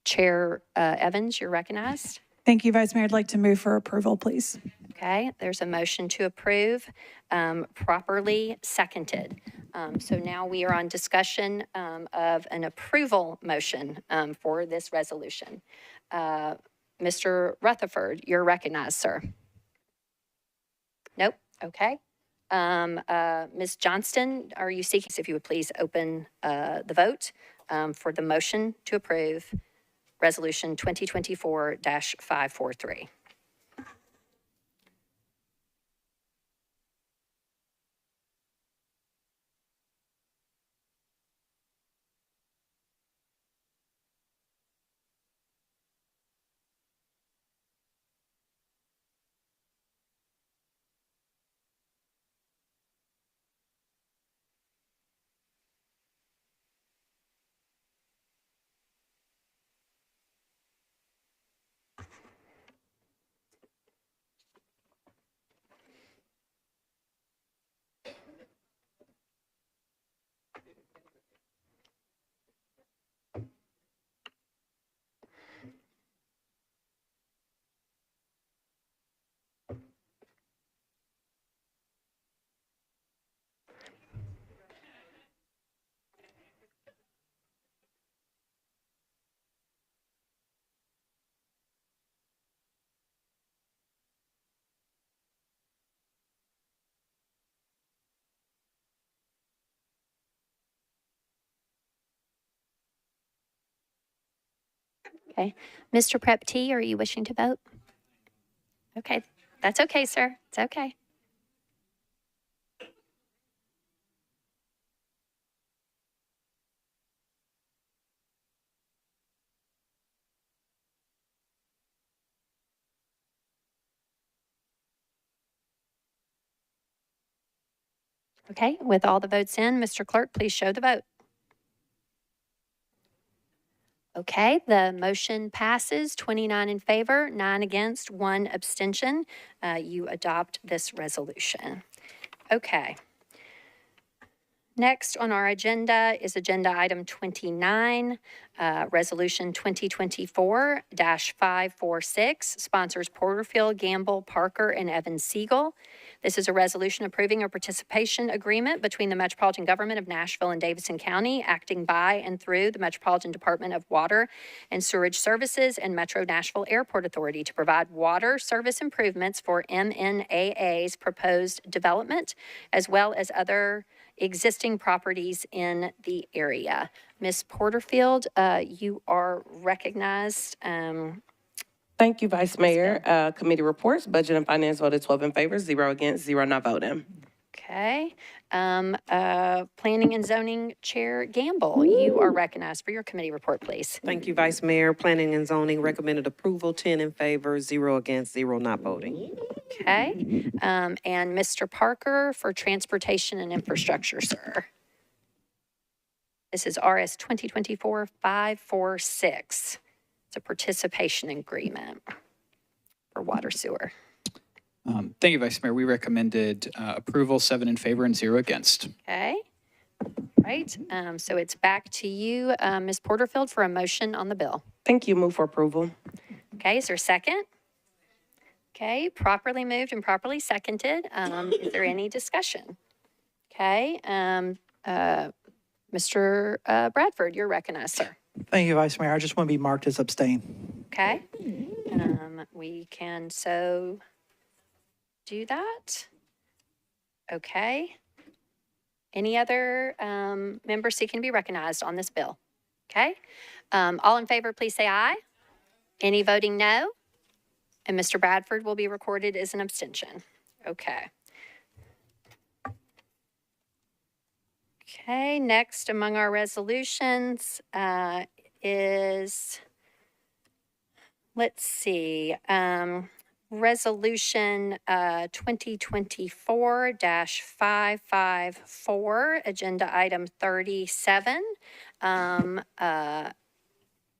Chair Evans, you're recognized. Thank you, Vice Mayor. I'd like to move for approval, please. Okay, there's a motion to approve, properly seconded. So now we are on discussion of an approval motion for this resolution. Mr. Rutherford, you're recognized, sir. Nope, okay. Ms. Johnston, are you seeking, if you would please open the vote for the motion to approve Resolution 2024-543. Okay. Mr. Prep T, are you wishing to vote? Okay, that's okay, sir. It's okay. Okay, with all the votes in, Mr. Clerk, please show the vote. Okay, the motion passes 29 in favor, 9 against, 1 abstention. You adopt this resolution. Okay. Next on our agenda is agenda item 29, resolution 2024-546, sponsors Porterfield, Gamble, Parker, and Evans Siegel. This is a resolution approving a participation agreement between the Metropolitan Government of Nashville and Davidson County, acting by and through the Metropolitan Department of Water and Sewerage Services and Metro Nashville Airport Authority to provide water service improvements for MNAA's proposed development, as well as other existing properties in the area. Ms. Porterfield, you are recognized. Thank you, Vice Mayor. Committee reports, Budget and Finance voted 12 in favor, 0 against, 0 not voting. Okay. Planning and Zoning Chair Gamble, you are recognized for your committee report, please. Thank you, Vice Mayor. Planning and Zoning recommended approval, 10 in favor, 0 against, 0 not voting. Okay. And Mr. Parker for Transportation and Infrastructure, sir. This is RS 2024-546. It's a participation agreement for water sewer. Thank you, Vice Mayor. We recommended approval, 7 in favor and 0 against. Okay. Right. So it's back to you, Ms. Porterfield, for a motion on the bill. Thank you. Move for approval. Okay. Is there a second? Okay. Properly moved and properly seconded. Is there any discussion? Okay. Mr. Bradford, you're recognized, sir. Thank you, Vice Mayor. I just want to be marked as abstain. Okay. We can so do that. Okay. Any other members seeking to be recognized on this bill? Okay. All in favor, please say aye. Any voting no? And Mr. Bradford will be recorded as an abstention. Okay. Okay, next among our resolutions is, let's see, Resolution 2024-554, Agenda Item 37.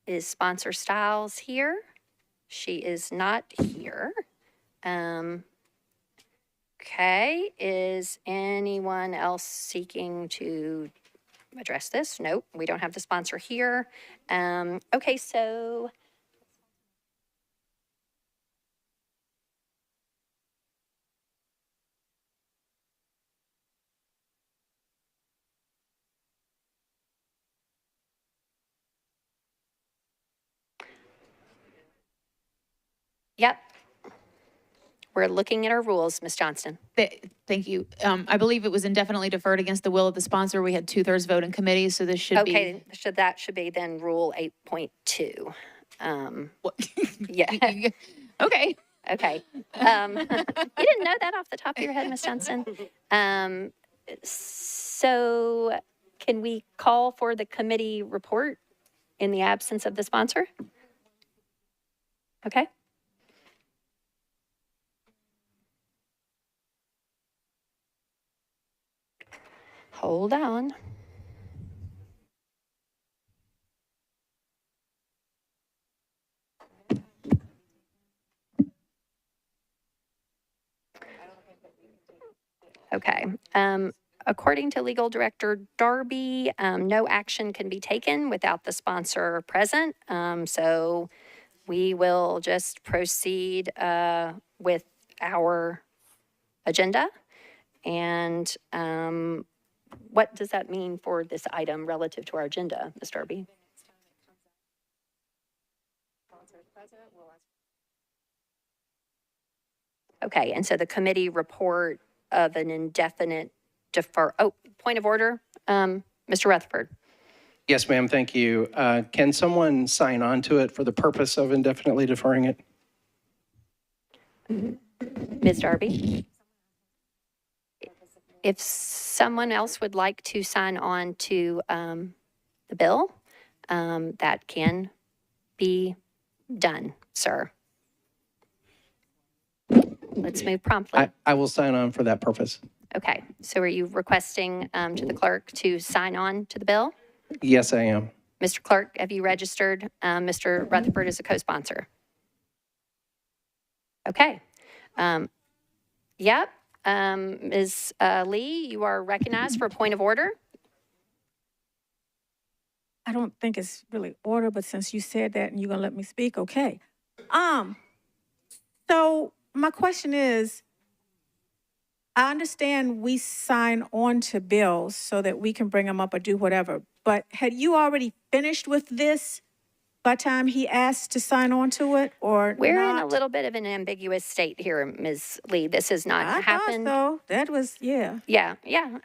Is Sponsor Stiles here? She is not here. Okay, is anyone else seeking to address this? Nope, we don't have the sponsor here. Okay, so yep. We're looking at our rules, Ms. Johnston. Thank you. I believe it was indefinitely deferred against the will of the sponsor. We had 2/3 vote in committee, so this should be. Okay, so that should be then Rule 8.2. Yeah. Okay. Okay. You didn't know that off the top of your head, Ms. Johnston? So can we call for the committee report in the absence of the sponsor? Okay. Hold on. Okay. According to Legal Director Darby, no action can be taken without the sponsor present. So we will just proceed with our agenda. And what does that mean for this item relative to our agenda, Ms. Darby? Okay, and so the committee report of an indefinite point of order, Mr. Rutherford. Yes, ma'am, thank you. Can someone sign on to it for the purpose of indefinitely deferring it? Ms. Darby? If someone else would like to sign on to the bill, that can be done, sir. Let's move promptly. I will sign on for that purpose. Okay, so are you requesting to the clerk to sign on to the bill? Yes, I am. Mr. Clerk, have you registered Mr. Rutherford as a co-sponsor? Okay. Yep. Ms. Lee, you are recognized for a point of order. I don't think it's really order, but since you said that and you're gonna let me speak, okay. So my question is, I understand we sign on to bills so that we can bring them up or do whatever, but had you already finished with this by the time he asked to sign on to it, or We're not? in a little bit of an ambiguous state here, Ms. Lee. This has not happened. So that was, yeah. Yeah,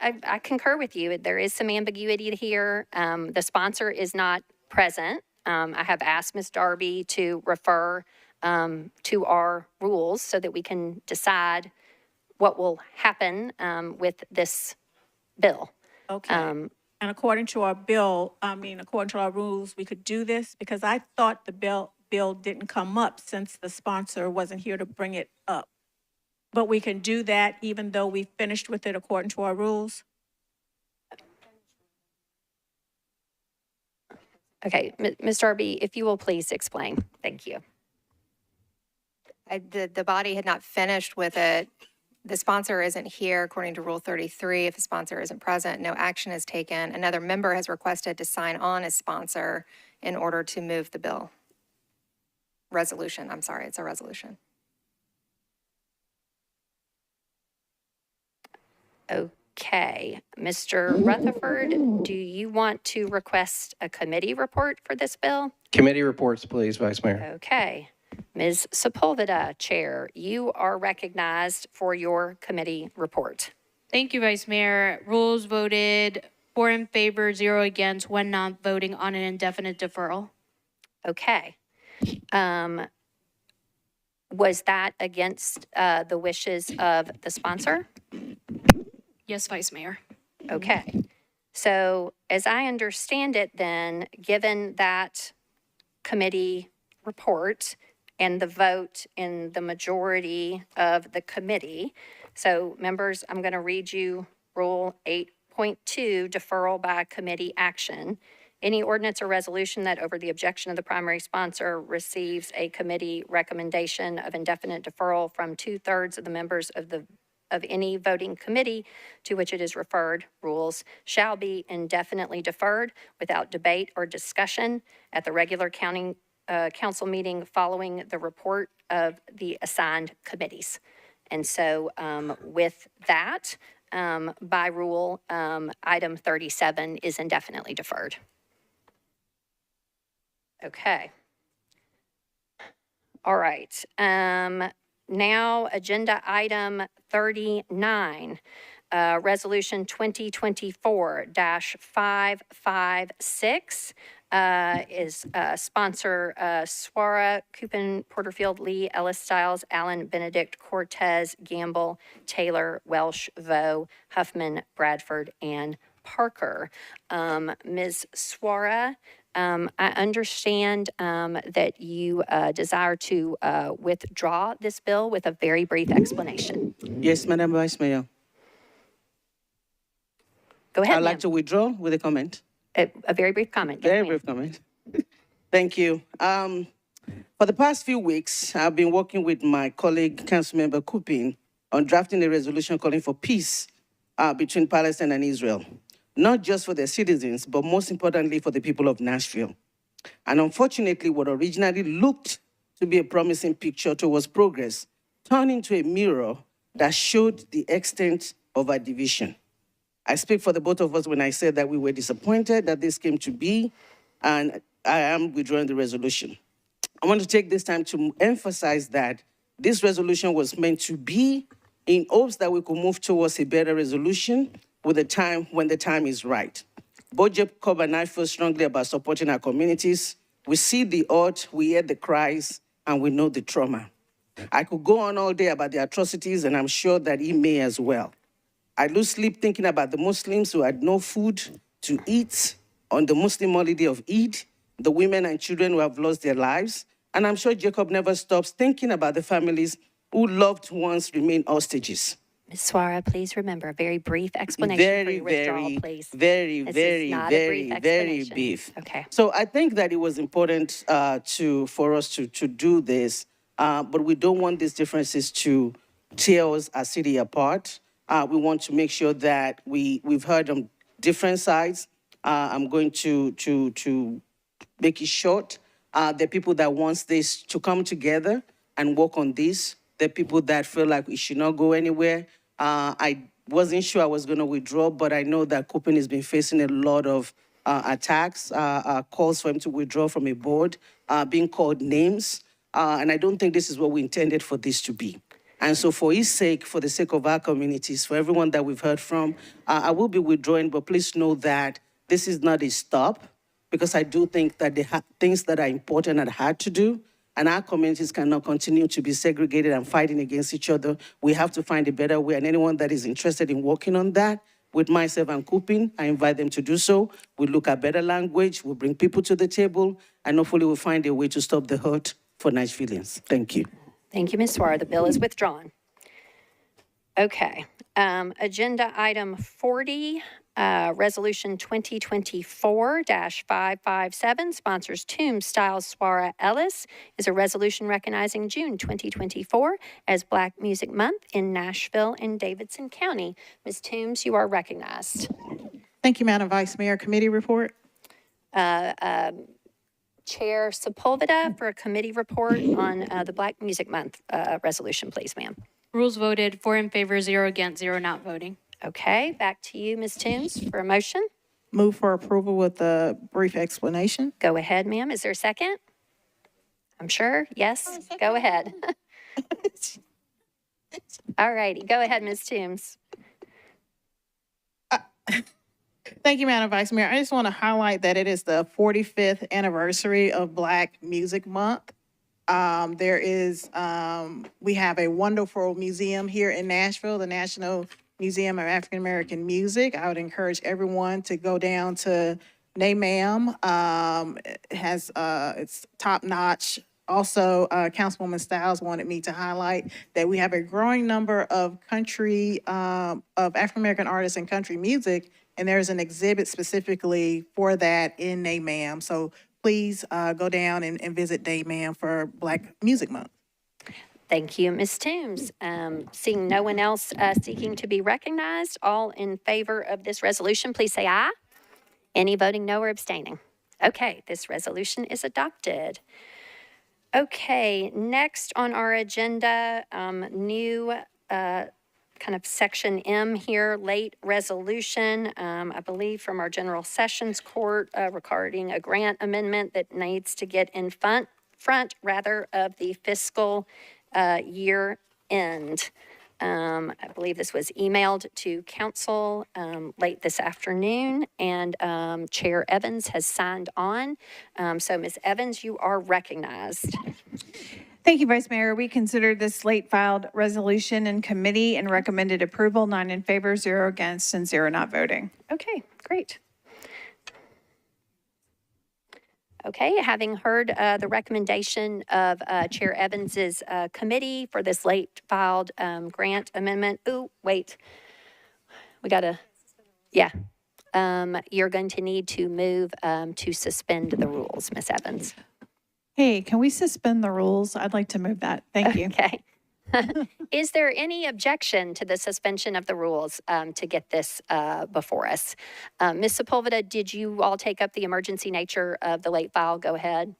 I concur with you. There is some ambiguity here. The sponsor is not present. I have asked Ms. Darby to refer to our rules so that we can decide what will happen with this bill. Okay. And according to our bill, according to our rules, we could do this because I thought the bill didn't come up since the sponsor wasn't here to bring it up. But we can do that even though we finished with it according to our rules? Okay, Ms. Darby, if you will please explain. Thank you. The body had not finished with it. The sponsor isn't here according to Rule 33. If the sponsor isn't present, no action is taken. Another member has requested to sign on as sponsor in order to move the bill. Resolution, I'm sorry, it's a resolution. Okay, Mr. Rutherford, do you want to request a committee report for this bill? Committee reports, please, Vice Mayor. Okay. Ms. Sepulveda, Chair, you are recognized for your committee report. Thank you, Vice Mayor. Rules voted 4 in favor, 0 against, 1 not voting on an indefinite deferral. Okay. Was that against the wishes of the sponsor? Yes, Vice Mayor. Okay. So as I understand it then, given that committee report and the vote in the majority of the committee, so members, I'm going to read you Rule 8.2, deferral by committee action. Any ordinance or resolution that over the objection of the primary sponsor receives a committee recommendation of indefinite deferral from 2/3 of the members of any voting committee to which it is referred, rules shall be indefinitely deferred without debate or discussion at the regular council meeting following the report of the assigned committees. And so with that, by rule, item 37 is indefinitely deferred. Okay. All right. Now, agenda item 39, resolution 2024-556 is sponsor Swara, Coupon, Porterfield, Lee, Ellis Stiles, Allen, Benedict, Cortez, Gamble, Taylor, Welsh, Vo, Huffman, Bradford, and Parker. Ms. Swara, I understand that you desire to withdraw this bill with a very brief explanation. Yes, Madam Vice Mayor. Go ahead, I'd like to withdraw with a comment. A very brief comment. Very brief comment. Thank you. For the past few weeks, I've been working with my colleague, Councilmember Coupon, on drafting a resolution calling for peace between Palestine and Israel, not just for their citizens, but most importantly for the people of Nashville. And unfortunately, what originally looked to be a promising picture towards progress turned into a mirror that showed the extent of our division. I speak for the both of us when I said that we were disappointed that this came to be, and I am withdrawing the resolution. I want to take this time to emphasize that this resolution was meant to be in hopes that we could move towards a better resolution with the time when the time is right. Both Jacob and I feel strongly about supporting our communities. We see the hurt, we hear the cries, and we know the trauma. I could go on all day about the atrocities, and I'm sure that he may as well. I lose sleep thinking about the Muslims who had no food to eat on the Muslim holiday of Eid, the women and children who have lost their lives, and I'm sure Jacob never stops thinking about the families who loved ones remain hostages. Ms. Suara, please remember, a very brief explanation for your withdrawal, please. Very, This is very, not a brief very, very explanation. brief. Okay. So I think that it was important for us to do this, but we don't want these differences to tear us as city apart. We want to make sure that we've heard on different sides. I'm going to make it short. There are people that want this to come together and work on this. There are people that feel like it should not go anywhere. I wasn't sure I was going to withdraw, but I know that Copen has been facing a lot of attacks, calls for him to withdraw from a board, being called names. And I don't think this is what we intended for this to be. And so for his sake, for the sake of our communities, for everyone that we've heard from, I will be withdrawing, but please know that this is not a stop, because I do think that the things that are important and hard to do, and our communities cannot continue to be segregated and fighting against each other. We have to find a better way, and anyone that is interested in working on that, with myself and Copen, I invite them to do so. We look at better language, we bring people to the table, and hopefully we'll find a way to stop the hurt for Nashvillians. Thank you. Thank you, Ms. Suara. The bill is withdrawn. Okay. Agenda item 40, Resolution 2024-557, sponsors Toombs, Stiles, Suara, Ellis, is a resolution recognizing June 2024 as Black Music Month in Nashville and Davidson County. Ms. Toombs, you are recognized. Thank you, Madam Vice Mayor. Committee report. Chair Sepulveda for a committee report on the Black Music Month resolution, please, ma'am. Rules voted 4 in favor, 0 against, 0 not voting. Okay, back to you, Ms. Toombs, for a motion. Move for approval with a brief explanation. Go ahead, ma'am. Is there a second? I'm sure. Yes, go ahead. All righty, go ahead, Ms. Toombs. Thank you, Madam Vice Mayor. I just want to highlight that it is the 45th anniversary of Black Music Month. We have a wonderful museum here in Nashville, the National Museum of African American Music. I would encourage everyone to go down to NAMAM. It's top notch. Also, Councilwoman Stiles wanted me to highlight that we have a growing number of of African American artists in country music, and there's an exhibit specifically for that in NAMAM. So please go down and visit NAMAM for Black Music Month. Thank you, Ms. Toombs. Seeing no one else seeking to be recognized, all in favor of this resolution, please say aye. Any voting no or abstaining? Okay, this resolution is adopted. Okay, next on our agenda, new kind of section M here, late resolution, I believe from our General Sessions Court regarding a grant amendment that needs to get in front of the fiscal year end. I believe this was emailed to council late this afternoon, and Chair Evans has signed on. So Ms. Evans, you are recognized. Thank you, Vice Mayor. We considered this late filed resolution in committee and recommended approval, 9 in favor, 0 against, and 0 not voting. Okay, great. Okay, having heard the recommendation of Chair Evans's committee for this late filed grant amendment. Ooh, wait, we gotta, yeah. You're going to need to move to suspend the rules, Ms. Evans. Hey, can we suspend the rules? I'd like to move that. Thank you. Okay. Is there any objection to the suspension of the rules to get this before us? Ms. Sepulveda, did you all take up the emergency nature of the late file? Go ahead.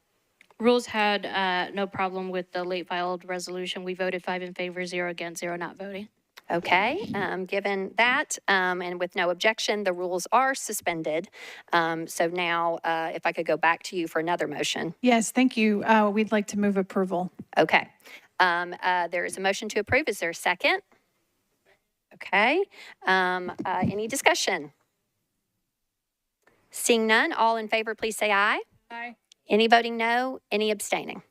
Rules had no problem with the late filed resolution. We voted 5 in favor, 0 against, 0 not voting. Okay, given that and with no objection, the rules are suspended. So now if I could go back to you for another motion. Yes, thank you. We'd like to move approval. Okay. There is a motion to approve. Is there a second? Okay. Any discussion? Seeing none, all in favor, please say aye. Aye. Any voting no, any abstaining?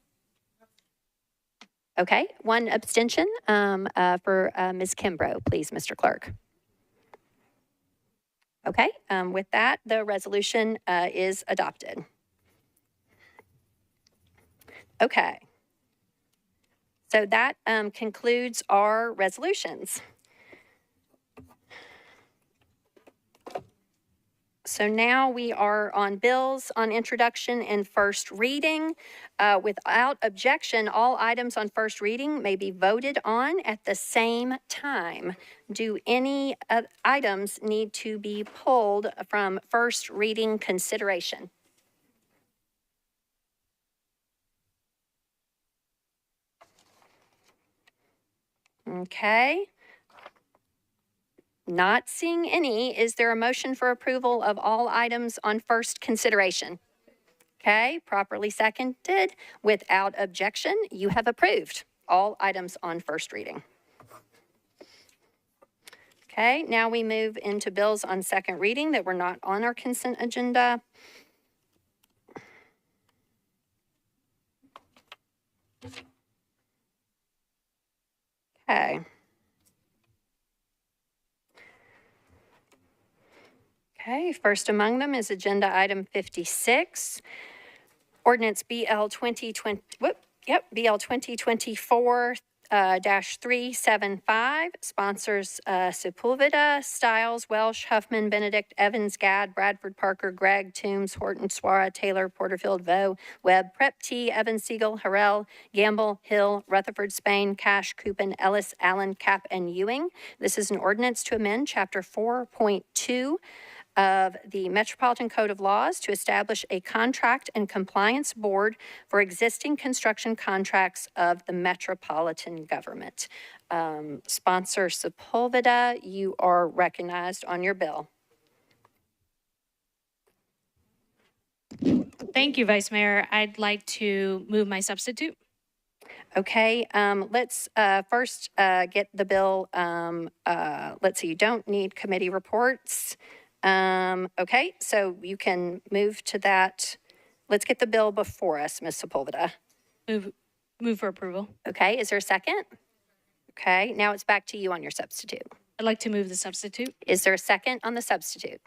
Okay, one abstention for Ms. Kimbrough, please, Mr. Clerk. Okay, with that, the resolution is adopted. Okay. So that concludes our resolutions. So now we are on bills on introduction and first reading. Without objection, all items on first reading may be voted on at the same time. Do any items need to be pulled from first reading consideration? Okay. Not seeing any. Is there a motion for approval of all items on first consideration? Okay, properly seconded. Without objection, you have approved all items on first reading. Okay, now we move into bills on second reading that were not on our consent agenda. Okay. Okay, first among them is agenda item 56, ordinance BL 2024-375, sponsors Sepulveda, Stiles, Welsh, Huffman, Benedict, Evans, Gadd, Bradford, Parker, Gregg, Toombs, Horton, Swara, Taylor, Porterfield, Vo, Webb, Prep T, Evans, Siegel, Harrell, Gamble, Hill, Rutherford, Spain, Cash, Coopin, Ellis, Allen, Cap, and Ewing. This is an ordinance to amend Chapter 4.2 of the Metropolitan Code of Laws to establish a contract and compliance board for existing construction contracts of the Metropolitan government. Sponsor Sepulveda, you are recognized on your bill. Thank you, Vice Mayor. I'd like to move my substitute. Okay, let's first get the bill. Let's see, you don't need committee reports. Okay, so you can move to that. Let's get the bill before us, Ms. Sepulveda. Move for approval. Okay, is there a second? Okay, now it's back to you on your substitute. I'd like to move the substitute. Is there a second on the substitute?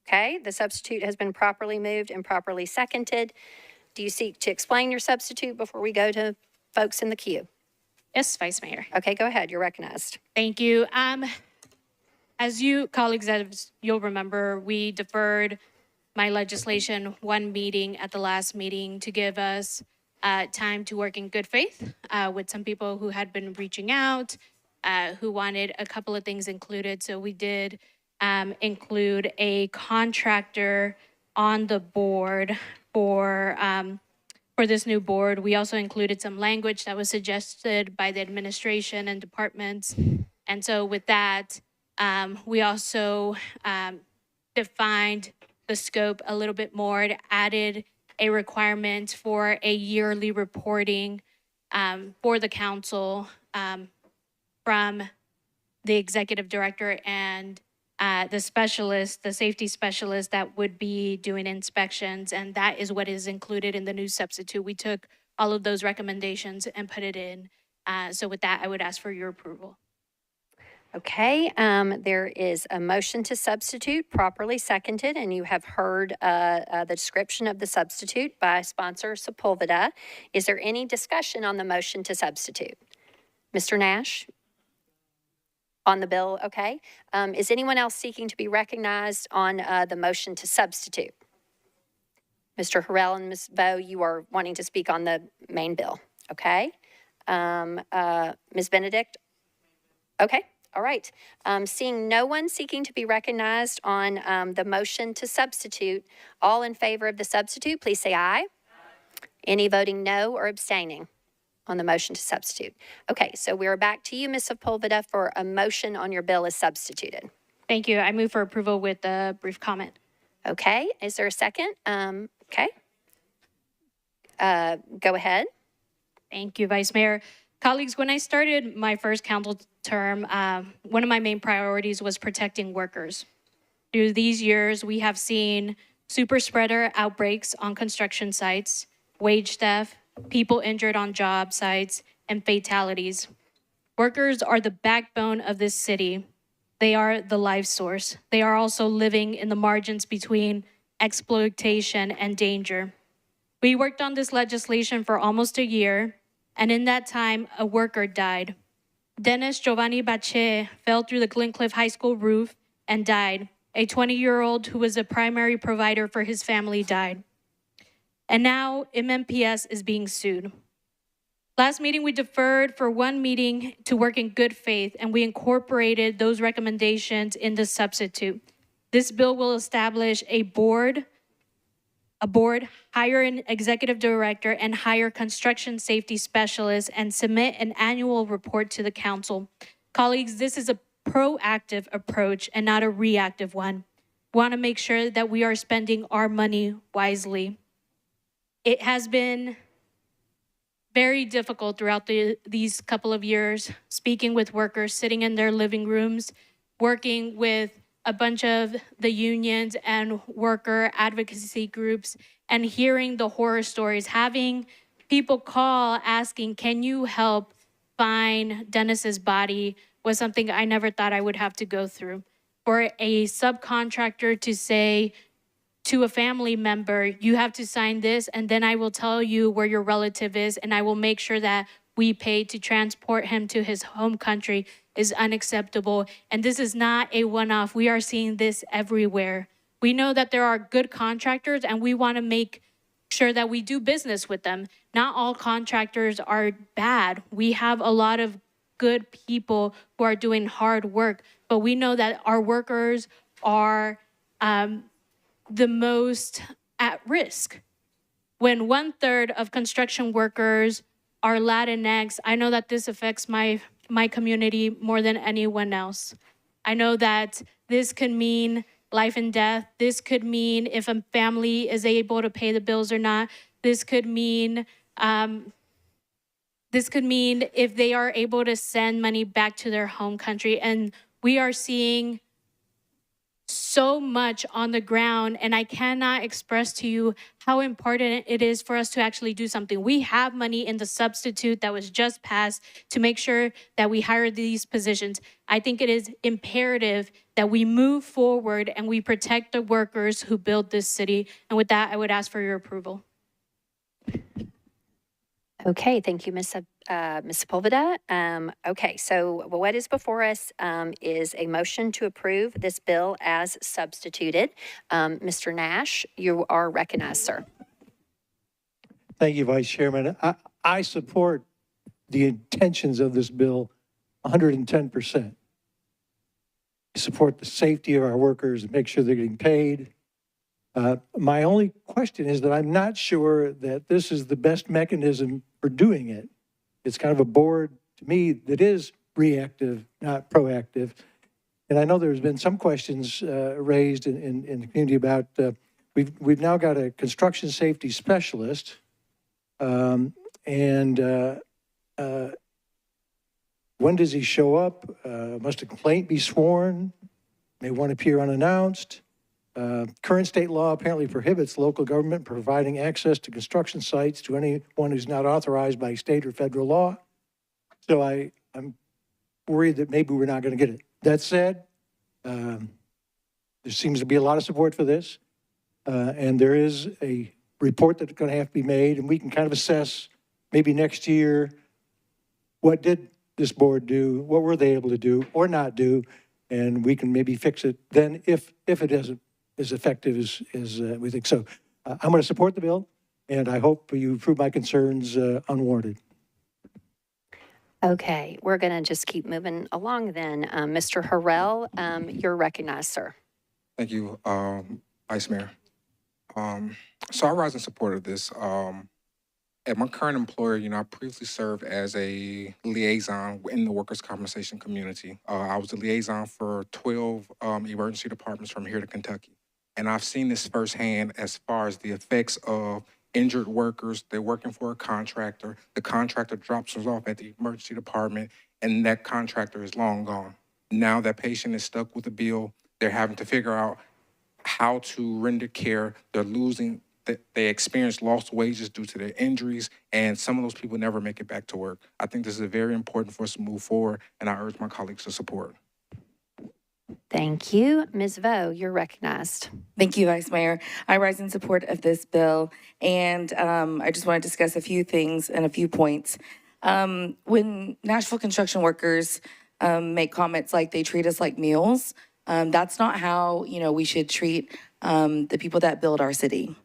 Okay, the substitute has been properly moved and properly seconded. Do you seek to explain your substitute before we go to folks in the queue? Yes, Vice Mayor. Okay, go ahead. You're recognized. Thank you. As you colleagues, as you'll remember, we deferred my legislation one meeting at the last meeting to give us time to work in good faith with some people who had been reaching out, who wanted a couple of things included. So we did include a contractor on the board for this new board. We also included some language that was suggested by the administration and departments. And so with that, we also defined the scope a little bit more. It added a requirement for a yearly reporting for the council from the executive director and the specialist, the safety specialist that would be doing inspections. And that is what is included in the new substitute. We took all of those recommendations and put it in. So with that, I would ask for your approval. Okay, there is a motion to substitute properly seconded, and you have heard the description of the substitute by sponsor Sepulveda. Is there any discussion on the motion to substitute? Mr. Nash? On the bill, okay. Is anyone else seeking to be recognized on the motion to substitute? Mr. Harrell and Ms. Vo, you are wanting to speak on the main bill, okay. Ms. Benedict? Okay. All right. Seeing no one seeking to be recognized on the motion to substitute, all in favor of the substitute, please say aye. Any voting no or abstaining on the motion to substitute? Okay, so we're back to you, Ms. Sepulveda, for a motion on your bill as substituted. Thank you. I move for approval with a brief comment. Okay, is there a second? Okay. Go ahead. Thank you, Vice Mayor. Colleagues, when I started my first council term, one of my main priorities was protecting workers. Through these years, we have seen super spreader outbreaks on construction sites, wage theft, people injured on job sites, and fatalities. Workers are the backbone of this city. They are the life source. They are also living in the margins between exploitation and danger. We worked on this legislation for almost a year, and in that time, a worker died. Dennis Giovanni Bache fell through the Glencliff High School roof and died. A 20-year-old who was a primary provider for his family died. And now MMPS is being sued. Last meeting, we deferred for one meeting to work in good faith, and we incorporated those recommendations in the substitute. This bill will establish a board, hire an executive director, and hire construction safety specialists, and submit an annual report to the council. Colleagues, this is a proactive approach and not a reactive one. We want to make sure that we are spending our money wisely. It has been very difficult throughout these couple of years, speaking with workers, sitting in their living rooms, working with a bunch of the unions and worker advocacy groups, and hearing the horror stories, having people call asking, can you help find Dennis's body, was something I never thought I would have to go through. For a subcontractor to say to a family member, you have to sign this, and then I will tell you where your relative is, and I will make sure that we pay to transport him to his home country, is unacceptable. And this is not a one-off. We are seeing this everywhere. We know that there are good contractors, and we want to make sure that we do business with them. Not all contractors are bad. We have a lot of good people who are doing hard work, but we know that our workers are the most at risk. When 1/3 of construction workers are Latinx, I know that this affects my community more than anyone else. I know that this could mean life and death. This could mean if a family is able to pay the bills or not. This could mean if they are able to send money back to their home country. And we are seeing so much on the ground, and I cannot express to you how important it is for us to actually do something. We have money in the substitute that was just passed to make sure that we hire these positions. I think it is imperative that we move forward and we protect the workers who build this city. And with that, I would ask for your approval. Okay, thank you, Ms. Sepulveda. Okay, so what is before us is a motion to approve this bill as substituted. Mr. Nash, you are recognized, sir. Thank you, Vice Chairman. I support the intentions of this bill 110%. I support the safety of our workers and make sure they're getting paid. My only question is that I'm not sure that this is the best mechanism for doing it. It's kind of a board, to me, that is reactive, not proactive. And I know there's been some questions raised in the community about, we've now got a construction safety specialist, when does he show up? Must a complaint be sworn? May one appear unannounced? Current state law apparently prohibits local government providing access to construction sites to anyone who's not authorized by state or federal law. So I'm worried that maybe we're not going to get it. That said, there seems to be a lot of support for this. And there is a report that's going to have to be made, and we can kind of assess maybe next year, what did this board do? What were they able to do or not do? And we can maybe fix it then if it isn't as effective as we think. So I'm going to support the bill, and I hope you approve my concerns unwarranted. Okay, we're going to just keep moving along then. Mr. Harrell, you're recognized, sir. Thank you, Vice Mayor. So I rise in support of this. At my current employer, I previously served as a liaison in the workers' compensation community. I was a liaison for 12 emergency departments from here to Kentucky. And I've seen this firsthand as far as the effects of injured workers. They're working for a contractor. The contractor drops us off at the emergency department, and that contractor is long gone. Now that patient is stuck with a bill They're having to figure out how to render care. They're losing, they experience lost wages due to their injuries, and some of those people never make it back to work. I think this is very important for us to move forward, and I urge my colleagues to support. Thank you. Ms. Vo, you're recognized. Thank you, Vice Mayor. I rise in support of this bill, and I just want to discuss a few things and a few points. When Nashville construction workers make comments like they treat us like mules, that's not how, we should treat the people that build our city.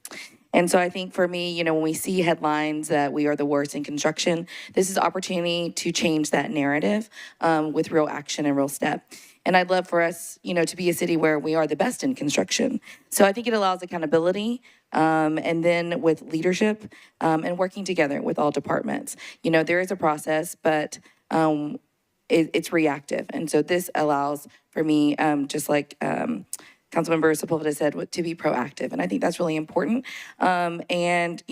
And so I think for me, when we see headlines that we are the worst in construction, this is opportunity to change that narrative with real action and real step. And I'd love for us, to be a city where we are the best in construction. So I think it allows accountability, and then with leadership and working together with all departments. There is a process, but it's reactive. And so this allows for me, just like Councilmember Sepulveda said, to be proactive. And I think that's really important. And,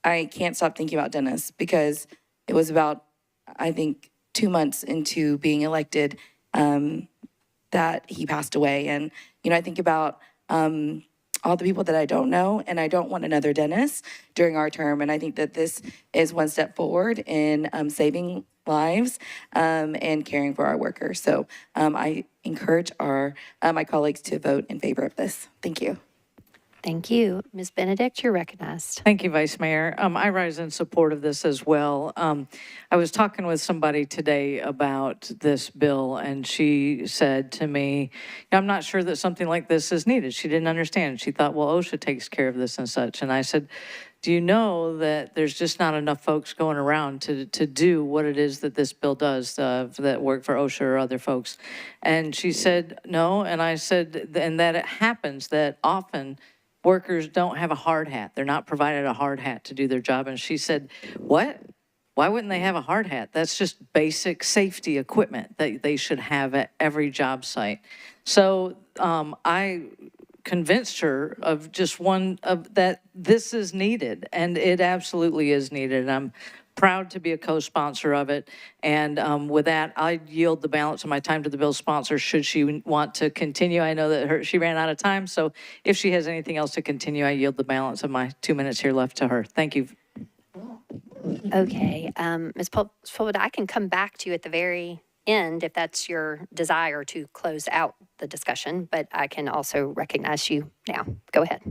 I can't stop thinking about Dennis because it was about, I think, 2 months into being elected that he passed away. And, I think about all the people that I don't know, and I don't want another Dennis during our term. And I think that this is one step forward in saving lives and caring for our workers. So I encourage my colleagues to vote in favor of this. Thank you. Thank you. Ms. Benedict, you're recognized. Thank you, Vice Mayor. I rise in support of this as well. I was talking with somebody today about this bill, and she said to me, I'm not sure that something like this is needed. She didn't understand. She thought, well, OSHA takes care of this and such. And I said, do you know that there's just not enough folks going around to do what it is that this bill does that work for OSHA or other folks? And she said, no. And I said, and that it happens that often workers don't have a hard hat. They're not provided a hard hat to do their job. And she said, what? Why wouldn't they have a hard hat? That's just basic safety equipment that they should have at every job site. So I convinced her of just that this is needed, and it absolutely is needed. And I'm proud to be a co-sponsor of it. And with that, I yield the balance of my time to the bill sponsor should she want to continue. I know that she ran out of time, so if she has anything else to continue, I yield the balance of my 2 minutes here left to her. Thank you. Okay, Ms. Sepulveda, I can come back to you at the very end if that's your desire to close out the discussion, but I can also recognize you now. Go ahead.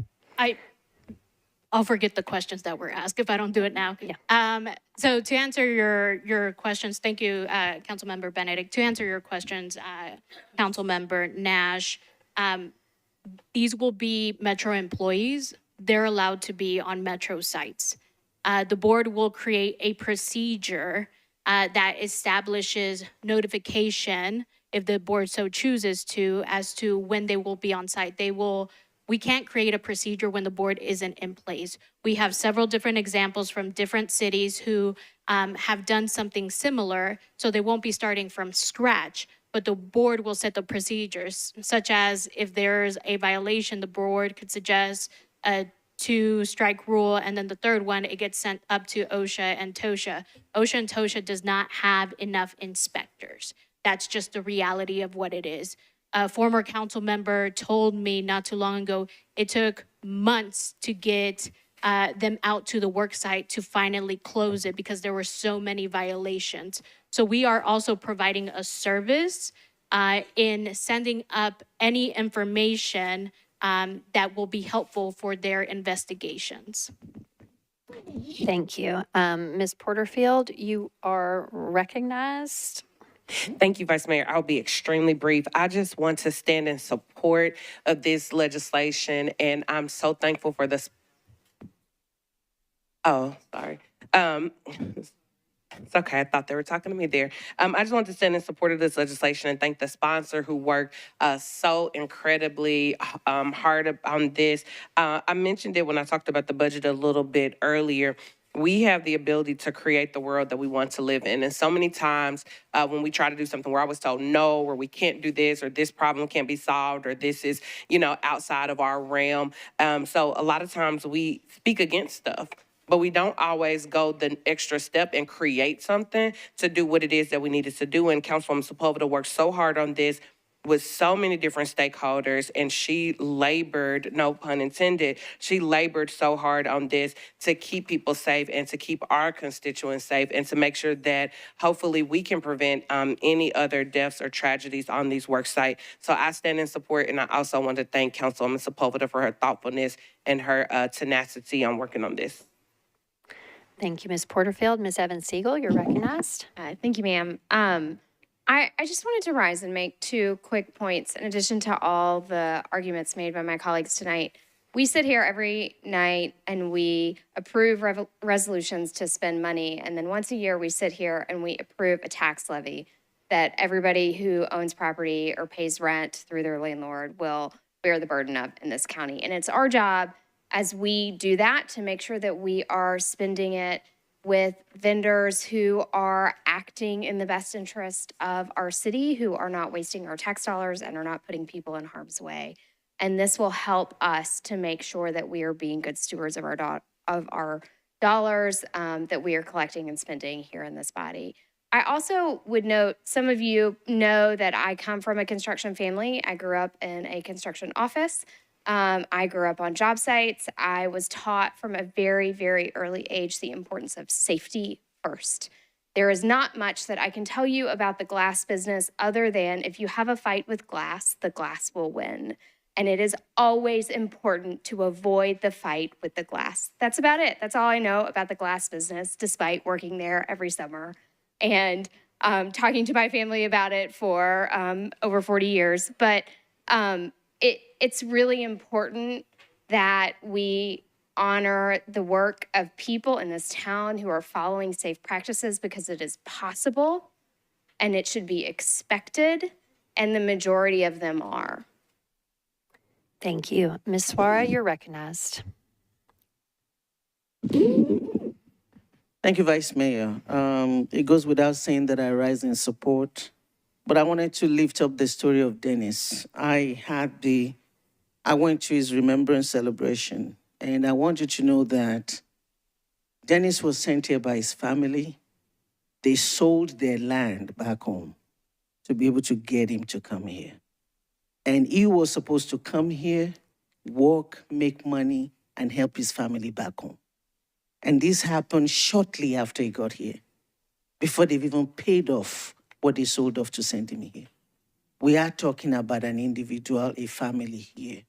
I'll forget the questions that were asked if I don't do it now. Yeah. So to answer your questions, thank you, Councilmember Benedict. To answer your questions, Councilmember Nash, these will be Metro employees. They're allowed to be on Metro sites. The board will create a procedure that establishes notification, if the board so chooses to, as to when they will be on site. We can't create a procedure when the board isn't in place. We have several different examples from different cities who have done something similar, so they won't be starting from scratch, but the board will set the procedures, such as if there's a violation, the board could suggest a 2-strike rule, and then the third one, it gets sent up to OSHA and TOSHA. OSHA and TOSHA does not have enough inspectors. That's just the reality of what it is. A former council member told me not too long ago, it took months to get them out to the work site to finally close it because there were so many violations. So we are also providing a service in sending up any information that will be helpful for their investigations. Thank you. Ms. Porterfield, you are recognized. Thank you, Vice Mayor. I'll be extremely brief. I just want to stand in support of this legislation, and I'm so thankful for this. Oh, sorry. It's okay. I thought they were talking to me there. I just want to stand in support of this legislation and thank the sponsor who worked so incredibly hard on this. I mentioned it when I talked about the budget a little bit earlier. We have the ability to create the world that we want to live in. And so many times when we try to do something, we're always told no, or we can't do this, or this problem can't be solved, or this is, outside of our realm. So a lot of times we speak against stuff, but we don't always go the extra step and create something to do what it is that we needed to do. And Councilwoman Sepulveda worked so hard on this. with so many different stakeholders, and she labored, no pun intended, she labored so hard on this to keep people safe and to keep our constituents safe and to make sure that hopefully we can prevent any other deaths or tragedies on these work sites. So I stand in support, and I also want to thank Councilwoman Sepulveda for her thoughtfulness and her tenacity on working on this. Thank you, Ms. Porterfield. Ms. Evans Siegel, you're recognized. Thank you, ma'am. I just wanted to rise and make two quick points in addition to all the arguments made by my colleagues tonight. We sit here every night and we approve resolutions to spend money. And then once a year, we sit here and we approve a tax levy that everybody who owns property or pays rent through their landlord will bear the burden of in this county. And it's our job as we do that to make sure that we are spending it with vendors who are acting in the best interest of our city, who are not wasting our tax dollars and are not putting people in harm's way. And this will help us to make sure that we are being good stewards of our dollars that we are collecting and spending here in this body. I also would note, some of you know that I come from a construction family. I grew up in a construction office. I grew up on job sites. I was taught from a very, very early age the importance of safety first. There is not much that I can tell you about the glass business other than if you have a fight with glass, the glass will win. And it is always important to avoid the fight with the glass. That's about it. That's all I know about the glass business, despite working there every summer and talking to my family about it for over 40 years. But it's really important that we honor the work of people in this town who are following safe practices, because it is possible and it should be expected, and the majority of them are. Thank you. Ms. Suara, you're recognized. Thank you, Vice Mayor. It goes without saying that I rise in support, but I wanted to lift up the story of Dennis. I went to his remembrance celebration, and I want you to know that Dennis was sent here by his family. They sold their land back home to be able to get him to come here. And he was supposed to come here, work, make money, and help his family back home. And this happened shortly after he got here, before they've even paid off what they sold off to send him here. We are talking about an individual, a family here.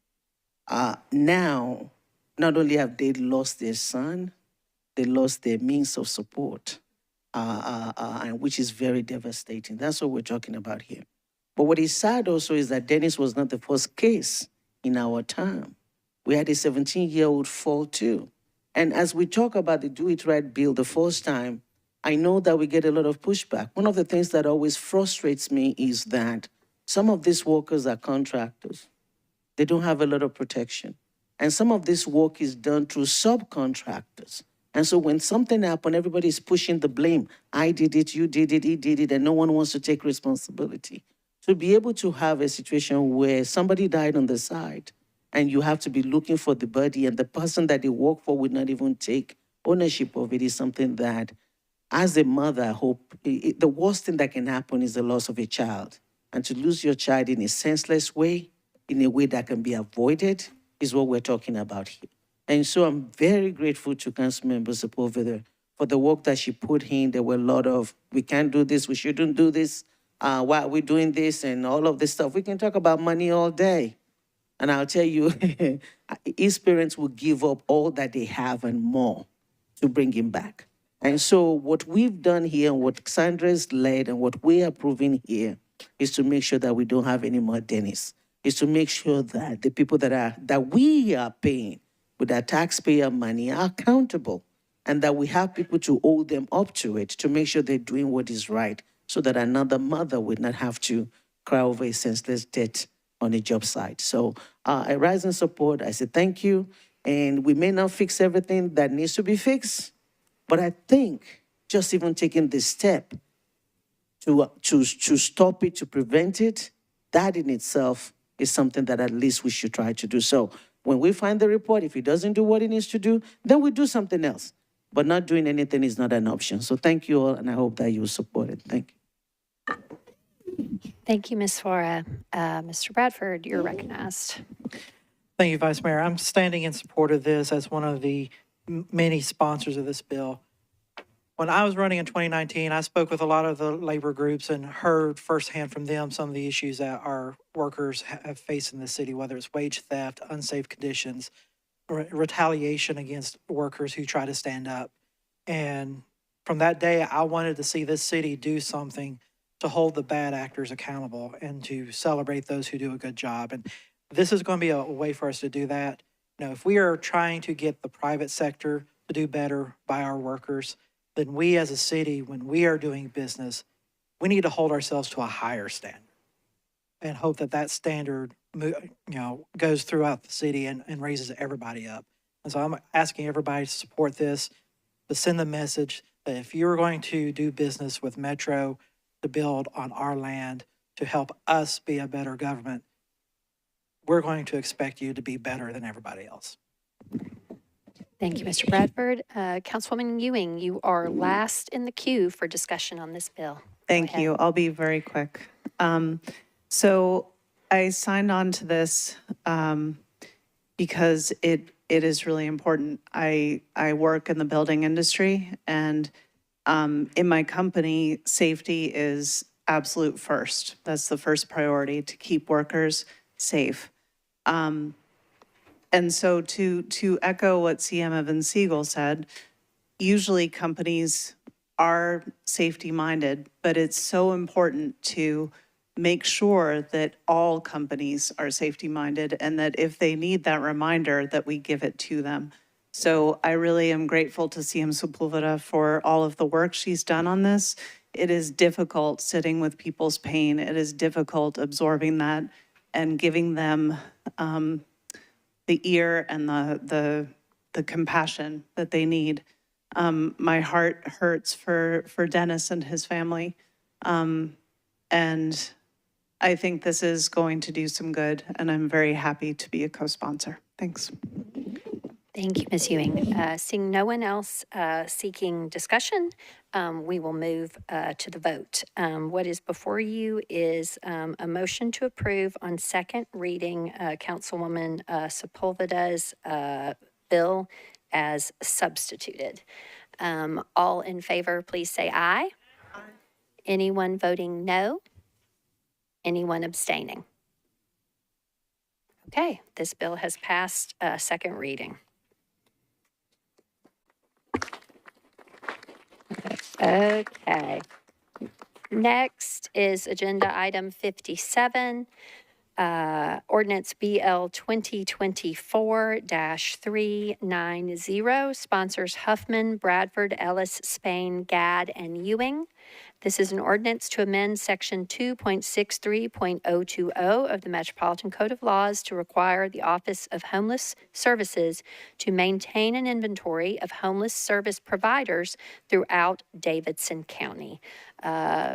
Now, not only have they lost their son, they lost their means of support, and which is very devastating. That's what we're talking about here. But what is sad also is that Dennis was not the first case in our time. We had a 17-year-old fall too. And as we talk about the Do It Right bill the first time, I know that we get a lot of pushback. One of the things that always frustrates me is that some of these workers are contractors. They don't have a lot of protection. And some of this work is done through subcontractors. And so when something happened, everybody's pushing the blame. I did it, you did it, he did it, and no one wants to take responsibility. To be able to have a situation where somebody died on the side and you have to be looking for the body, and the person that they work for would not even take ownership of it, is something that, as a mother, I hope the worst thing that can happen is the loss of a child. And to lose your child in a senseless way, in a way that can be avoided, is what we're talking about here. And so I'm very grateful to Councilmember Sepulveda for the work that she put in. There were a lot of, we can't do this, we shouldn't do this, why are we doing this, and all of this stuff. We can talk about money all day. And I'll tell you, his parents will give up all that they have and more to bring him back. And so what we've done here, and what Sandra's led, and what we're approving here, is to make sure that we don't have any more Dennis. Is to make sure that the people that we are paying with our taxpayer money are accountable, and that we have people to hold them up to it, to make sure they're doing what is right, so that another mother would not have to cry over a senseless death on a job site. So I rise in support. I say thank you. And we may not fix everything that needs to be fixed, but I think just even taking this step to stop it, to prevent it, that in itself is something that at least we should try to do. So when we find the report, if it doesn't do what it needs to do, then we do something else. But not doing anything is not an option. So thank you all, and I hope that you will support it. Thank you. Thank you, Ms. Suara. Mr. Bradford, you're recognized. Thank you, Vice Mayor. I'm standing in support of this as one of the many sponsors of this bill. When I was running in 2019, I spoke with a lot of the labor groups and heard firsthand from them some of the issues that our workers have faced in the city, whether it's wage theft, unsafe conditions, or retaliation against workers who try to stand up. And from that day, I wanted to see this city do something to hold the bad actors accountable and to celebrate those who do a good job. And this is going to be a way for us to do that. You know, if we are trying to get the private sector to do better by our workers, then we as a city, when we are doing business, we need to hold ourselves to a higher standard and hope that that standard, goes throughout the city and raises everybody up. And so I'm asking everybody to support this, to send the message that if you're going to do business with Metro to build on our land, to help us be a better government, we're going to expect you to be better than everybody else. Thank you, Mr. Bradford. Councilwoman Ewing, you are last in the queue for discussion on this bill. Thank you. I'll be very quick. So I signed on to this because it is really important. I work in the building industry, and in my company, safety is absolute first. That's the first priority, to keep workers safe. And so to echo what CM Evans Siegel said, usually companies are safety minded, but it's so important to make sure that all companies are safety minded, and that if they need that reminder, that we give it to them. So I really am grateful to CM Sepulveda for all of the work she's done on this. It is difficult sitting with people's pain. It is difficult absorbing that and giving them the ear and the compassion that they need. My heart hurts for Dennis and his family. And I think this is going to do some good, and I'm very happy to be a co-sponsor. Thanks. Thank you, Ms. Ewing. Seeing no one else seeking discussion, we will move to the vote. What is before you is a motion to approve on second reading Councilwoman Sepulveda's bill as substituted. All in favor, please say aye. Aye. Anyone voting no? Anyone abstaining? Okay, this bill has passed second reading. Okay. Next is agenda item 57, ordinance BL 2024-390, sponsors Huffman, Bradford, Ellis, Spain, Gadd, and Ewing. This is an ordinance to amend section 2.63.020 of the Metropolitan Code of Laws to require the Office of Homeless Services to maintain an inventory of homeless service providers throughout Davidson County.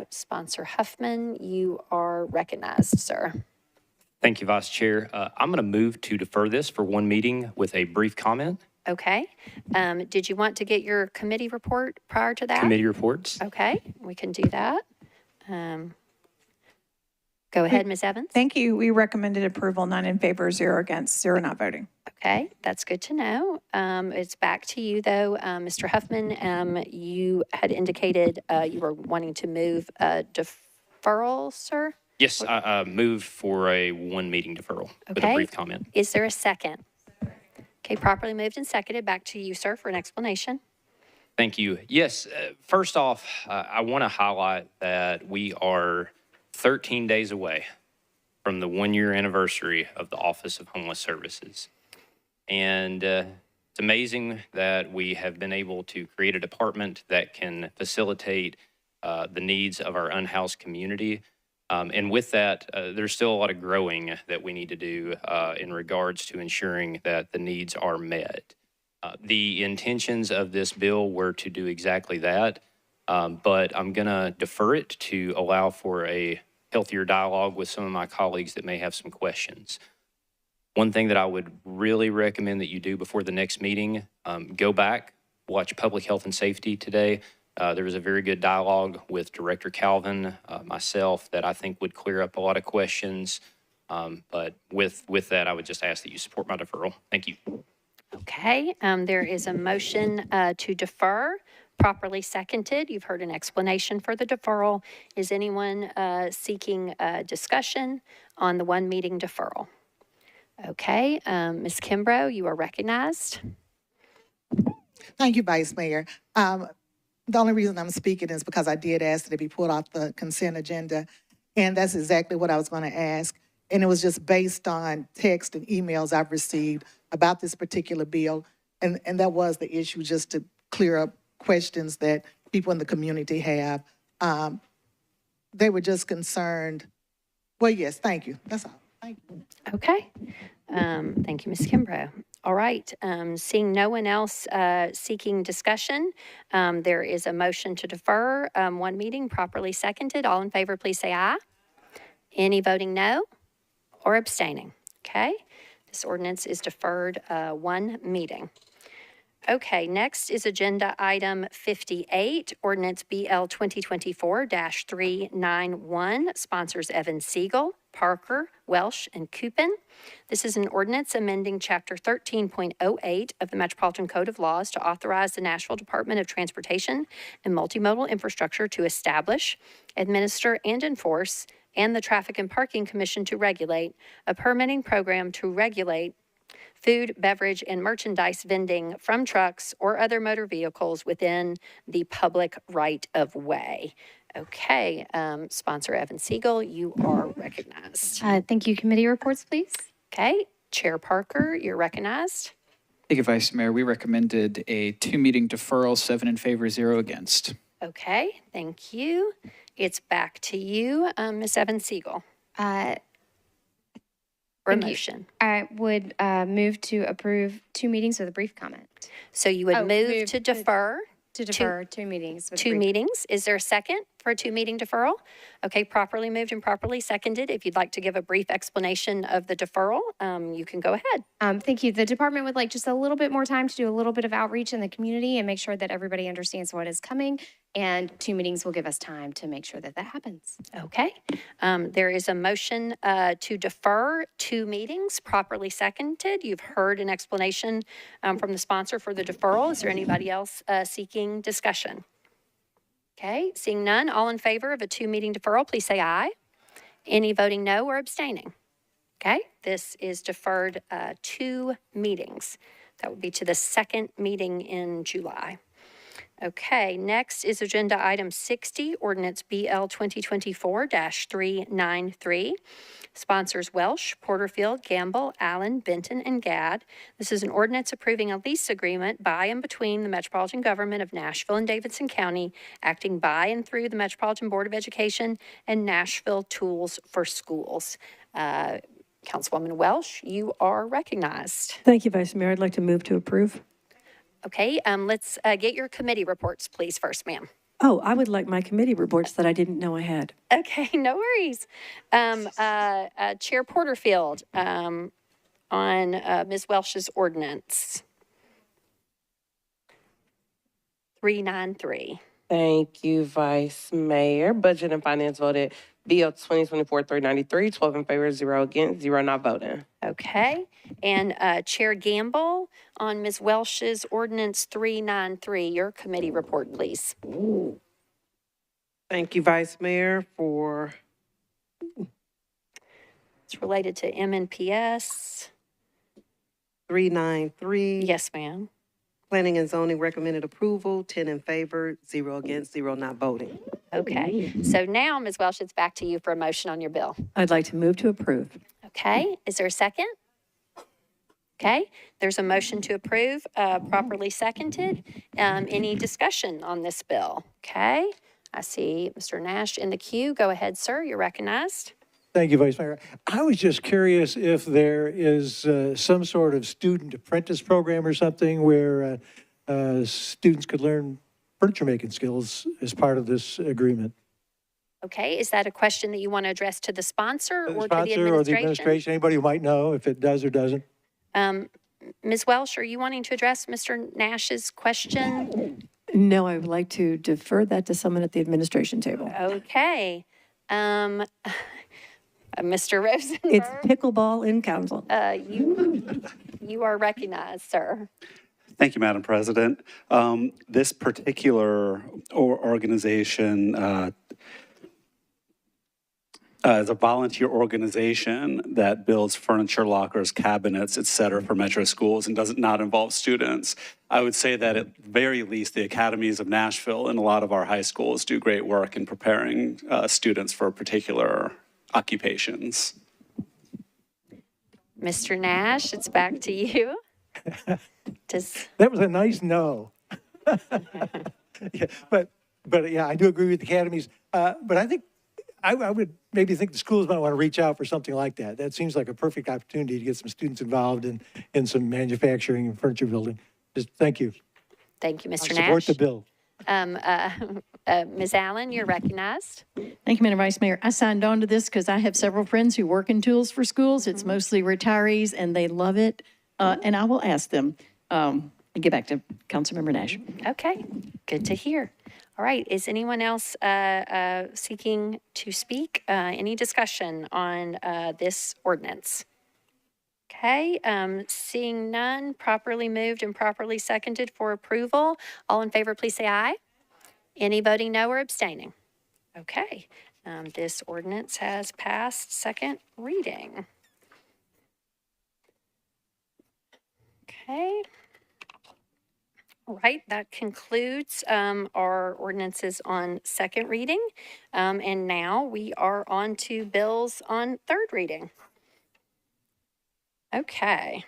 Sponsor Huffman, you are recognized, sir. Thank you, Vice Chair. I'm going to move to defer this for one meeting with a brief comment. Okay. Did you want to get your committee report prior to that? Committee reports. Okay, we can do that. Go ahead, Ms. Evans. Thank you. We recommended approval, 9 in favor, 0 against, 0 not voting. Okay, that's good to know. It's back to you, though. Mr. Huffman, you had indicated you were wanting to move deferral, sir? Yes, I move for a one meeting deferral with a brief comment. Is there a second? Okay, properly moved and seconded. Back to you, sir, for an explanation. Thank you. Yes, first off, I want to highlight that we are 13 days away from the 1-year anniversary of the Office of Homeless Services. And it's amazing that we have been able to create a department that can facilitate the needs of our unhoused community. And with that, there's still a lot of growing that we need to do in regards to ensuring that the needs are met. The intentions of this bill were to do exactly that, but I'm going to defer it to allow for a healthier dialogue with some of my colleagues that may have some questions. One thing that I would really recommend that you do before the next meeting, go back, watch Public Health and Safety today. There was a very good dialogue with Director Calvin, myself, that I think would clear up a lot of questions. But with that, I would just ask that you support my deferral. Thank you. Okay, there is a motion to defer, properly seconded. You've heard an explanation for the deferral. Is anyone seeking discussion on the one meeting deferral? Okay, Ms. Kimbrough, you are recognized. Thank you, Vice Mayor. The only reason I'm speaking is because I did ask that it be pulled off the consent agenda, and that's exactly what I was going to ask. And it was just based on text and emails I've received about this particular bill, and that was the issue, just to clear up questions that people in the community have. They were just concerned. Well, yes, thank you. That's all. Thank you. Okay, thank you, Ms. Kimbrough. All right, seeing no one else seeking discussion, there is a motion to defer one meeting, properly seconded. All in favor, please say aye. Any voting no or abstaining? Okay, this ordinance is deferred one meeting. Okay, next is agenda item 58, ordinance BL 2024-391, sponsors Evan Siegel, Parker, Welsh, and Coupin. This is an ordinance amending Chapter 13.08 of the Metropolitan Code of Laws to authorize the Nashville Department of Transportation and Multimodal Infrastructure to establish, administer, and enforce, and the Traffic and Parking Commission to regulate a permitting program to regulate food, beverage, and merchandise vending from trucks or other motor vehicles within the public right-of-way. Okay, sponsor Evan Siegel, you are recognized. Thank you. Committee reports, please. Okay, Chair Parker, you're recognized. Thank you, Vice Mayor. We recommended a 2-meeting deferral, 7 in favor, 0 against. Okay, thank you. It's back to you, Ms. Evan Siegel. Or a motion. I would move to approve 2 meetings with a brief comment. So you would move to defer. To defer 2 meetings. With a 2 brief- meetings. Is there a second for a 2-meeting deferral? Okay, properly moved and properly seconded. If you'd like to give a brief explanation of the deferral, you can go ahead. Thank you. The department would like just a little bit more time to do a little bit of outreach in the community and make sure that everybody understands what is coming. And 2 meetings will give us time to make sure that that happens. Okay. There is a motion to defer 2 meetings, properly seconded. You've heard an explanation from the sponsor for the deferral. Is there anybody else seeking discussion? Okay, seeing none, all in favor of a 2-meeting deferral, please say aye. Any voting no or abstaining? Okay, this is deferred 2 meetings. That would be to the 2nd meeting in July. Okay, next is agenda item 60, ordinance BL 2024-393. Sponsors Welsh, Porterfield, Gamble, Allen, Benton, and Gadd. This is an ordinance approving a lease agreement by and between the Metropolitan Government of Nashville and Davidson County, acting by and through the Metropolitan Board of Education and Nashville Tools for Schools. Councilwoman Welsh, you are recognized. Thank you, Vice Mayor. I'd like to move to approve. Okay, let's get your committee reports, please, first, ma'am. Oh, I would like my committee reports that I didn't know I had. Okay, no worries. Chair Porterfield, on Ms. Welsh's ordinance. 393. Thank you, Vice Mayor. Budget and Finance voted BL 2024-393, 12 in favor, 0 against, 0 not voting. Okay, and Chair Gamble on Ms. Welsh's ordinance 393. Your committee report, please. Thank you, Vice Mayor, for It's related to MNPS. 393. Yes, ma'am. Planning and Zoning recommended approval, 10 in favor, 0 against, 0 not voting. Okay, so now, Ms. Welsh, it's back to you for a motion on your bill. I'd like to move to approve. Okay, is there a second? Okay, there's a motion to approve, properly seconded. Any discussion on this bill? Okay, I see Mr. Nash in the queue. Go ahead, sir, you're recognized. Thank you, Vice Mayor. I was just curious if there is some sort of student apprentice program or something where students could learn furniture making skills as part of this agreement. Okay, is that a question that you want to address to the sponsor or to the administration? Or the administration, anybody who might know if it does or doesn't. Ms. Welsh, are you wanting to address Mr. Nash's question? No, I would like to defer that to someone at the administration table. Okay. Mr. Rosenberg? It's pickleball in council. You are recognized, sir. Thank you, Madam President. This particular organization is a volunteer organization that builds furniture, lockers, cabinets, et cetera, for metro schools and does not involve students. I would say that at the very least, the academies of Nashville and a lot of our high schools do great work in preparing students for particular occupations. Mr. Nash, it's back to you. That was a nice no. Yeah, but yeah, I do agree with the academies. But I think I would maybe think the schools might want to reach out for something like that. That seems like a perfect opportunity to get some students involved in some manufacturing and furniture building. Just thank you. Thank you, Mr. I support Nash. the bill. Ms. Allen, you're recognized. Thank you, Madam Vice Mayor. I signed on to this because I have several friends who work in tools for schools. It's mostly retirees, and they love it. And I will ask them. Get back to Councilmember Nash. Okay, good to hear. All right, is anyone else seeking to speak? Any discussion on this ordinance? Okay, seeing none, properly moved and properly seconded for approval. All in favor, please say aye. Any voting no or abstaining? Okay, this ordinance has passed second reading. Okay. All right, that concludes our ordinances on second reading. And now we are on to bills on third reading. Okay.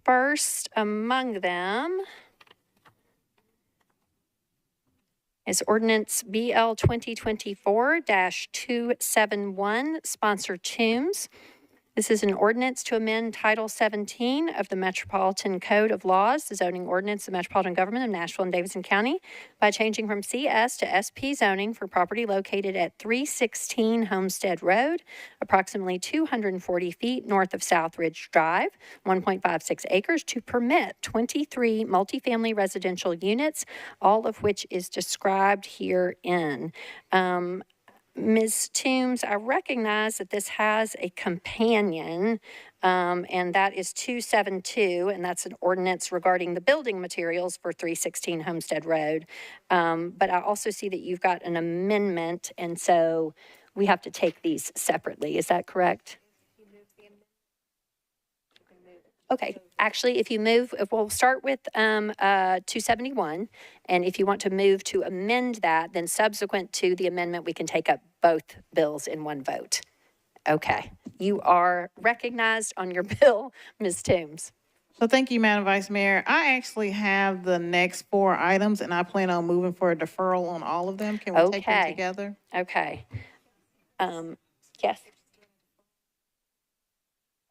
First among them is ordinance BL 2024-271, sponsor Toombs. This is an ordinance to amend Title 17 of the Metropolitan Code of Laws, the zoning ordinance of the Metropolitan Government of Nashville and Davidson County, by changing from CS to SP zoning for property located at 316 Homestead Road, approximately 240 feet north of South Ridge Drive, 1.56 acres, to permit 23 multifamily residential units, all of which is described herein. Ms. Toombs, I recognize that this has a companion, and that is 272, and that's an ordinance regarding the building materials for 316 Homestead Road. But I also see that you've got an amendment, and so we have to take these separately. Is that correct? Okay, actually, if you move, we'll start with 271, and if you want to move to amend that, then subsequent to the amendment, we can take up both bills in one vote. Okay, you are recognized on your bill, Ms. Toombs. So thank you, Madam Vice Mayor. I actually have the next 4 items, and I plan on moving for a deferral on all of them. Can we take them together? Okay. Yes.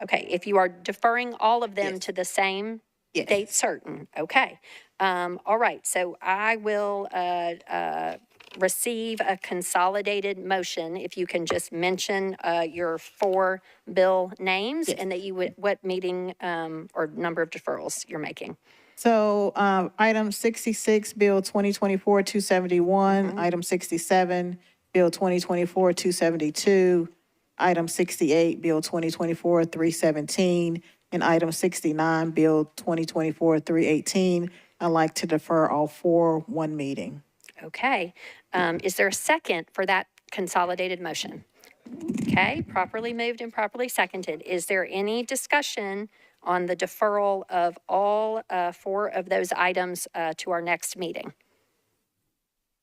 Okay, if you are deferring all of them to the same date certain, okay. All right, so I will receive a consolidated motion, if you can just mention your 4 bill names and that you would, what meeting or number of deferrals you're making. So item 66, Bill 2024-271, item 67, Bill 2024-272, item 68, Bill 2024-317, and item 69, Bill 2024-318. I'd like to defer all 4 one meeting. Okay, is there a second for that consolidated motion? Okay, properly moved and properly seconded. Is there any discussion on the deferral of all 4 of those items to our next meeting?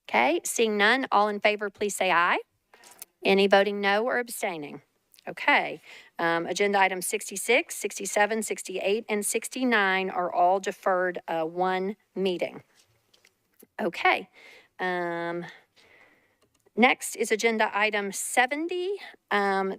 Okay, seeing none, all in favor, please say aye. Any voting no or abstaining? Okay. Agenda items 66, 67, 68, and 69 are all deferred one meeting. Okay. Next is agenda item 70.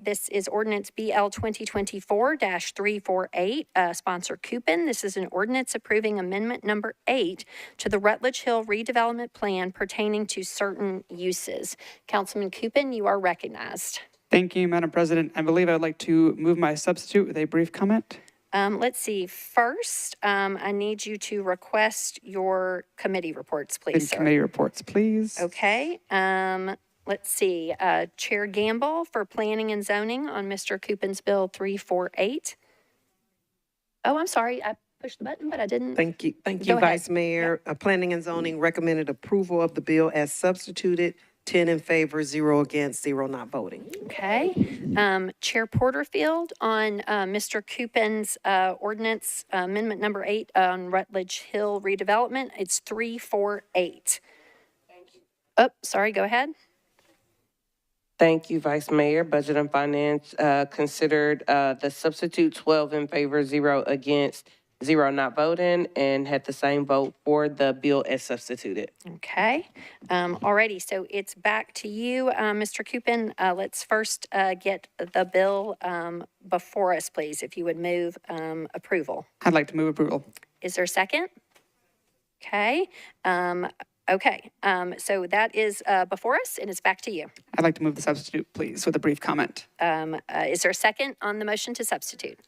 This is ordinance BL 2024-348, sponsor Coupon. This is an ordinance approving amendment number 8 to the Rutledge Hill redevelopment plan pertaining to certain uses. Councilman Coupon, you are recognized. Thank you, Madam President. I believe I'd like to move my substitute with a brief comment. Let's see. First, I need you to request your committee reports, please, sir. Committee reports, please. Okay. Let's see. Chair Gamble for Planning and Zoning on Mr. Coopin's Bill 348. Oh, I'm sorry. I pushed the button, but I didn't. Thank you, Go ahead. Vice Mayor. Planning and Zoning recommended approval of the bill as substituted, 10 in favor, 0 against, 0 not voting. Okay. Chair Porterfield on Mr. Coopin's ordinance amendment number 8 on Rutledge Hill redevelopment. It's 348. Oh, sorry. Go ahead. Thank you, Vice Mayor. Budget and Finance considered the substitute 12 in favor, 0 against, 0 not voting, and had the same vote for the bill as substituted. Okay. Alrighty. So it's back to you, Mr. Coopin. Let's first get the bill before us, please, if you would move approval. I'd like to move approval. Is there a second? Okay. Okay. So that is before us, and it's back to you. I'd like to move the substitute, please, with a brief comment. Is there a second on the motion to substitute?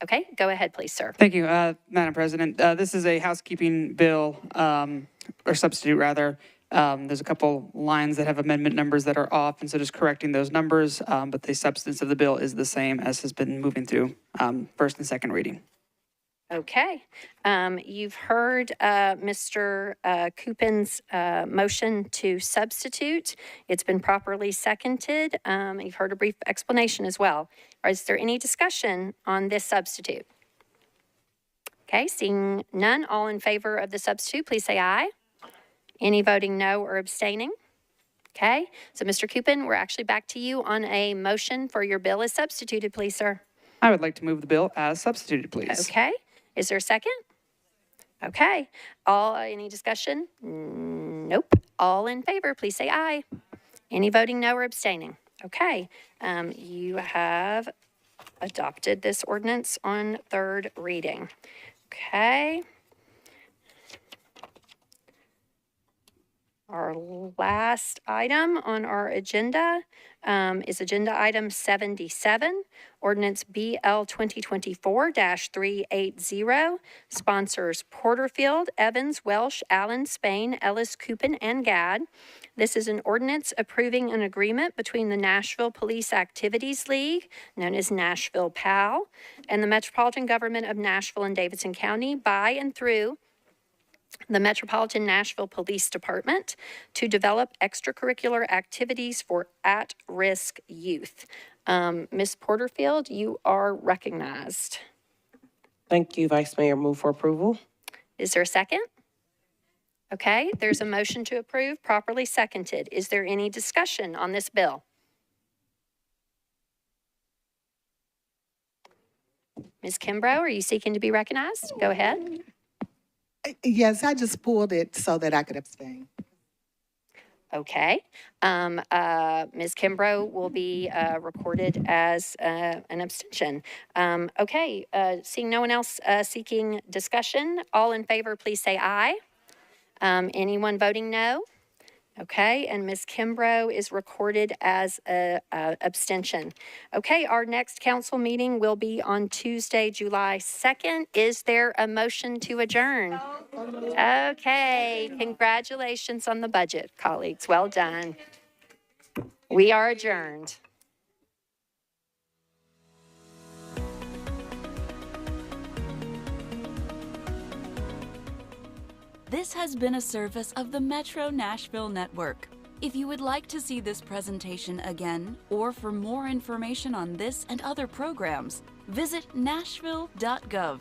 Okay, go ahead, please, sir. Thank you, Madam President. This is a housekeeping bill, or substitute rather. There's a couple lines that have amendment numbers that are off, and so just correcting those numbers, but the substance of the bill is the same as has been moving through first and second reading. Okay. You've heard Mr. Coopin's motion to substitute. It's been properly seconded. You've heard a brief explanation as well. Is there any discussion on this substitute? Okay, seeing none, all in favor of the substitute, please say aye. Any voting no or abstaining? Okay, so Mr. Coopin, we're actually back to you on a motion for your bill as substituted, please, sir. I would like to move the bill as substituted, please. Okay. Is there a second? Okay. Any discussion? Nope. All in favor, please say aye. Any voting no or abstaining? Okay. You have adopted this ordinance on third reading. Okay. Our last item on our agenda is agenda item 77, ordinance BL 2024-380, sponsors Porterfield, Evans, Welsh, Allen, Spain, Ellis, Coopin, and Gadd. This is an ordinance approving an agreement between the Nashville Police Activities League, known as Nashville PAL, and the Metropolitan Government of Nashville and Davidson County by and through the Metropolitan Nashville Police Department to develop extracurricular activities for at-risk youth. Ms. Porterfield, you are recognized. Thank you, Vice Mayor. Move for approval. Is there a second? Okay, there's a motion to approve, properly seconded. Is there any discussion on this bill? Ms. Kimbrough, are you seeking to be recognized? Go ahead. Yes, I just pulled it so that I could abstain. Okay. Ms. Kimbrough will be recorded as an abstention. Okay, seeing no one else seeking discussion, all in favor, please say aye. Anyone voting no? Okay, and Ms. Kimbrough is recorded as a abstention. Okay, our next council meeting will be on Tuesday, July 2nd. Is there a motion to adjourn? Okay, congratulations on the budget, colleagues. Well done. We are adjourned. This has been a service of the Metro Nashville Network. If you would like to see this presentation again, or for more information on this and other programs, visit nashville.gov.